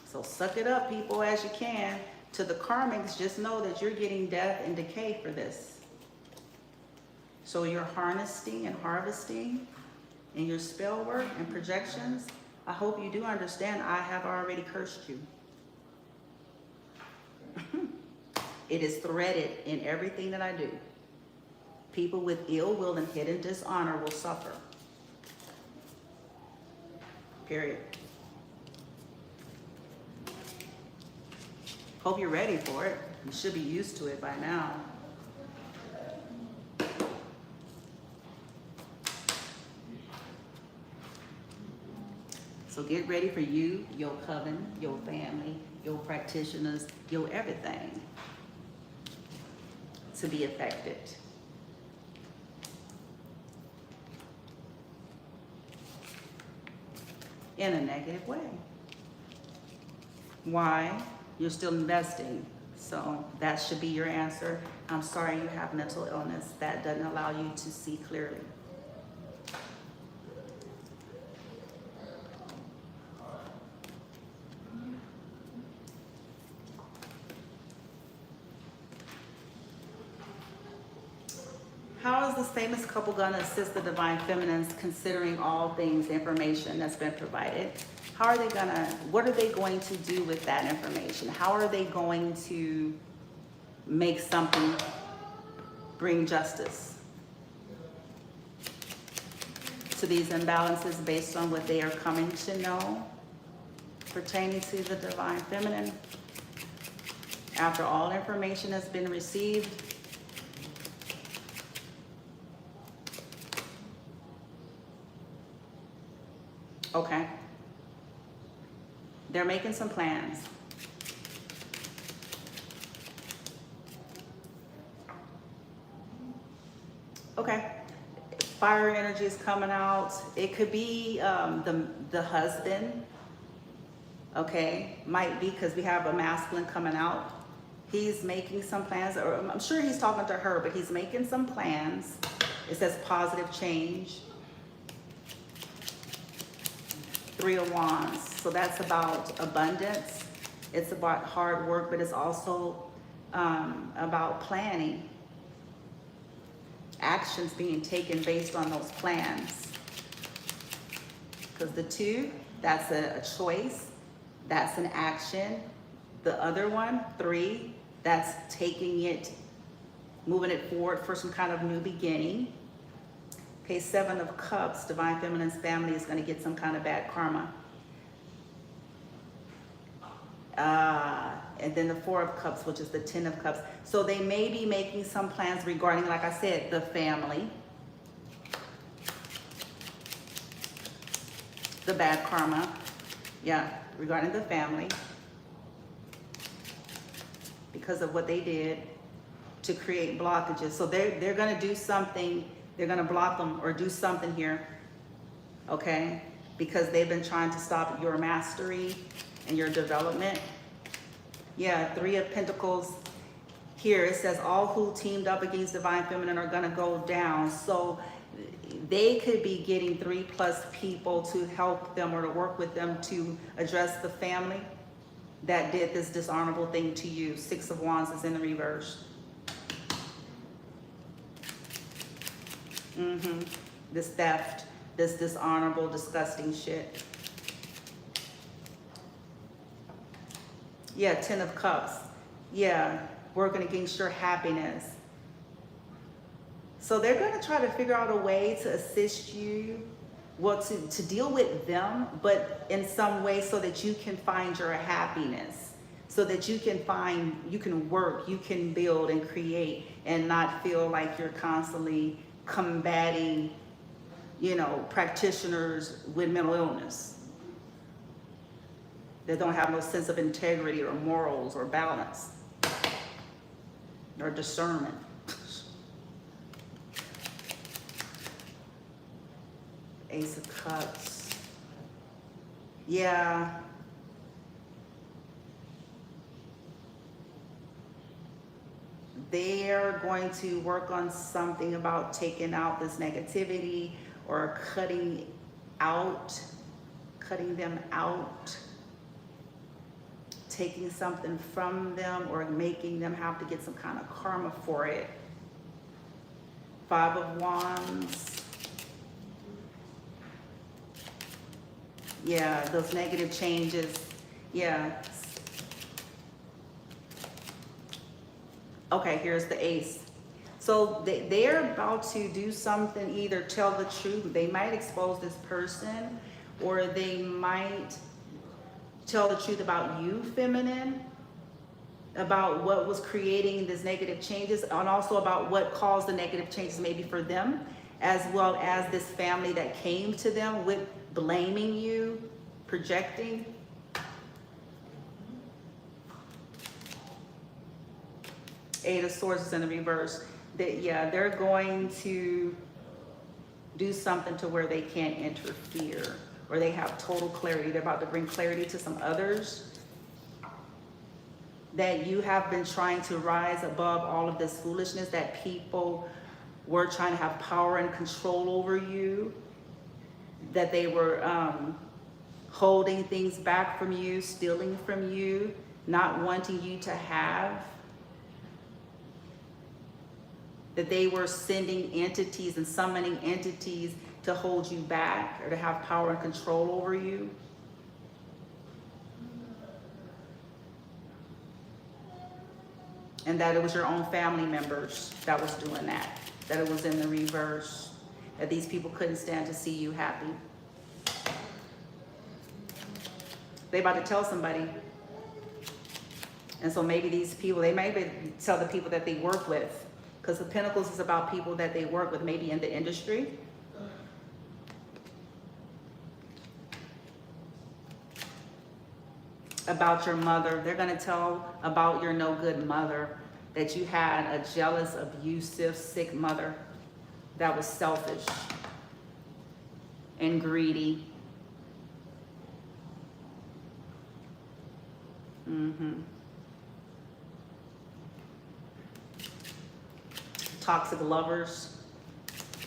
So suck it up, people, as you can. To the karmics, just know that you're getting death and decay for this. So you're harnessing and harvesting in your spell work and projections. I hope you do understand I have already cursed you. It is threaded in everything that I do. People with ill will and hidden dishonor will suffer. Period. Hope you're ready for it. You should be used to it by now. So get ready for you, your coven, your family, your practitioners, your everything to be affected. In a negative way. Why? You're still investing. So that should be your answer. I'm sorry you have mental illness. That doesn't allow you to see clearly. How is this famous couple going to assist the Divine Feminines considering all things, information that's been provided? How are they going to, what are they going to do with that information? How are they going to make something bring justice to these imbalances based on what they are coming to know pertaining to the Divine Feminine? After all information has been received, okay. They're making some plans. Okay. Fire energy is coming out. It could be the husband. Okay. Might be because we have a masculine coming out. He's making some plans, or I'm sure he's talking to her, but he's making some plans. It says positive change. 3 of Wands. So that's about abundance. It's about hard work, but it's also about planning. Actions being taken based on those plans. Because the 2, that's a choice. That's an action. The other one, 3, that's taking it, moving it forward for some kind of new beginning. Okay, 7 of Cups, Divine Feminine's family is going to get some kind of bad karma. And then the 4 of Cups, which is the 10 of Cups. So they may be making some plans regarding, like I said, the family. the bad karma. Yeah, regarding the family. Because of what they did to create blockages. So they're gonna do something, they're gonna block them or do something here, okay? Because they've been trying to stop your mastery and your development. Yeah, 3 of Pentacles. Here it says all who teamed up against Divine Feminine are gonna go down. So they could be getting 3+ people to help them or to work with them to address the family that did this dishonorable thing to you. 6 of Wands is in the reverse. This theft, this dishonorable, disgusting shit. Yeah, 10 of Cups. Yeah, working against your happiness. So they're going to try to figure out a way to assist you, well, to deal with them, but in some way so that you can find your happiness, so that you can work, you can build and create and not feel like you're constantly combating, you know, practitioners with mental illness that don't have no sense of integrity or morals or balance or discernment. Ace of Cups. Yeah. They're going to work on something about taking out this negativity or cutting them out, taking something from them or making them have to get some kind of karma for it. 5 of Wands. Yeah, those negative changes. Yeah. Okay, here's the Ace. So they're about to do something, either tell the truth. They might expose this person, or they might tell the truth about you, feminine, about what was creating these negative changes, and also about what caused the negative changes maybe for them, as well as this family that came to them with blaming you, projecting. Eight of Swords is in the reverse. They're going to do something to where they can't interfere, or they have total clarity. They're about to bring clarity to some others, that you have been trying to rise above all of this foolishness, that people were trying to have power and control over you, that they were holding things back from you, stealing from you, not wanting you to have, that they were sending entities and summoning entities to hold you back or to have power and control over you. And that it was your own family members that was doing that it was in the reverse, that these people couldn't stand to see you happy. They about to tell somebody. And so maybe these people, they may tell the people that they work with, because the Pentacles is about people that they work with, maybe in the industry. About your mother. They're going to tell about your no good mother, that you had a jealous, abusive, sick mother that was selfish and greedy. Toxic lovers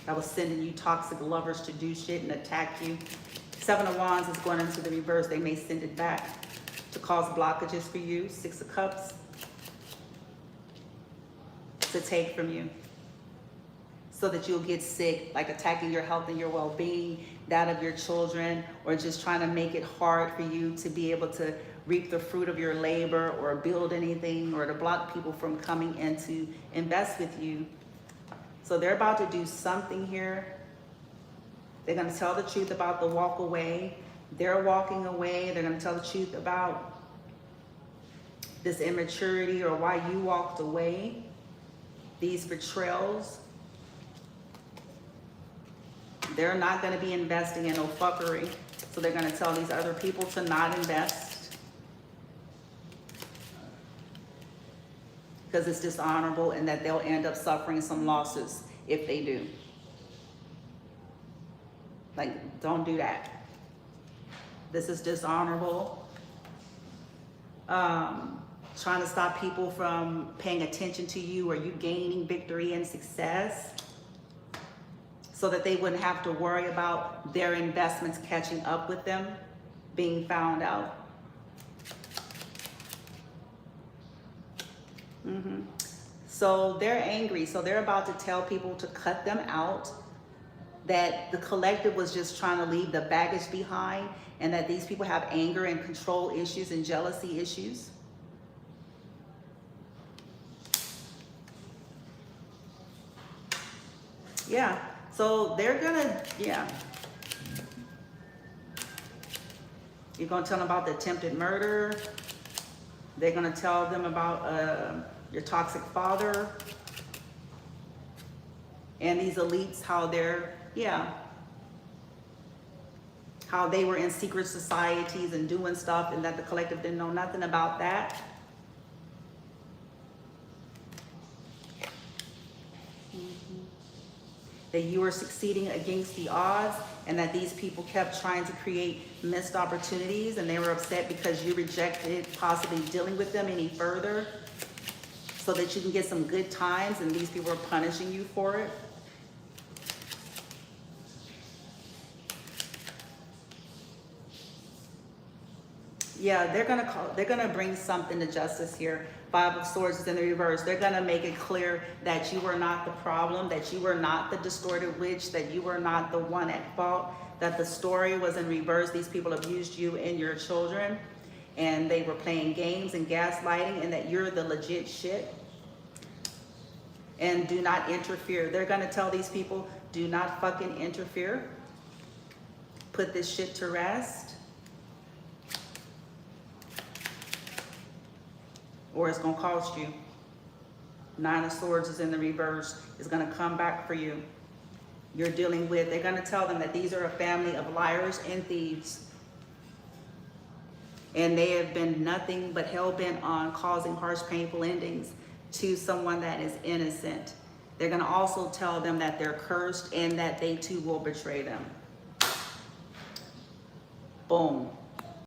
that was sending you toxic lovers to do shit and attack you. 7 of Wands is going into the reverse. They may send it back to cause blockages for you. 6 of Cups to take from you, so that you'll get sick, like attacking your health and your well-being, that of your children, or just trying to make it hard for you to be able to reap the fruit of your labor or build anything, or to block people from coming in to invest with you. So they're about to do something here. They're going to tell the truth about the walk away. They're walking away. They're going to tell the truth about this immaturity or why you walked away. These betrayals. They're not going to be investing in no fuckery. So they're going to tell these other people to not invest because it's dishonorable, and that they'll end up suffering some losses if they do. Like, don't do that. This is dishonorable. Trying to stop people from paying attention to you or you gaining victory and success, so that they wouldn't have to worry about their investments catching up with them, being found out. So they're angry. So they're about to tell people to cut them out, that the collective was just trying to leave the baggage behind, and that these people have anger and control issues and jealousy issues. Yeah, so they're gonna, yeah. You're gonna tell them about the attempted murder. They're gonna tell them about your toxic father. And these elites, how they're, yeah, how they were in secret societies and doing stuff, and that the collective didn't know nothing about that. That you were succeeding against the odds, and that these people kept trying to create missed opportunities, and they were upset because you rejected possibly dealing with them any further so that you can get some good times, and these people are punishing you for it. Yeah, they're gonna bring something to justice here. Five of Swords is in the reverse. They're gonna make it clear that you were not the problem, that you were not the distorted witch, that you were not the one at fault, that the story was in reverse. These people abused you and your children, and they were playing games and gaslighting, and that you're the legit shit. And do not interfere. They're gonna tell these people, do not fucking interfere. Put this shit to rest, or it's gonna cost you. Nine of Swords is in the reverse. It's gonna come back for you. You're dealing with, they're gonna tell them that these are a family of liars and thieves. And they have been nothing but hell-bent on causing harsh, painful endings to someone that is innocent. They're gonna also tell them that they're cursed and that they too will betray them. Boom.